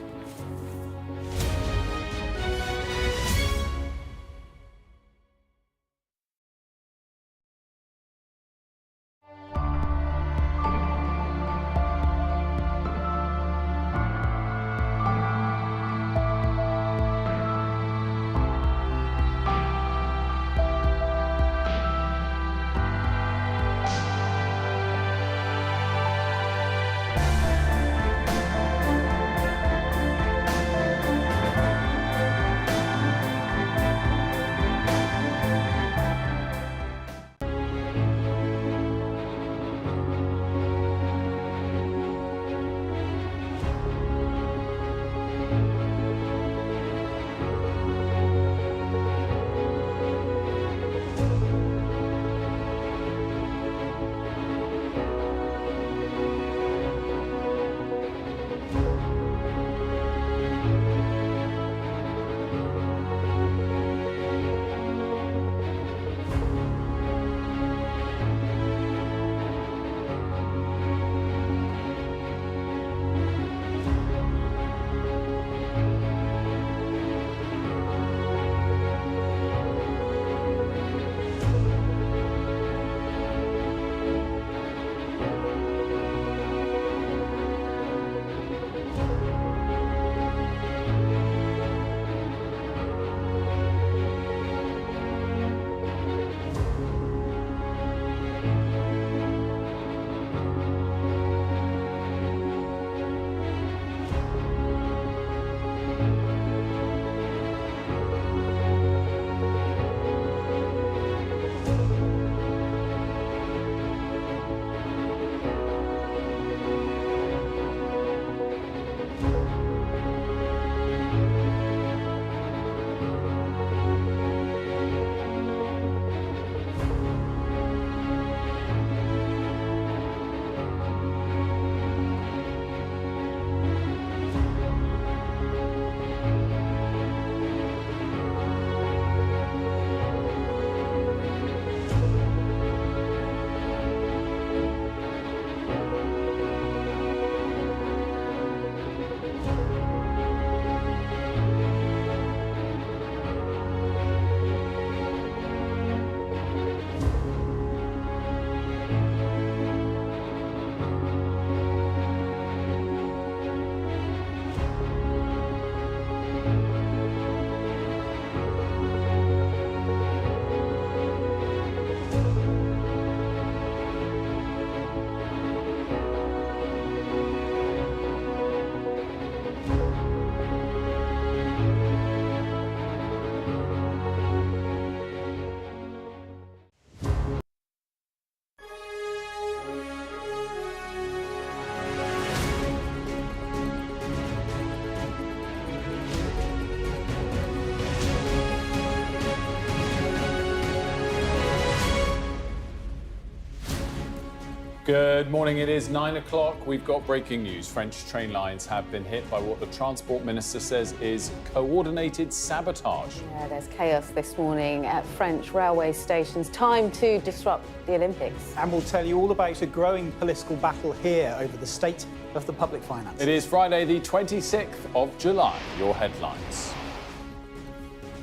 Good morning, it is 9 o'clock. We've got breaking news. French train lines have been hit by what the Transport Minister says is coordinated sabotage. Yeah, there's chaos this morning at French railway stations. Time to disrupt the Olympics. And we'll tell you all about a growing political battle here over the state of the public finances. It is Friday, the 26th of July. Your headlines.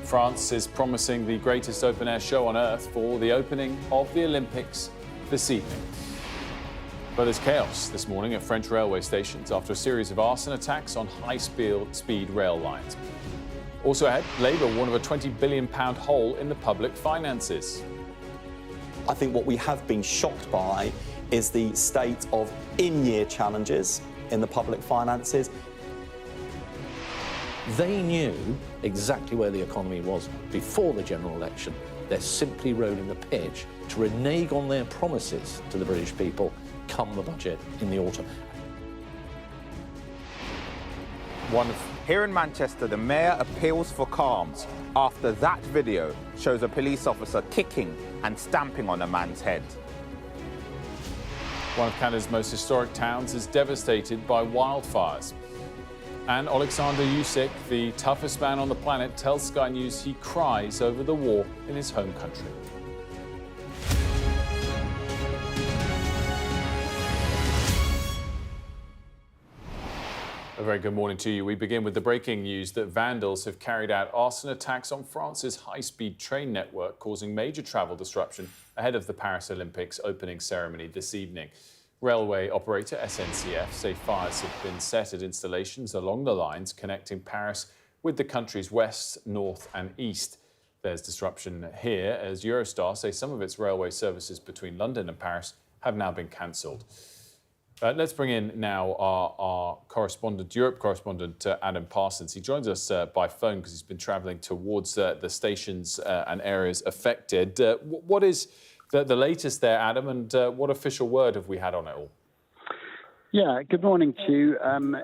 France is promising the greatest open-air show on Earth for the opening of the Olympics this evening. But there's chaos this morning at French railway stations after a series of arson attacks on high-speed rail lines. Also ahead, Labour warn of a £20 billion hole in the public finances. I think what we have been shocked by is the state of in-year challenges in the public finances. They knew exactly where the economy was before the general election. They're simply rolling the pitch to renege on their promises to the British people come the budget in the autumn. Here in Manchester, the mayor appeals for calm after that video shows a police officer kicking and stamping on a man's head. One of Canada's most historic towns is devastated by wildfires. And Oleksandr Usyk, the toughest man on the planet, tells Sky News he cries over the war in his home country. A very good morning to you. We begin with the breaking news that vandals have carried out arson attacks on France's high-speed train network, causing major travel disruption ahead of the Paris Olympics opening ceremony this evening. Railway operator SNCF say fires have been set at installations along the lines connecting Paris with the country's west, north and east. There's disruption here as Eurostar say some of its railway services between London and Paris have now been cancelled. Let's bring in now our correspondent, Europe correspondent, Adam Parsons. He joins us by phone because he's been travelling towards the stations and areas affected. What is the latest there, Adam, and what official word have we had on it all? Yeah, good morning to you.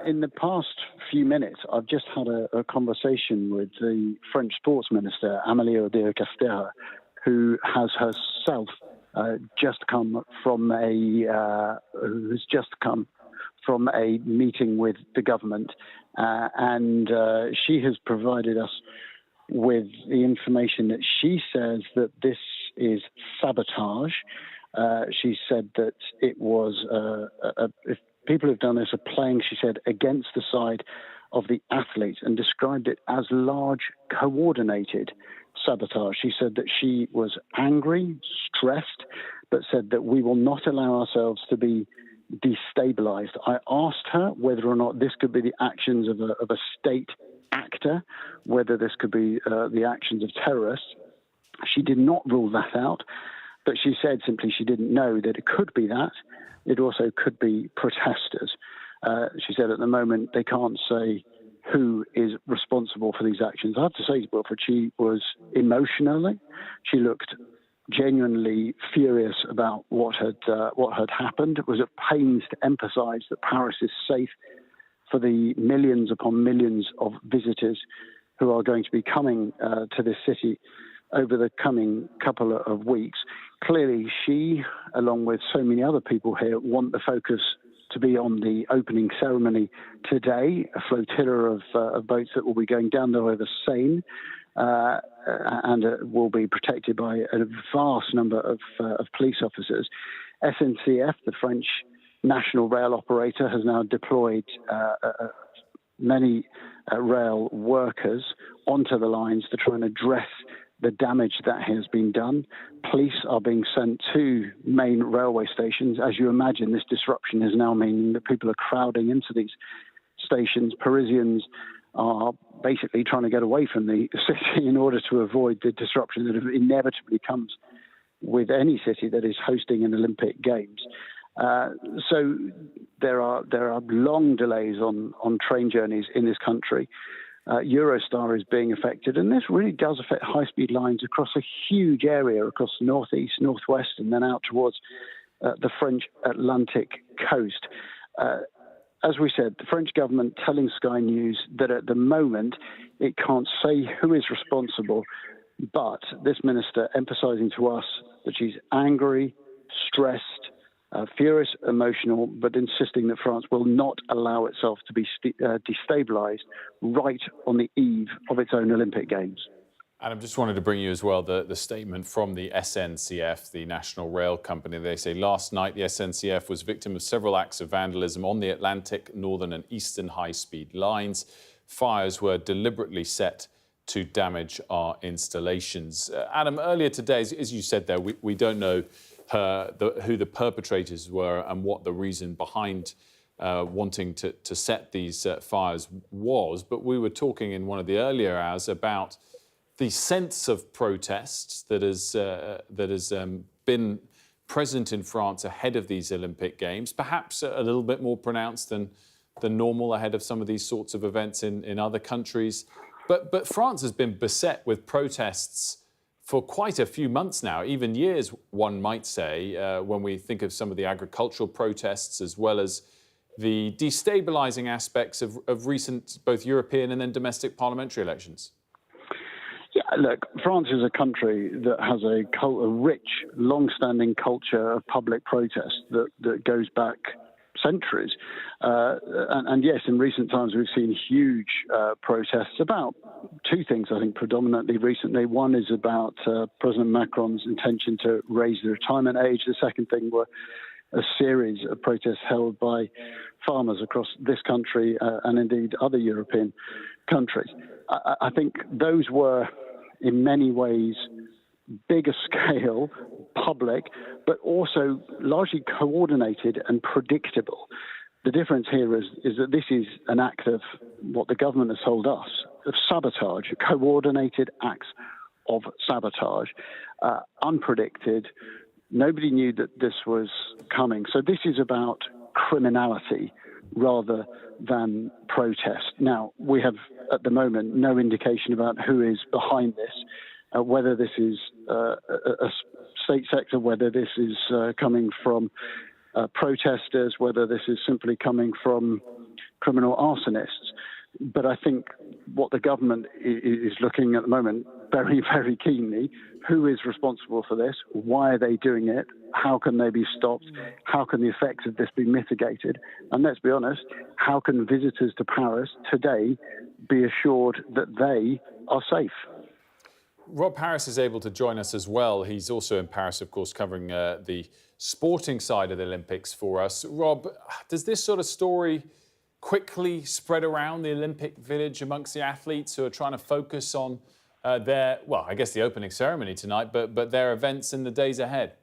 In the past few minutes, I've just had a conversation with the French sports minister, Amélie Oudéa-Castéra, who has herself just come from a meeting with the government, and she has provided us with the information that she says that this is sabotage. She said that it was if people who've done this are playing, she said, against the side of the athletes, and described it as large, coordinated sabotage. She said that she was angry, stressed, but said that we will not allow ourselves to be destabilized. I asked her whether or not this could be the actions of a state actor, whether this could be the actions of terrorists. She did not rule that out, but she said simply she didn't know that it could be that. It also could be protesters. She said at the moment they can't say who is responsible for these actions. I have to say, Wilfred, she was emotionally, she looked genuinely furious about what had happened. It was at pains to emphasise that Paris is safe for the millions upon millions of visitors who are going to be coming to this city over the coming couple of weeks. Clearly, she, along with so many other people here, want the focus to be on the opening ceremony today, a flotilla of boats that will be going down the River Seine and will be protected by a vast number of police officers. SNCF, the French national rail operator, has now deployed many rail workers onto the lines to try and address the damage that has been done. Police are being sent to main railway stations. As you imagine, this disruption is now meaning that people are crowding into these stations. Parisians are basically trying to get away from the city in order to avoid the disruption that inevitably comes with any city that is hosting an Olympic Games. So there are long delays on train journeys in this country. Eurostar is being affected, and this really does affect high-speed lines across a huge area, across the northeast, northwest, and then out towards the French Atlantic coast. As we said, the French government telling Sky News that at the moment it can't say who is responsible, but this minister emphasising to us that she's angry, stressed, furious, emotional, but insisting that France will not allow itself to be destabilised right on the eve of its own Olympic Games. And I just wanted to bring you as well the statement from the SNCF, the National Rail Company. They say last night the SNCF was victim of several acts of vandalism on the Atlantic, Northern and Eastern high-speed lines. Fires were deliberately set to damage our installations. Adam, earlier today, as you said there, we don't know who the perpetrators were and what the reason behind wanting to set these fires was. But we were talking in one of the earlier hours about the sense of protests that has been present in France ahead of these Olympic Games, perhaps a little bit more pronounced than normal ahead of some of these sorts of events in other countries. But France has been beset with protests for quite a few months now, even years, one might say, when we think of some of the agricultural protests as well as the destabilising aspects of recent both European and then domestic parliamentary elections. Yeah, look, France is a country that has a rich, long-standing culture of public protest that goes back centuries. And yes, in recent times, we've seen huge protests about two things, I think, predominantly recently. One is about President Macron's intention to raise the retirement age. The second thing were a series of protests held by farmers across this country and indeed other European countries. I think those were, in many ways, bigger scale, public, but also largely coordinated and predictable. The difference here is that this is an act of what the government has told us, of sabotage, coordinated acts of sabotage, unpredicted. Nobody knew that this was coming. So this is about criminality rather than protest. Now, we have, at the moment, no indication about who is behind this, whether this is a state sector, whether this is coming from protesters, whether this is simply coming from criminal arsonists. But I think what the government is looking at the moment very, very keenly, who is responsible for this? Why are they doing it? How can they be stopped? How can the effects of this be mitigated? And let's be honest, how can visitors to Paris today be assured that they are safe? Rob Harris is able to join us as well. He's also in Paris, of course, covering the sporting side of the Olympics for us. Rob, does this sort of story quickly spread around the Olympic village amongst the athletes who are trying to focus on their, well, I guess the opening ceremony tonight, but their events in the days ahead?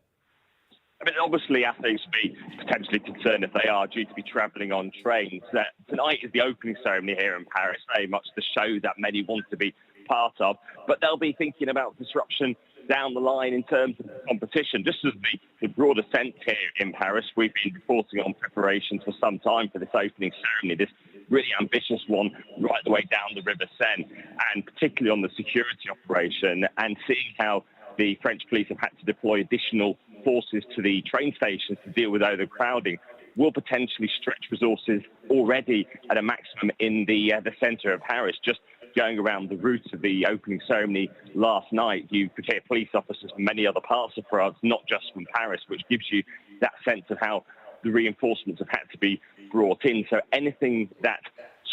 I mean, obviously, athletes will be potentially concerned if they are due to be travelling on trains. Tonight is the opening ceremony here in Paris, very much the show that many want to be part of, but they'll be thinking about disruption down the line in terms of competition. Just as the broader sense here in Paris, we've been reporting on preparations for some time for this opening ceremony, this really ambitious one right the way down the River Seine, and particularly on the security operation, and seeing how the French police have had to deploy additional forces to the train stations to deal with overcrowding, will potentially stretch resources already at a maximum in the centre of Paris. Just going around the route of the opening ceremony last night, you could hear police officers from many other parts of France, not just from Paris, which gives you that sense of how the reinforcements have had to be brought in. So anything that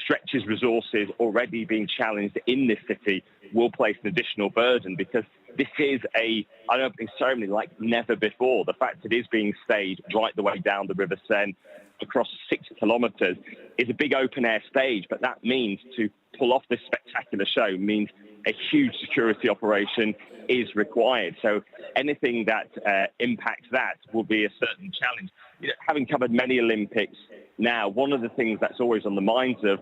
stretches resources already being challenged in this city will place an additional burden, because this is an opening ceremony like never before. The fact it is being staged right the way down the River Seine across 6 kilometres is a big open-air stage, but that means to pull off this spectacular show means a huge security operation is required. So anything that impacts that will be a certain challenge. You know, having covered many Olympics now, one of the things that's always on the minds of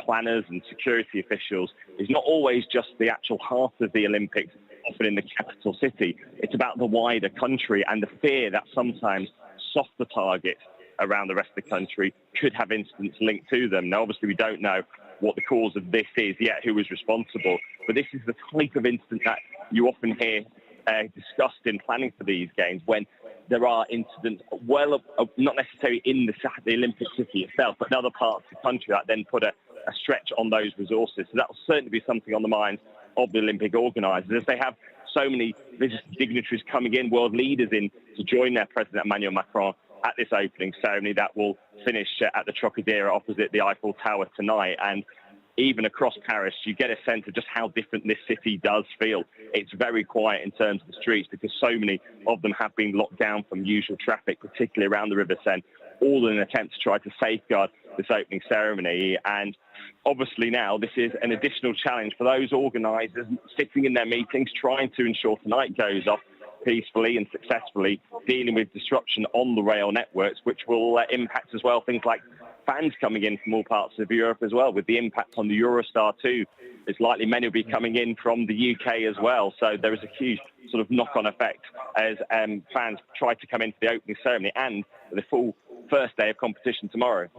planners and security officials is not always just the actual heart of the Olympics, often in the capital city. It's about the wider country and the fear that sometimes softer targets around the rest of the country could have incidents linked to them. Now, obviously, we don't know what the cause of this is yet, who is responsible, but this is the type of incident that you often hear discussed in planning for these games, when there are incidents, not necessarily in the Olympic city itself, but in other parts of the country that then put a stretch on those resources. So that will certainly be something on the minds of the Olympic organisers, as they have so many dignitaries coming in, world leaders in, to join their President Emmanuel Macron at this opening ceremony that will finish at the Trocadero opposite the Eiffel Tower tonight. And even across Paris, you get a sense of just how different this city does feel. It's very quiet in terms of the streets because so many of them have been locked down from usual traffic, particularly around the River Seine, all in an attempt to try to safeguard this opening ceremony. And obviously now this is an additional challenge for those organisers sitting in their meetings, trying to ensure tonight goes off peacefully and successfully, dealing with disruption on the rail networks, which will impact as well things like fans coming in from all parts of Europe as well, with the impact on the Eurostar too. It's likely many will be coming in from the UK as well. So there is a huge sort of knock-on effect as fans try to come into the opening ceremony and the full first day of competition tomorrow.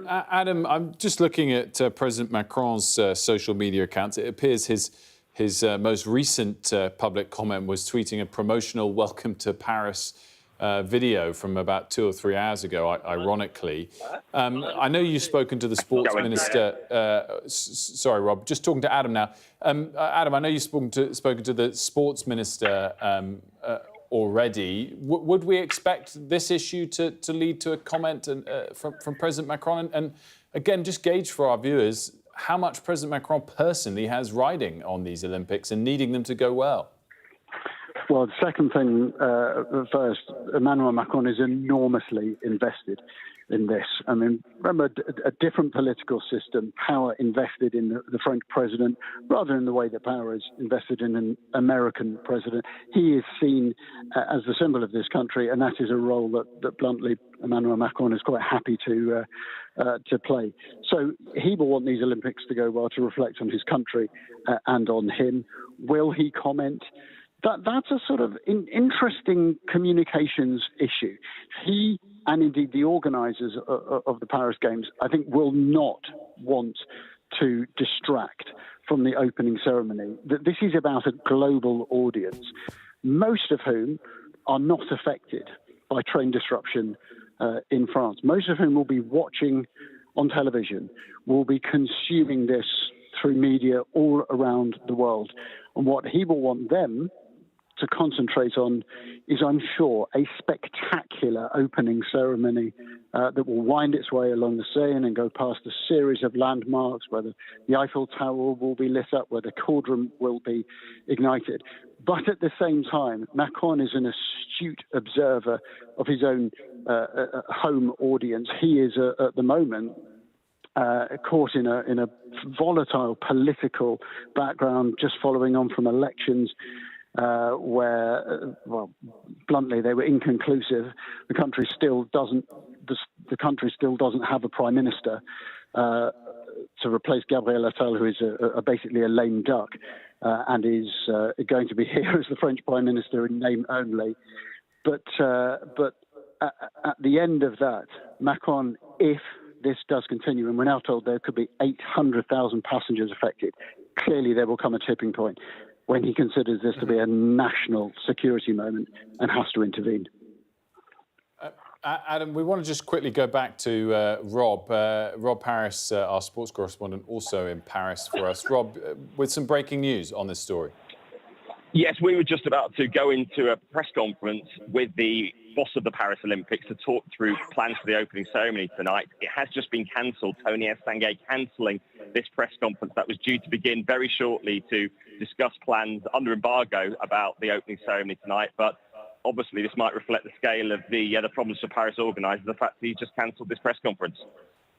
Adam, I'm just looking at President Macron's social media accounts. It appears his most recent public comment was tweeting a promotional welcome to Paris video from about 2 or 3 hours ago, ironically. I know you've spoken to the sports minister. Sorry, Rob, just talking to Adam now. Adam, I know you've spoken to the sports minister already. Would we expect this issue to lead to a comment from President Macron? And again, just gauge for our viewers how much President Macron personally has riding on these Olympics and needing them to go well. Well, the second thing first, Emmanuel Macron is enormously invested in this. I mean, remember, a different political system, power invested in the French president, rather in the way that power is invested in an American president. He is seen as the symbol of this country, and that is a role that bluntly, Emmanuel Macron is quite happy to play. So he will want these Olympics to go well, to reflect on his country and on him. Will he comment? That's a sort of interesting communications issue. He, and indeed the organisers of the Paris Games, I think will not want to distract from the opening ceremony. This is about a global audience, most of whom are not affected by train disruption in France. Most of whom will be watching on television, will be consuming this through media all around the world. And what he will want them to concentrate on is, I'm sure, a spectacular opening ceremony that will wind its way along the Seine and go past a series of landmarks where the Eiffel Tower will be lit up, where the cauldron will be ignited. But at the same time, Macron is an astute observer of his own home audience. He is, at the moment, caught in a volatile political background, just following on from elections where, well, bluntly, they were inconclusive. The country still doesn't have a prime minister to replace Gabriel Attal, who is basically a lame duck, and is going to be here as the French prime minister in name only. But at the end of that, Macron, if this does continue, and we're now told there could be 800,000 passengers affected, clearly there will come a tipping point when he considers this to be a national security moment and has to intervene. Adam, we want to just quickly go back to Rob. Rob Paris, our sports correspondent, also in Paris for us. Rob, with some breaking news on this story. Yes, we were just about to go into a press conference with the boss of the Paris Olympics to talk through plans for the opening ceremony tonight. It has just been cancelled. Tony Estanguet cancelling this press conference that was due to begin very shortly to discuss plans under embargo about the opening ceremony tonight. But obviously this might reflect the scale of the problems for Paris organisers, the fact that he just cancelled this press conference.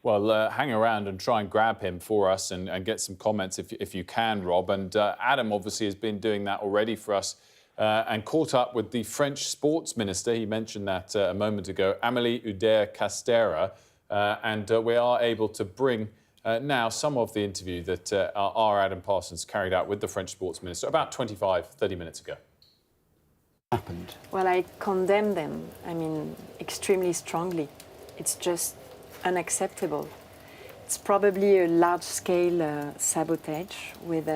Well, hang around and try and grab him for us and get some comments if you can, Rob. And Adam obviously has been doing that already for us and caught up with the French sports minister. He mentioned that a moment ago, Amélie Oudéa-Castéra. And we are able to bring now some of the interview that our Adam Parsons carried out with the French sports minister about 25-30 minutes ago. Happened. Well, I condemn them, extremely strongly. It's just unacceptable. It's probably a large-scale sabotage with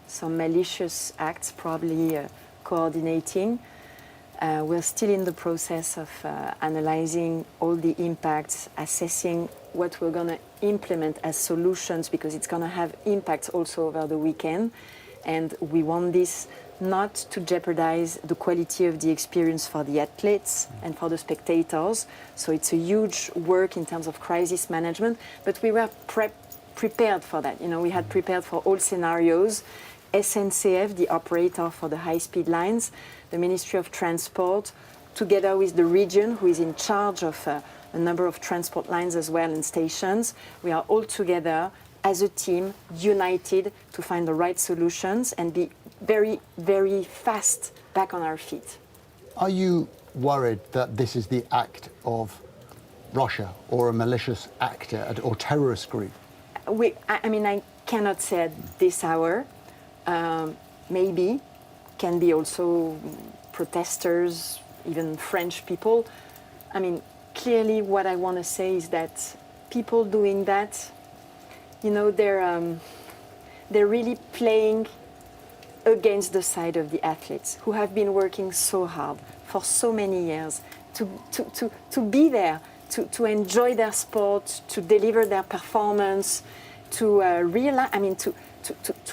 some malicious acts probably coordinating. We're still in the process of analyzing all the impacts, assessing what we're going to implement as solutions, because it's going to have impacts also over the weekend. And we want this not to jeopardize the quality of the experience for the athletes and for the spectators. So it's a huge work in terms of crisis management, but we were prepared for that. You know, we had prepared for all scenarios. SNCF, the operator for the high-speed lines, the Ministry of Transport, together with the region, who is in charge of a number of transport lines as well and stations. We are all together as a team, united to find the right solutions and be very, very fast back on our feet. Are you worried that this is the act of Russia or a malicious actor or terrorist group? I mean, I cannot say at this hour. Maybe can be also protesters, even French people. I mean, clearly what I want to say is that people doing that, you know, they're really playing against the side of the athletes who have been working so hard for so many years to be there, to enjoy their sport, to deliver their performance, to realize, I mean, to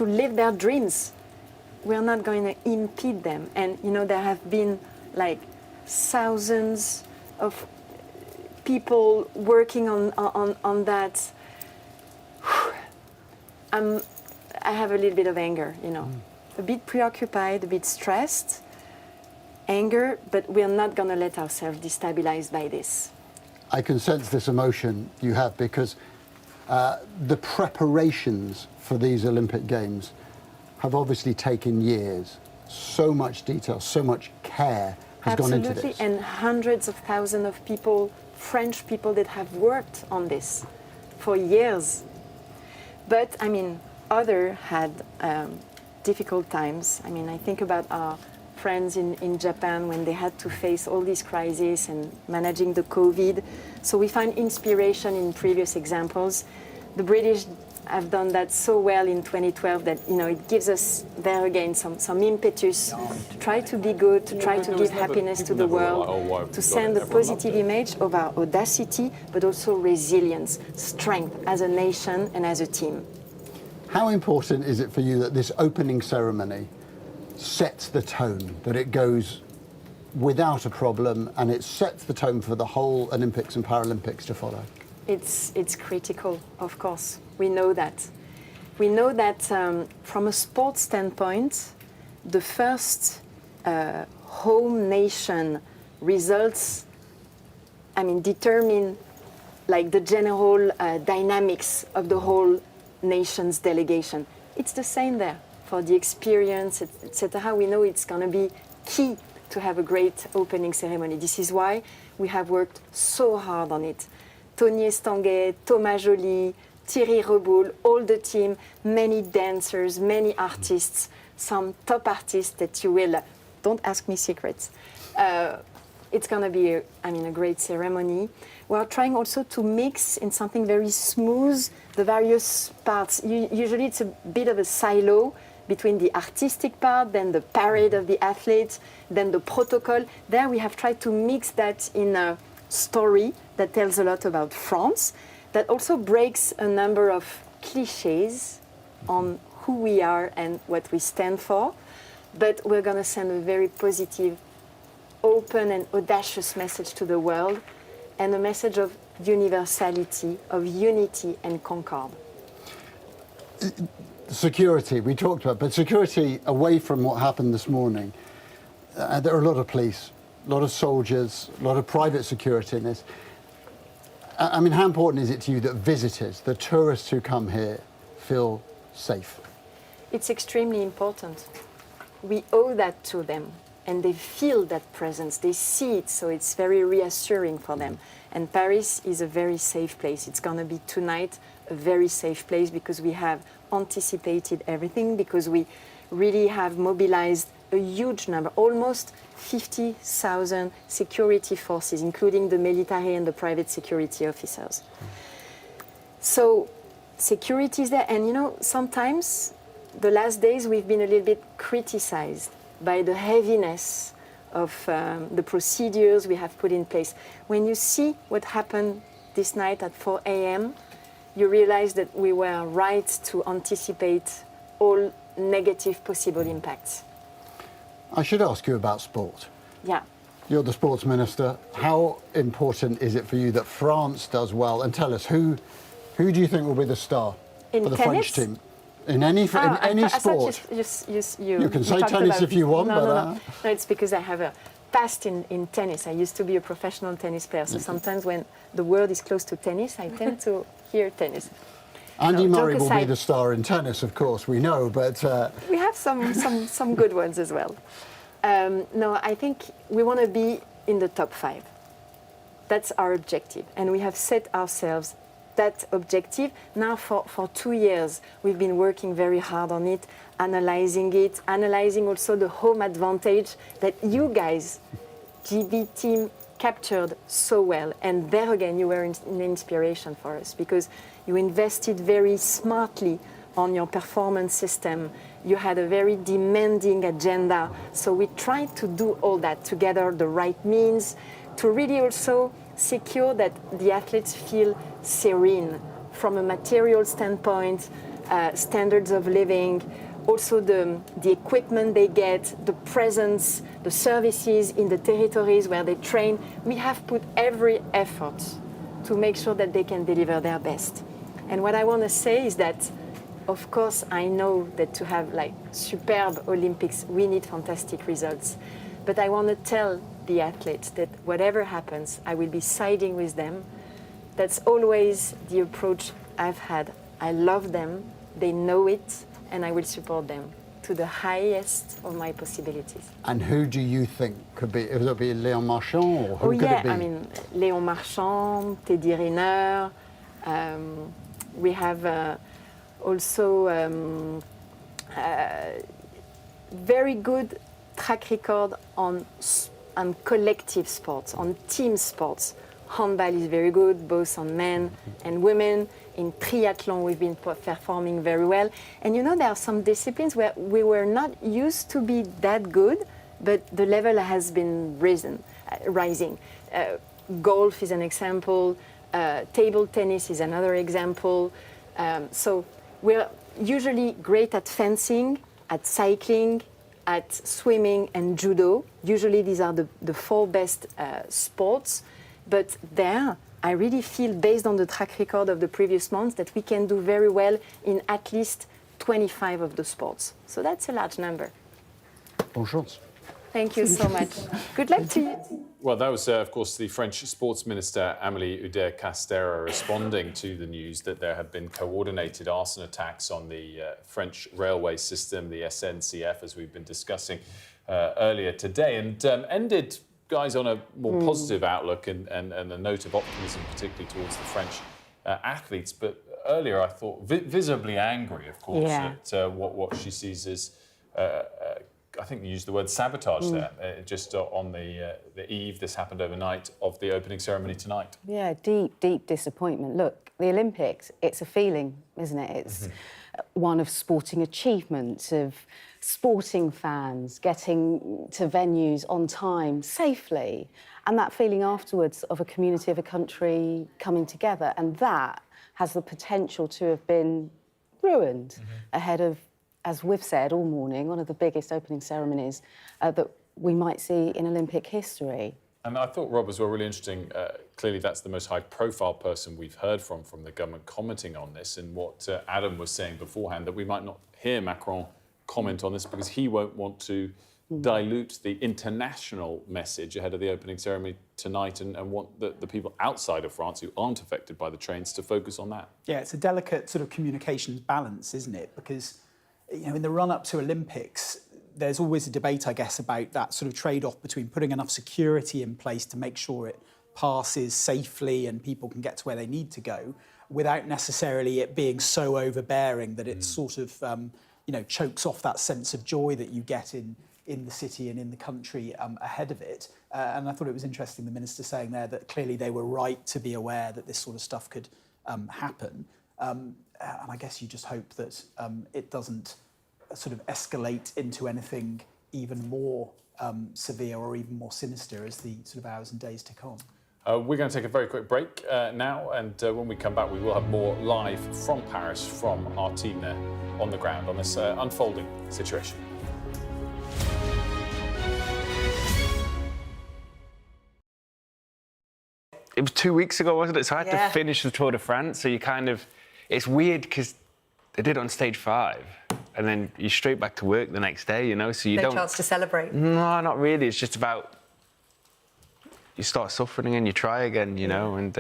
live their dreams. We're not going to impede them. And, you know, there have been like thousands of people working on that. I have a little bit of anger, you know, a bit preoccupied, a bit stressed, anger, but we're not going to let ourselves destabilize by this. I can sense this emotion you have because the preparations for these Olympic Games have obviously taken years. So much detail, so much care has gone into this. Absolutely, and hundreds of thousands of people, French people that have worked on this for years. But, I mean, others had difficult times. I mean, I think about our friends in Japan when they had to face all these crises and managing the COVID. So we find inspiration in previous examples. The British have done that so well in 2012 that, you know, it gives us there again some impetus to try to be good, to try to give happiness to the world, to send a positive image of our audacity, but also resilience, strength as a nation and as a team. How important is it for you that this opening ceremony sets the tone, that it goes without a problem and it sets the tone for the whole Olympics and Paralympics to follow? It's critical, of course. We know that. We know that from a sports standpoint, the first home nation results, I mean, determine like the general dynamics of the whole nation's delegation. It's the same there for the experience, etc. We know it's going to be key to have a great opening ceremony. This is why we have worked so hard on it. Tony Estanguet, Thomas Joly, Thierry Reboul, all the team, many dancers, many artists, some top artists that you will, don't ask me secrets. It's going to be, a great ceremony. We are trying also to mix in something very smooth the various parts. Usually it's a bit of a silo between the artistic part, then the parade of the athletes, then the protocol. There we have tried to mix that in a story that tells a lot about France, that also breaks a number of cliches on who we are and what we stand for. But we're going to send a very positive, open and audacious message to the world, and a message of universality, of unity and concord. Security, we talked about, but security away from what happened this morning. There are a lot of police, a lot of soldiers, a lot of private security in this. I mean, how important is it to you that visitors, the tourists who come here, feel safe? It's extremely important. We owe that to them, and they feel that presence, they see it, so it's very reassuring for them. And Paris is a very safe place. It's going to be tonight a very safe place because we have anticipated everything, because we really have mobilized a huge number, almost 50,000 security forces, including the military and the private security officers. So security is there. And, you know, sometimes the last days we've been a little bit criticized by the heaviness of the procedures we have put in place. When you see what happened this night at 4 a.m., you realize that we were right to anticipate all negative possible impacts. I should ask you about sport. Yeah. You're the sports minister. How important is it for you that France does well? And tell us, who do you think will be the star in for the tennis? French team? In any sport. You can say tennis if you want, no, it's because I have a past in tennis. I used to be a professional tennis player, so sometimes when the word is close to tennis, I tend to hear tennis. Andy Murray will be the star in tennis, of course, we know, but... We have some good ones as well. No, I think we want to be in the top 5. That's our objective, and we have set ourselves that objective. Now for 2 years, we've been working very hard on it, analyzing also the home advantage that you guys, GB team, captured so well. And there again, you were an inspiration for us because you invested very smartly on your performance system. You had a very demanding agenda. So we tried to do all that together, the right means, to really also secure that the athletes feel serene from a material standpoint, standards of living, also the equipment they get, the presence, the services in the territories where they train. We have put every effort to make sure that they can deliver their best. And what I want to say is that, of course, I know that to have like superb Olympics, we need fantastic results. But I want to tell the athletes that whatever happens, I will be siding with them. That's always the approach I've had. I love them, they know it, and I will support them to the highest of my possibilities. And who do you think could be? Will it be Léon Marchand, or who could it be? I mean, Léon Marchand, Teddy Riner. We have also very good track record on collective sports, on team sports. Handball is very good, both on men and women. In triathlon, we've been performing very well. And you know, there are some disciplines where we were not used to be that good, but the level has been rising. Golf is an example. Table tennis is another example. So we're usually great at fencing, at cycling, at swimming and judo. Usually these are the 4 best sports. But there, I really feel, based on the track record of the previous months, that we can do very well in at least 25 of the sports. So that's a large number. Bonne chance. Thank you so much. Good luck to you. Well, that was, of course, the French Sports Minister, Amélie Oudéa-Castéra, responding to the news that there have been coordinated arson attacks on the French railway system, the SNCF, as we've been discussing earlier today, and ended, guys, on a more positive outlook and a note of optimism, particularly towards the French athletes. But earlier, I thought visibly angry, of course, at what she sees as, I think you used the word sabotage there, just on the eve, this happened overnight, of the opening ceremony tonight. Yeah, deep disappointment. Look, the Olympics, it's a feeling, isn't it? It's one of sporting achievement, of sporting fans getting to venues on time, safely, and that feeling afterwards of a community, of a country coming together. And that has the potential to have been ruined ahead of, as we've said all morning, one of the biggest opening ceremonies that we might see in Olympic history. And I thought, Rob, as well, really interesting, clearly that's the most high-profile person we've heard from the government commenting on this, and what Adam was saying beforehand, that we might not hear Macron comment on this because he won't want to dilute the international message ahead of the opening ceremony tonight, and want the people outside of France who aren't affected by the trains to focus on that. Yeah, it's a delicate sort of communications balance, isn't it? Because, you know, in the run-up to Olympics, there's always a debate, I guess, about that sort of trade-off between putting enough security in place to make sure it passes safely and people can get to where they need to go, without necessarily it being so overbearing that it sort of, you know, chokes off that sense of joy that you get in the city and in the country ahead of it. And I thought it was interesting, the minister saying there that clearly they were right to be aware that this sort of stuff could happen. And I guess you just hope that it doesn't sort of escalate into anything even more severe or even more sinister as the sort of hours and days to come. We're going to take a very quick break now, and when we come back, we will have more live from Paris from our team there on the ground on this unfolding situation. it was 2 weeks ago, wasn't it? So I had to finish the Tour de France. So you kind of, it's weird because they did it on stage 5, and then you're straight back to work the next day, you know. So you no don't. chance to celebrate. No, not really. It's just about you start suffering and you try again, you know, and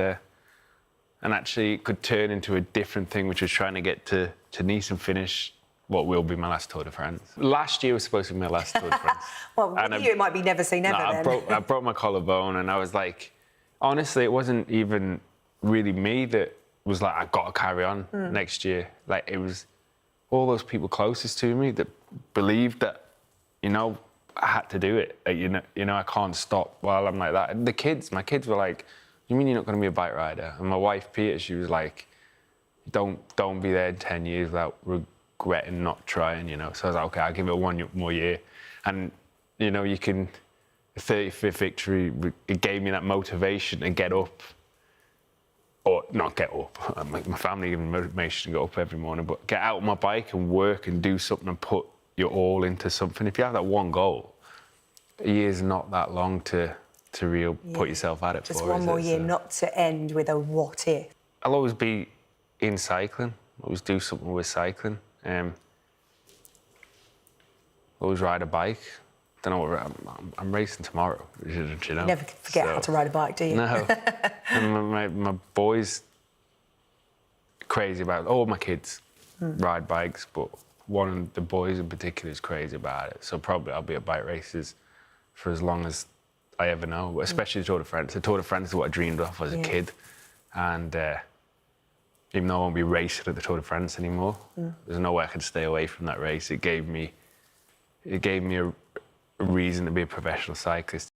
actually it could turn into a different thing, which was trying to get to Nice and finish what will be my last Tour de France. Last year was supposed to be my last Tour de France. Well, with you, it might be never say never. No, I broke my collarbone, and I was like, honestly, it wasn't even really me that was like, I've got to carry on next year. Like, it was all those people closest to me that believed that, you know, I had to do it. You know, I can't stop while I'm like that. And my kids were like, you mean you're not going to be a bike rider? And my wife, Peter, she was like, don't be there in 10 years without regretting not trying, you know. So I was like, okay, I'll give it one more year. And, you know, the 35th victory, it gave me that motivation to get up, or not get up. My family gave me motivation to get up every morning, but get out on my bike and work and do something and put your all into something. If you have that one goal, a year's not that long to put yourself at it for. Just one more year, not to end with a what if. I'll always be in cycling. Always do something with cycling. Always ride a bike. Don't know what I'm racing tomorrow. You know. You never forget how to ride a bike, do you? No. And my boys crazy about it. All my kids ride bikes, but one of the boys in particular is crazy about it. So probably I'll be at bike races for as long as I ever know, especially the Tour de France. The Tour de France is what I dreamed of as a kid. And even though I won't be racing at the Tour de France anymore, there's no way I could stay away from that race. It gave me a reason to be a professional cyclist.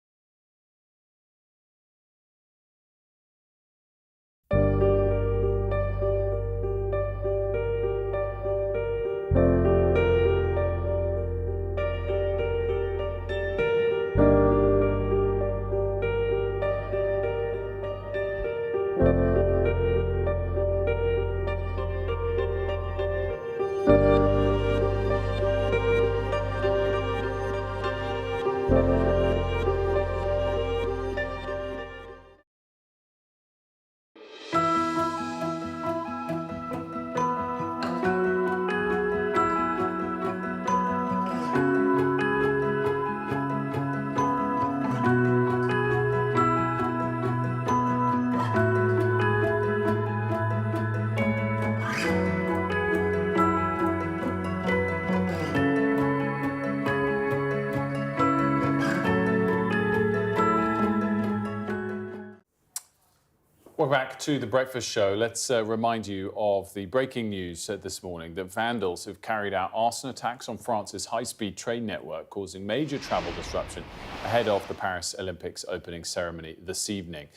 Welcome back to The Breakfast Show. Let's remind you of the breaking news this morning that vandals have carried out arson attacks on France's high-speed train network, causing major travel disruption ahead of the Paris Olympics opening ceremony this evening.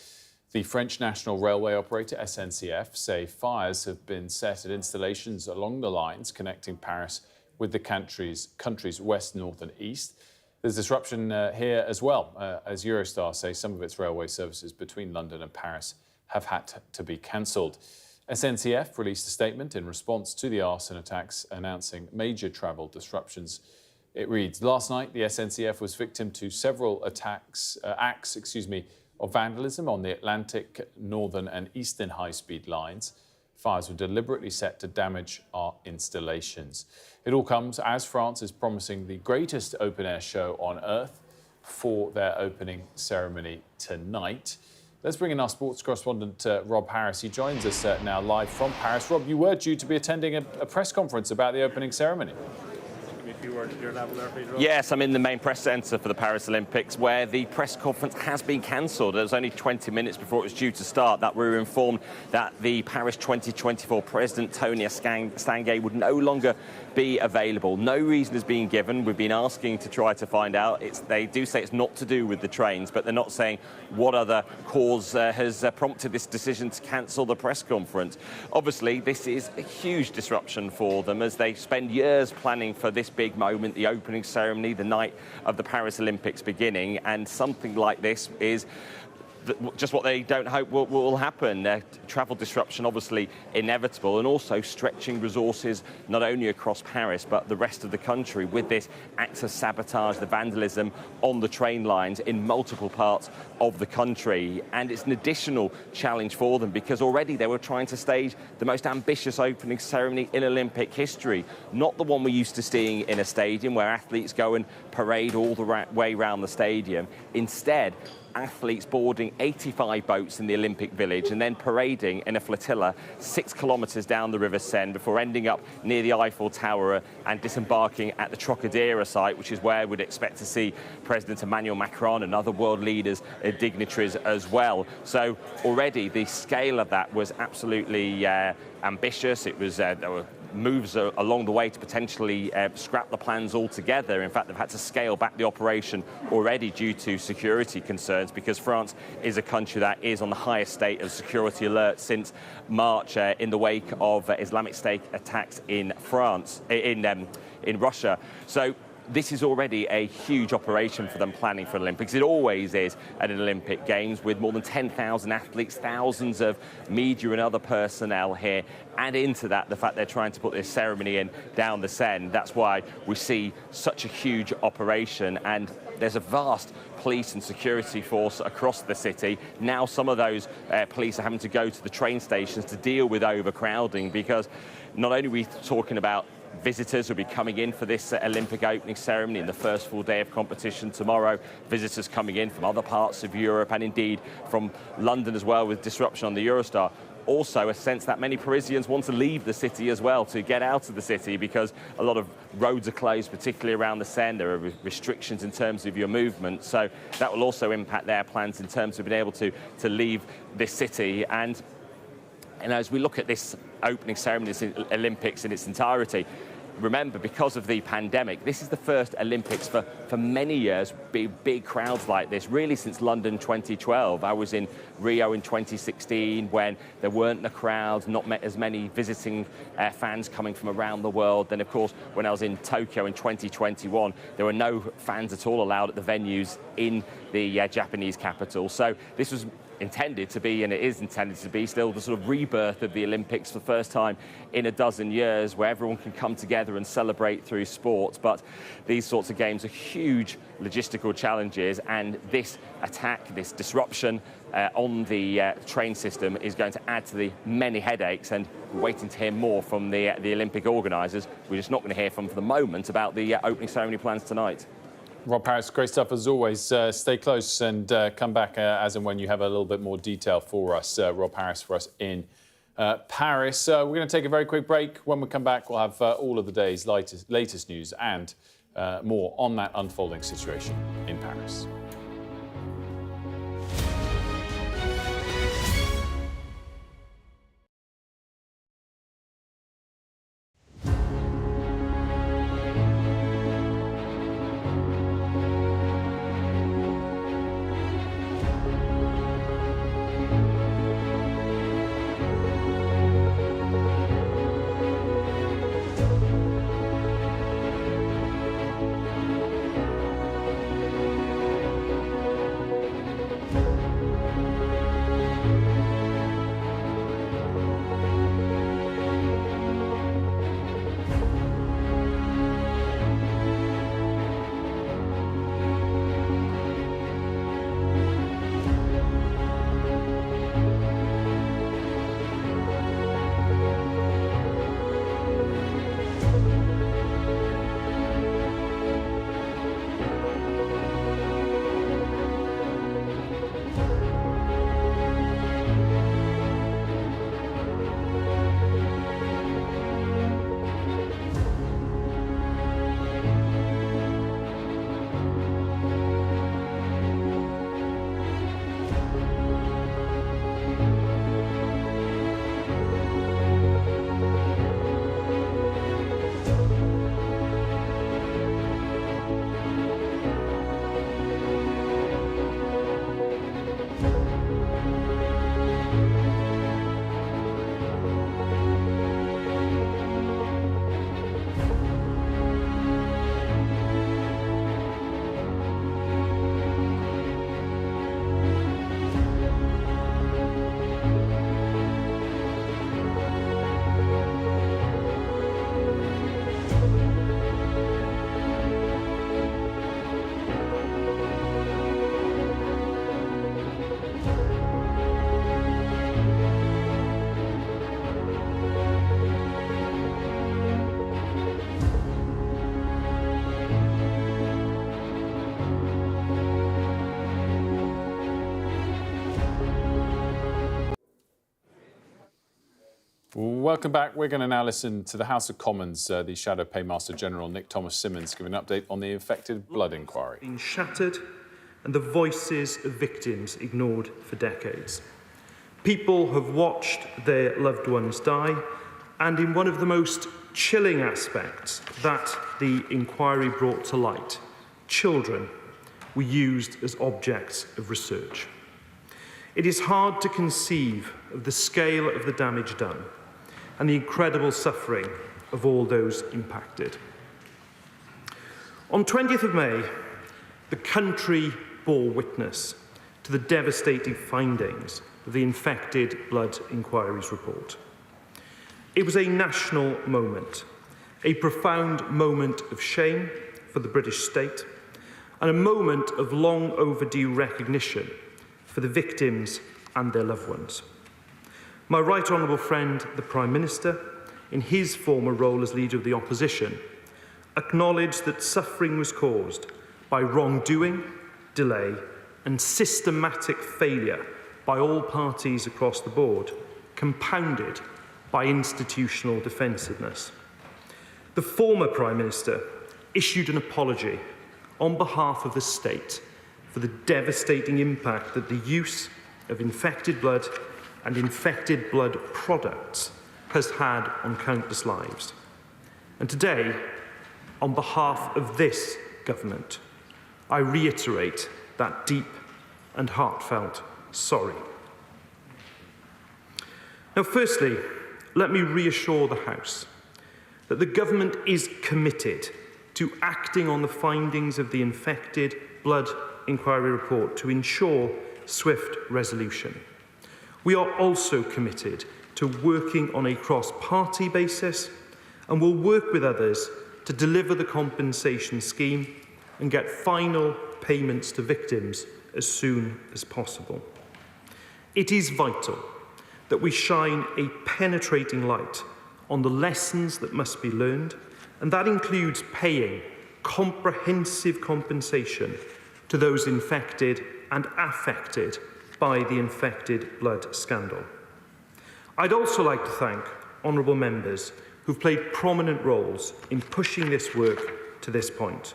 The French national railway operator SNCF say fires have been set at installations along the lines connecting Paris with the country's west, north and east. There's disruption here as well, as Eurostar say some of its railway services between London and Paris have had to be cancelled. SNCF released a statement in response to the arson attacks, announcing major travel disruptions. It reads, last night the SNCF was victim to several acts of vandalism on the Atlantic, Northern and Eastern high-speed lines. Fires were deliberately set to damage our installations. It all comes as France is promising the greatest open-air show on Earth for their opening ceremony tonight. Let's bring in our sports correspondent, Rob Harris. He joins us now live from Paris. Rob, you were due to be attending a press conference about the opening ceremony. Yes, I'm in the main press centre for the Paris Olympics, where the press conference has been cancelled. It was only 20 minutes before it was due to start that we were informed that the Paris 2024 president, Tony Stanguet, would no longer be available. No reason has been given. We've been asking to try to find out. They do say it's not to do with the trains, but they're not saying what other cause has prompted this decision to cancel the press conference. Obviously, this is a huge disruption for them as they spend years planning for this big moment, the opening ceremony, the night of the Paris Olympics beginning, and something like this is just what they don't hope will happen. Travel disruption obviously inevitable, and also stretching resources not only across Paris but the rest of the country with this act of sabotage, the vandalism on the train lines in multiple parts of the country. And it's an additional challenge for them because already they were trying to stage the most ambitious opening ceremony in Olympic history, not the one we're used to seeing in a stadium where athletes go and parade all the way around the stadium. Instead, athletes boarding 85 boats in the Olympic Village and then parading in a flotilla 6 kilometres down the River Seine before ending up near the Eiffel Tower and disembarking at the Trocadero site, which is where we'd expect to see President Emmanuel Macron and other world leaders and dignitaries as well. So already the scale of that was absolutely ambitious. It was there were moves along the way to potentially scrap the plans altogether. In fact, they've had to scale back the operation already due to security concerns because France is a country that is on the highest state of security alert since March in the wake of Islamic State attacks in France, in Russia. So this is already a huge operation for them planning for Olympics. It always is at an Olympic Games with more than 10,000 athletes, thousands of media and other personnel here. Add into that the fact they're trying to put this ceremony in down the Seine. That's why we see such a huge operation, and there's a vast police and security force across the city. Now some of those police are having to go to the train stations to deal with overcrowding because not only are we talking about visitors will be coming in for this Olympic opening ceremony in the first full day of competition tomorrow. Visitors coming in from other parts of Europe and indeed from London as well with disruption on the Eurostar. Also a sense that many Parisians want to leave the city as well, to get out of the city because a lot of roads are closed, particularly around the Seine. There are restrictions in terms of your movement. So that will also impact their plans in terms of being able to leave this city. And as we look at this opening ceremony, this Olympics in its entirety, remember, because of the pandemic, this is the first Olympics for many years, big crowds like this, really since London 2012. I was in Rio in 2016 when there weren't the crowds, not as many visiting fans coming from around the world. Then, of course, when I was in Tokyo in 2021, there were no fans at all allowed at the venues in the Japanese capital. So this was intended to be, and it is intended to be, still the sort of rebirth of the Olympics for the first time in a dozen years, where everyone can come together and celebrate through sport. But these sorts of games are huge logistical challenges, and this attack, this disruption on the train system is going to add to the many headaches, and we're waiting to hear more from the Olympic organisers. We're just not going to hear from, for the moment, about the opening ceremony plans tonight. Rob Paris, great stuff as always. Stay close and come back as and when you have a little bit more detail for us. Rob Paris for us in Paris. We're going to take a very quick break. When we come back, we'll have all of the day's latest news and more on that unfolding situation in Paris. Welcome back. We're going to now listen to the House of Commons, the Shadow Paymaster General Nick Thomas-Symonds, give an update on the infected blood inquiry. Been shattered and the voices of victims ignored for decades. People have watched their loved ones die, and in one of the most chilling aspects that the inquiry brought to light, children were used as objects of research. It is hard to conceive of the scale of the damage done and the incredible suffering of all those impacted. On 20th of May, the country bore witness to the devastating findings of the Infected Blood Inquiry's report. It was a national moment, a profound moment of shame for the British state, and a moment of long overdue recognition for the victims and their loved ones. My right honourable friend, the Prime Minister, in his former role as Leader of the Opposition, acknowledged that suffering was caused by wrongdoing, delay and systematic failure by all parties across the board, compounded by institutional defensiveness. The former Prime Minister issued an apology on behalf of the state for the devastating impact that the use of infected blood and infected blood products has had on countless lives. And today, on behalf of this government, I reiterate that deep and heartfelt sorry. Now, firstly, let me reassure the House that the government is committed to acting on the findings of the Infected Blood Inquiry report to ensure swift resolution. We are also committed to working on a cross-party basis and will work with others to deliver the compensation scheme and get final payments to victims as soon as possible. It is vital that we shine a penetrating light on the lessons that must be learned, and that includes paying comprehensive compensation to those infected and affected by the infected blood scandal. I'd also like to thank honourable members who've played prominent roles in pushing this work to this point.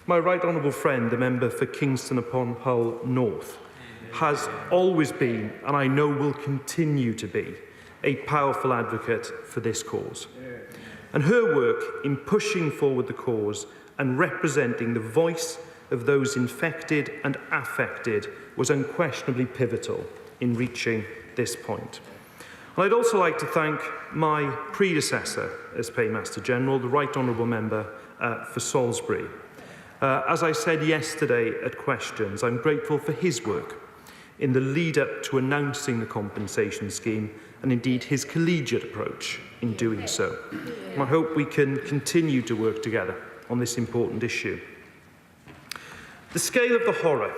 My right honourable friend, the member for Kingston upon Hull North, has always been, and I know will continue to be, a powerful advocate for this cause. And her work in pushing forward the cause and representing the voice of those infected and affected was unquestionably pivotal in reaching this point. And I'd also like to thank my predecessor as Paymaster General, the Right Honourable Member for Salisbury. As I said yesterday at questions, I'm grateful for his work in the lead-up to announcing the compensation scheme and indeed his collegiate approach in doing so. And I hope we can continue to work together on this important issue. The scale of the horror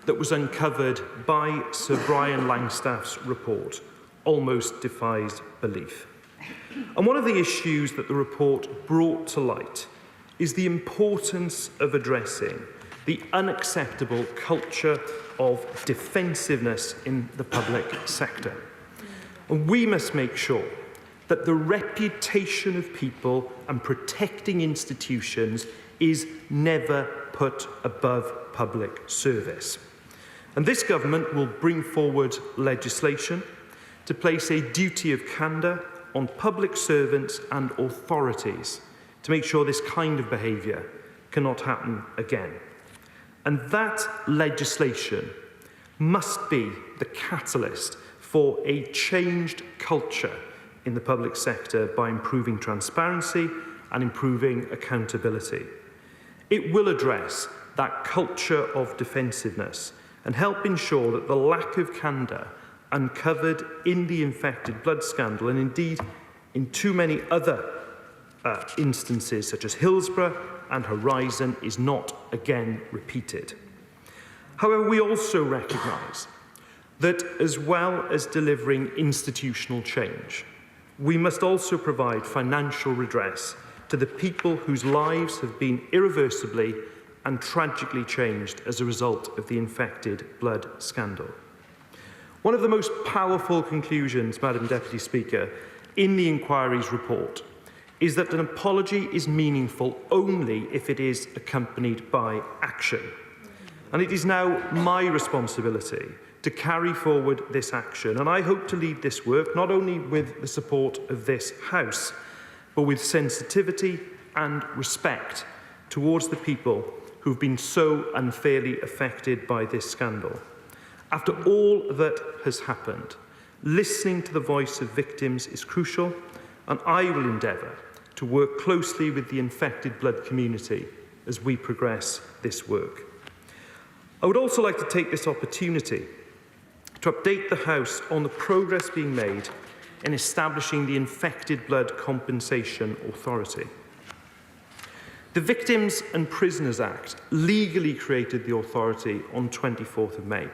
that was uncovered by Sir Brian Langstaff's report almost defies belief. And one of the issues that the report brought to light is the importance of addressing the unacceptable culture of defensiveness in the public sector. And we must make sure that the reputation of people and protecting institutions is never put above public service. And this government will bring forward legislation to place a duty of candour on public servants and authorities to make sure this kind of behaviour cannot happen again. And that legislation must be the catalyst for a changed culture in the public sector by improving transparency and improving accountability. It will address that culture of defensiveness and help ensure that the lack of candour uncovered in the infected blood scandal, and indeed in too many other instances such as Hillsborough and Horizon, is not again repeated. However, we also recognise that as well as delivering institutional change, we must also provide financial redress to the people whose lives have been irreversibly and tragically changed as a result of the infected blood scandal. One of the most powerful conclusions, Madam Deputy Speaker, in the inquiry's report is that an apology is meaningful only if it is accompanied by action. And it is now my responsibility to carry forward this action, and I hope to lead this work not only with the support of this House, but with sensitivity and respect towards the people who've been so unfairly affected by this scandal. After all that has happened, listening to the voice of victims is crucial, and I will endeavour to work closely with the infected blood community as we progress this work. I would also like to take this opportunity to update the House on the progress being made in establishing the Infected Blood Compensation Authority. The Victims and Prisoners Act legally created the authority on 24th of May.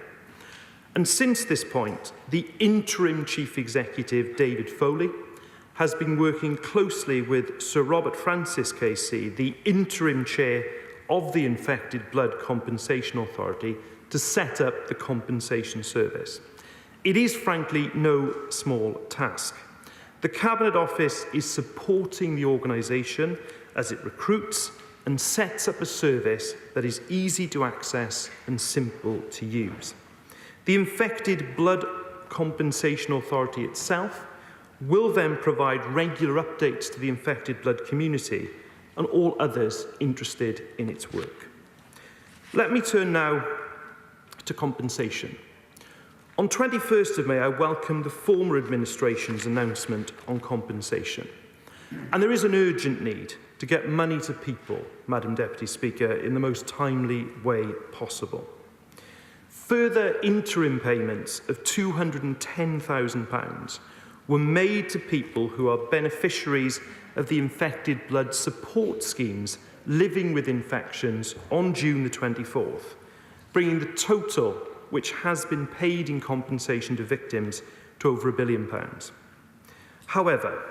And since this point, the interim Chief Executive, David Foley, has been working closely with Sir Robert Francis KC, the interim chair of the Infected Blood Compensation Authority, to set up the compensation service. It is frankly no small task. The Cabinet Office is supporting the organisation as it recruits and sets up a service that is easy to access and simple to use. The Infected Blood Compensation Authority itself will then provide regular updates to the infected blood community and all others interested in its work. Let me turn now to compensation. On 21st of May, I welcomed the former administration's announcement on compensation. And there is an urgent need to get money to people, Madam Deputy Speaker, in the most timely way possible. Further interim payments of £210,000 were made to people who are beneficiaries of the infected blood support schemes living with infections on June the 24th, bringing the total which has been paid in compensation to victims to over £1 billion. However,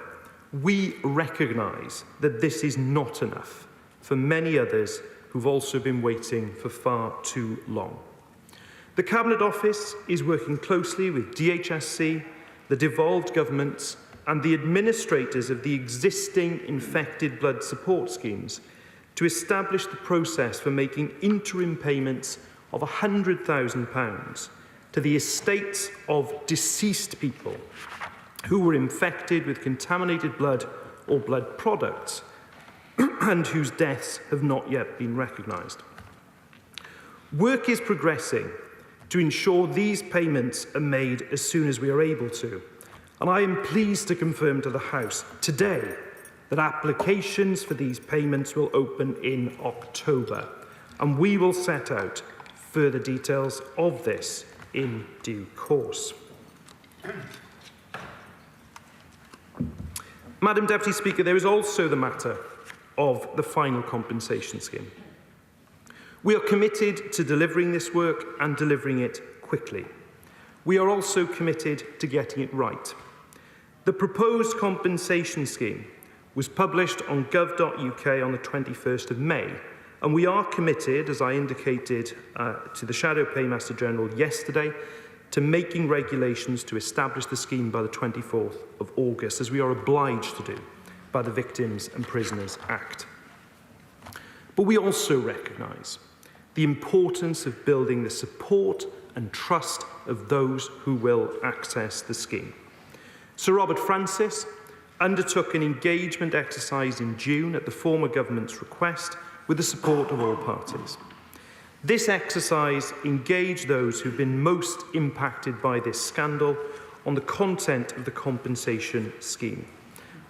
we recognise that this is not enough for many others who've also been waiting for far too long. The Cabinet Office is working closely with DHSC, the devolved governments and the administrators of the existing infected blood support schemes to establish the process for making interim payments of £100,000 to the estates of deceased people who were infected with contaminated blood or blood products and whose deaths have not yet been recognised. Work is progressing to ensure these payments are made as soon as we are able to, and I am pleased to confirm to the House today that applications for these payments will open in October, and we will set out further details of this in due course. Madam Deputy Speaker, there is also the matter of the final compensation scheme. We are committed to delivering this work and delivering it quickly. We are also committed to getting it right. The proposed compensation scheme was published on gov.uk on the 21st of May, and we are committed, as I indicated to the Shadow Paymaster General yesterday, to making regulations to establish the scheme by the 24th of August, as we are obliged to do by the Victims and Prisoners Act. But we also recognise the importance of building the support and trust of those who will access the scheme. Sir Robert Francis undertook an engagement exercise in June at the former government's request with the support of all parties. This exercise engaged those who've been most impacted by this scandal on the content of the compensation scheme.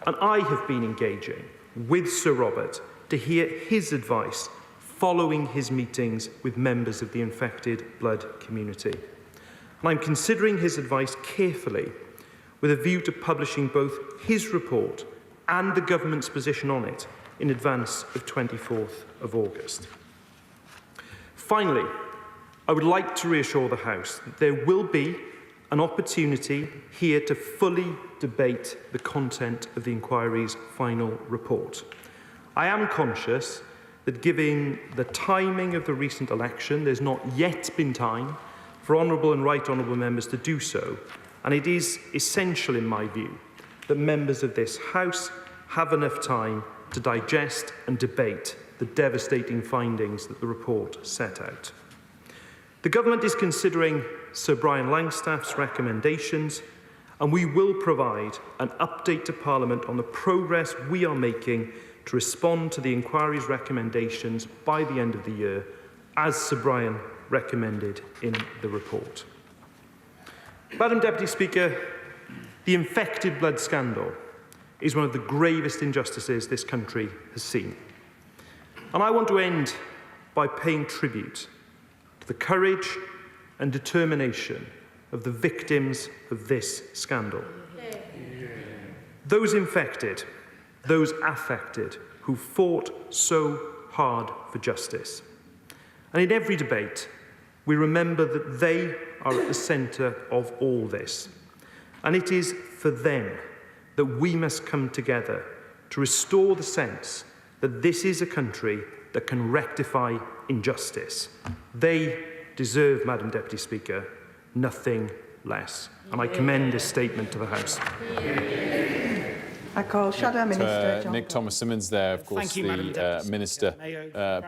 And I have been engaging with Sir Robert to hear his advice following his meetings with members of the infected blood community. And I'm considering his advice carefully with a view to publishing both his report and the government's position on it in advance of 24th of August. Finally, I would like to reassure the House that there will be an opportunity here to fully debate the content of the inquiry's final report. I am conscious that given the timing of the recent election, there's not yet been time for honourable and right honourable members to do so, and it is essential, in my view, that members of this House have enough time to digest and debate the devastating findings that the report set out. The government is considering Sir Brian Langstaff's recommendations, and we will provide an update to Parliament on the progress we are making to respond to the inquiry's recommendations by the end of the year, as Sir Brian recommended in the report. Madam Deputy Speaker, the infected blood scandal is one of the gravest injustices this country has seen. And I want to end by paying tribute to the courage and determination of the victims of this scandal. Those infected, those affected, who fought so hard for justice. And in every debate, we remember that they are at the centre of all this. And it is for them that we must come together to restore the sense that this is a country that can rectify injustice. They deserve, Madam Deputy Speaker, nothing less. And I commend this statement to the House. I call Shadow Minister Nick Thomas-Symonds there, of course, you, the Minister,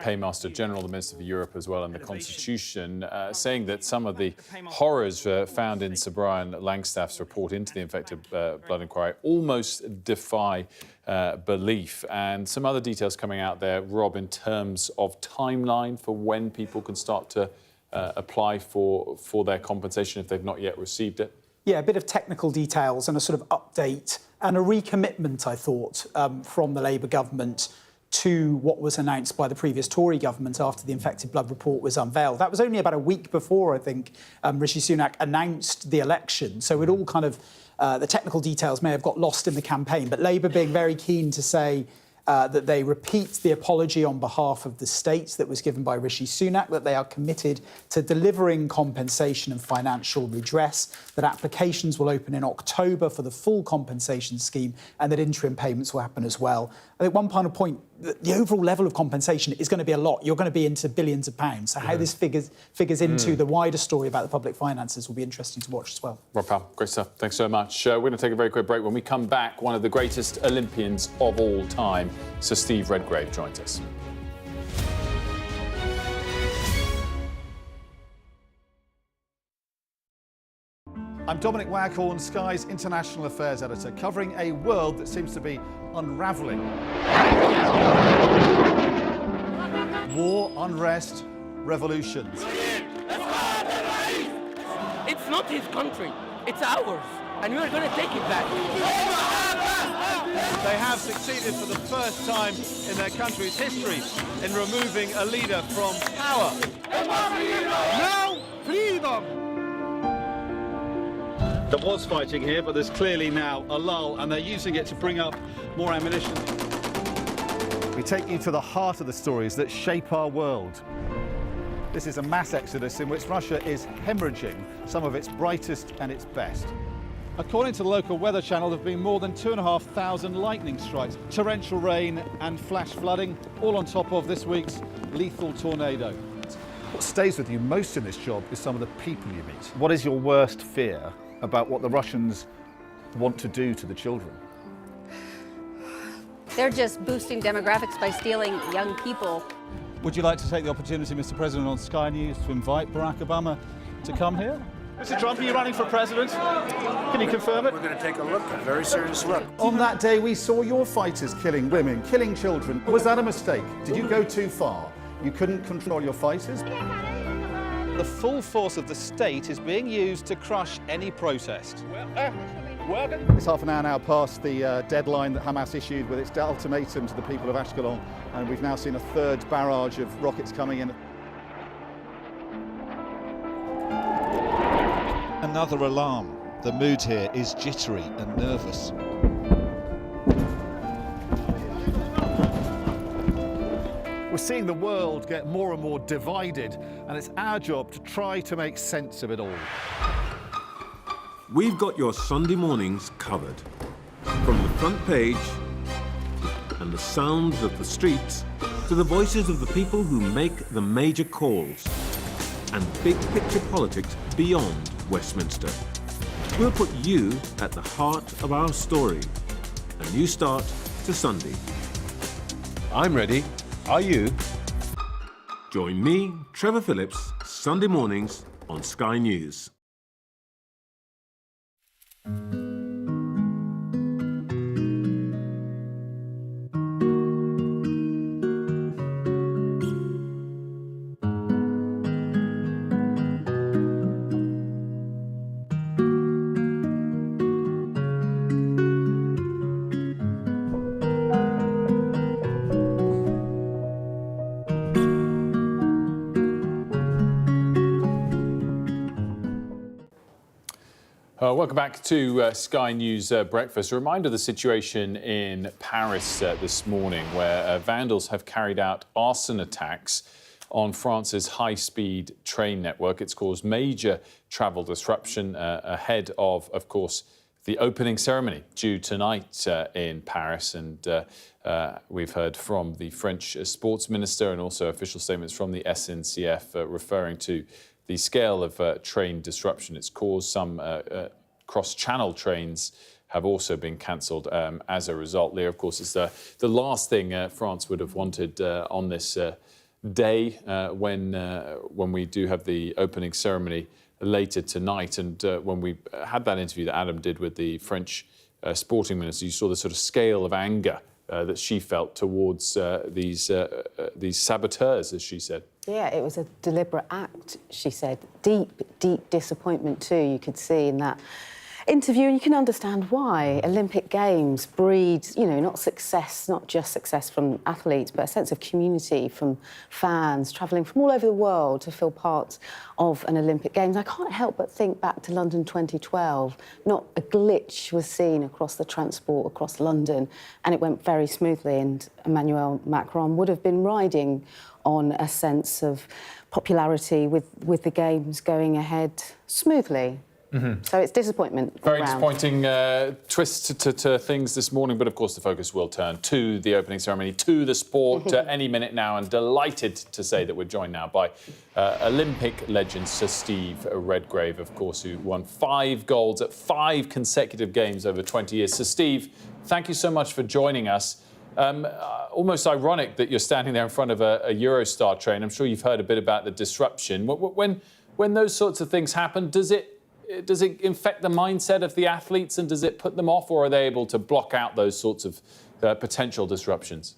Paymaster General, the Minister for Europe as well, and the Constitution, saying that some of the horrors found in Sir Brian Langstaff's report into the infected blood inquiry almost defy belief. And some other details coming out there, Rob, in terms of timeline for when people can start to apply for their compensation if they've not yet received it. Yeah, a bit of technical details and a sort of update and a recommitment, I thought, from the Labour government to what was announced by the previous Tory government after the infected blood report was unveiled. That was only about a week before, I think, Rishi Sunak announced the election. So it all kind of, the technical details may have got lost in the campaign, but Labour being very keen to say that they repeat the apology on behalf of the states that was given by Rishi Sunak, that they are committed to delivering compensation and financial redress, that applications will open in October for the full compensation scheme, and that interim payments will happen as well. I think one final point, the overall level of compensation is going to be a lot. You're going to be into billions of pounds. So how this figures into the wider story about the public finances will be interesting to watch as well. Rob Powell, great stuff. Thanks so much. We're going to take a very quick break. When we come back, one of the greatest Olympians of all time, Sir Steve Redgrave, joins us. I'm Dominic Waghorn, Sky's International Affairs Editor, covering a world that seems to be unravelling. War, unrest, revolutions. It's not his country, it's ours, and we're going to take it back. They have succeeded for the first time in their country's history in removing a leader from power. Now, freedom! There was fighting here, but there's clearly now a lull, and they're using it to bring up more ammunition. We take you to the heart of the stories that shape our world. This is a mass exodus in which Russia is hemorrhaging some of its brightest and its best. According to the local weather channel, there have been more than 2,500 lightning strikes, torrential rain and flash flooding, all on top of this week's lethal tornado. What stays with you most in this job is some of the people you meet. What is your worst fear about what the Russians want to do to the children? They're just boosting demographics by stealing young people. Would you like to take the opportunity, Mr. President, on Sky News to invite Barack Obama to come here? Mr. Trump, are you running for president? Can you confirm it? We're going to take a look, a very serious look. On that day, we saw your fighters killing women, killing children. Was that a mistake? Did you go too far? You couldn't control your fighters? The full force of the state is being used to crush any protest. It's half an hour now past the deadline that Hamas issued with its ultimatum to the people of Ashkelon, and we've now seen a third barrage of rockets coming in. Another alarm. The mood here is jittery and nervous. We're seeing the world get more and more divided, and it's our job to try to make sense of it all. We've got your Sunday mornings covered. From the front page and the sounds of the streets to the voices of the people who make the major calls and big picture politics beyond Westminster. We'll put you at the heart of our story. A new start to Sunday. I'm ready. Are you? Join me, Trevor Phillips, Sunday mornings on Sky News. Welcome back to Sky News Breakfast. A reminder of the situation in Paris this morning, where vandals have carried out arson attacks on France's high-speed train network. It's caused major travel disruption ahead of course, the opening ceremony due tonight in Paris. And we've heard from the French sports minister and also official statements from the SNCF referring to the scale of train disruption it's caused. Some cross-channel trains have also been cancelled as a result. Leah, of course, is the last thing France would have wanted on this day when we do have the opening ceremony later tonight. And when we had that interview that Adam did with the French sporting minister, you saw the sort of scale of anger that she felt towards these saboteurs, as she said. Yeah, it was a deliberate act, she said. Deep, deep disappointment too, you could see in that interview, and you can understand why. Olympic Games breed, not just success from athletes, but a sense of community from fans travelling from all over the world to feel part of an Olympic Games. I can't help but think back to London 2012. Not a glitch was seen across the transport across London, and it went very smoothly, and Emmanuel Macron would have been riding on a sense of popularity with the Games going ahead smoothly. Mm-hmm. So it's disappointment. Very around. Disappointing twist to things this morning, but of course the focus will turn to the opening ceremony, to the sport any minute now, and delighted to say that we're joined now by Olympic legend Sir Steve Redgrave, of course, who won 5 golds at 5 consecutive games over 20 years. Sir Steve, thank you so much for joining us. Almost ironic that you're standing there in front of a Eurostar train. I'm sure you've heard a bit about the disruption. When those sorts of things happen, does it infect the mindset of the athletes, and does it put them off, or are they able to block out those sorts of potential disruptions?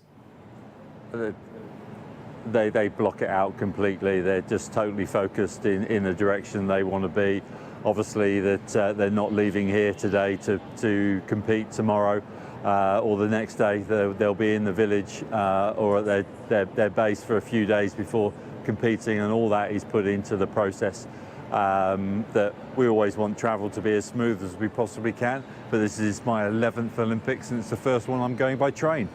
They block it out completely. They're just totally focused in the direction they want to be. Obviously, that they're not leaving here today to compete tomorrow or the next day. They'll be in the village or at their base for a few days before competing, and all that is put into the process. That we always want travel to be as smooth as we possibly can, but this is my 11th Olympics and it's the first one I'm going by train.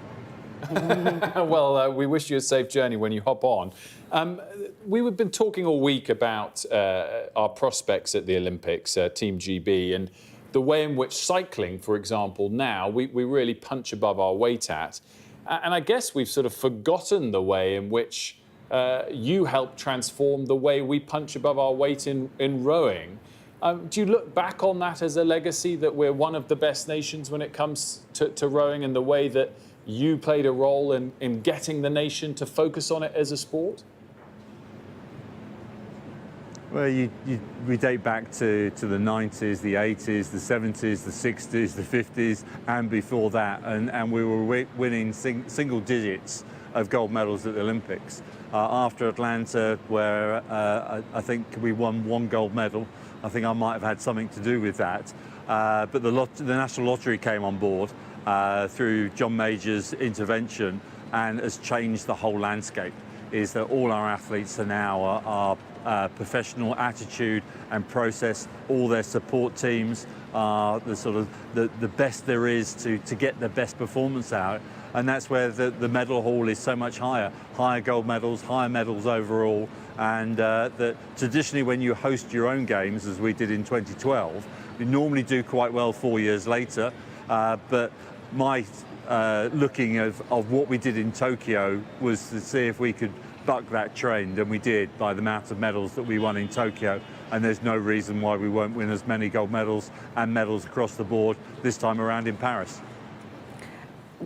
Well, we wish you a safe journey when you hop on. We've been talking all week about our prospects at the Olympics, Team GB, and the way in which cycling, for example, now we really punch above our weight at. And I guess we've sort of forgotten the way in which you helped transform the way we punch above our weight in rowing. Do you look back on that as a legacy, that we're one of the best nations when it comes to rowing, and the way that you played a role in getting the nation to focus on it as a sport? Well, we date back to the 90s, the 80s, the 70s, the 60s, the 50s, and before that, and we were winning single digits of gold medals at the Olympics. After Atlanta, where I think we won 1 gold medal, I think I might have had something to do with that. But the National Lottery came on board through John Major's intervention and has changed the whole landscape. Is that all our athletes are now professional attitude and process. All their support teams are the best there is to get the best performance out. And that's where the medal haul is so much higher gold medals, higher medals overall. And that traditionally when you host your own games, as we did in 2012, you normally do quite well 4 years later. But my looking of what we did in Tokyo was to see if we could buck that trend, and we did by the amount of medals that we won in Tokyo, and there's no reason why we won't win as many gold medals and medals across the board this time around in Paris.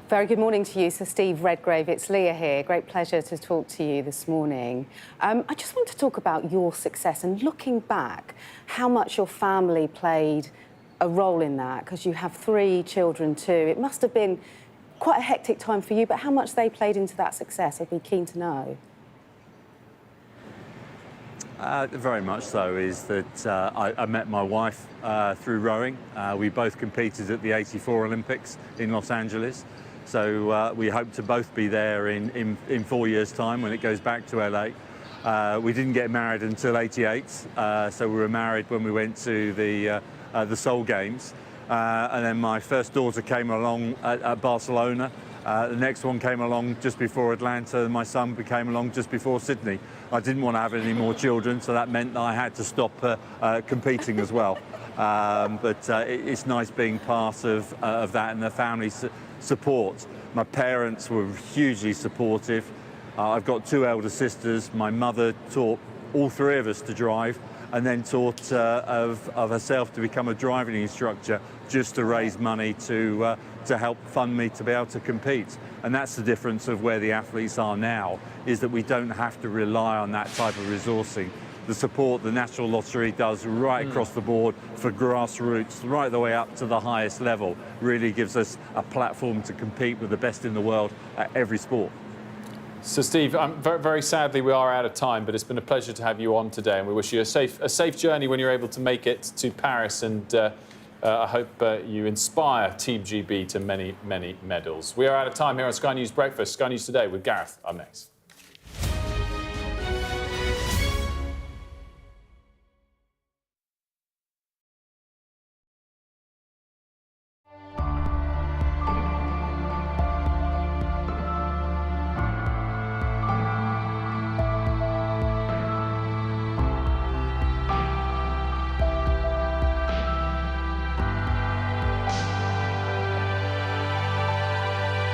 Very good morning to you, Sir Steve Redgrave. It's Leah here. Great pleasure to talk to you this morning. I just want to talk about your success and looking back, how much your family played a role in that, because you have 3 children too. It must have been quite a hectic time for you, but how much they played into that success, I'd be keen to know. Very much so, is that I met my wife through rowing. We both competed at the '84 Olympics in Los Angeles. So we hope to both be there in 4 years' time when it goes back to LA. We didn't get married until '88, so we were married when we went to the Seoul Games. And then my first daughter came along at Barcelona. The next one came along just before Atlanta, and my son came along just before Sydney. I didn't want to have any more children, so that meant that I had to stop competing as well. But it's nice being part of that and the family support. My parents were hugely supportive. I've got 2 elder sisters. My mother taught all 3 of us to drive, and then taught of herself to become a driving instructor just to raise money to help fund me to be able to compete. And that's the difference of where the athletes are now, is that we don't have to rely on that type of resourcing. The support the National Lottery does right across the board for grassroots, right the way up to the highest level, really gives us a platform to compete with the best in the world at every sport. So, Steve, very sadly we are out of time, but it's been a pleasure to have you on today, and we wish you a safe journey when you're able to make it to Paris, and I hope you inspire Team GB to many, many medals. We are out of time here on Sky News Breakfast. Sky News Today with Gareth up next.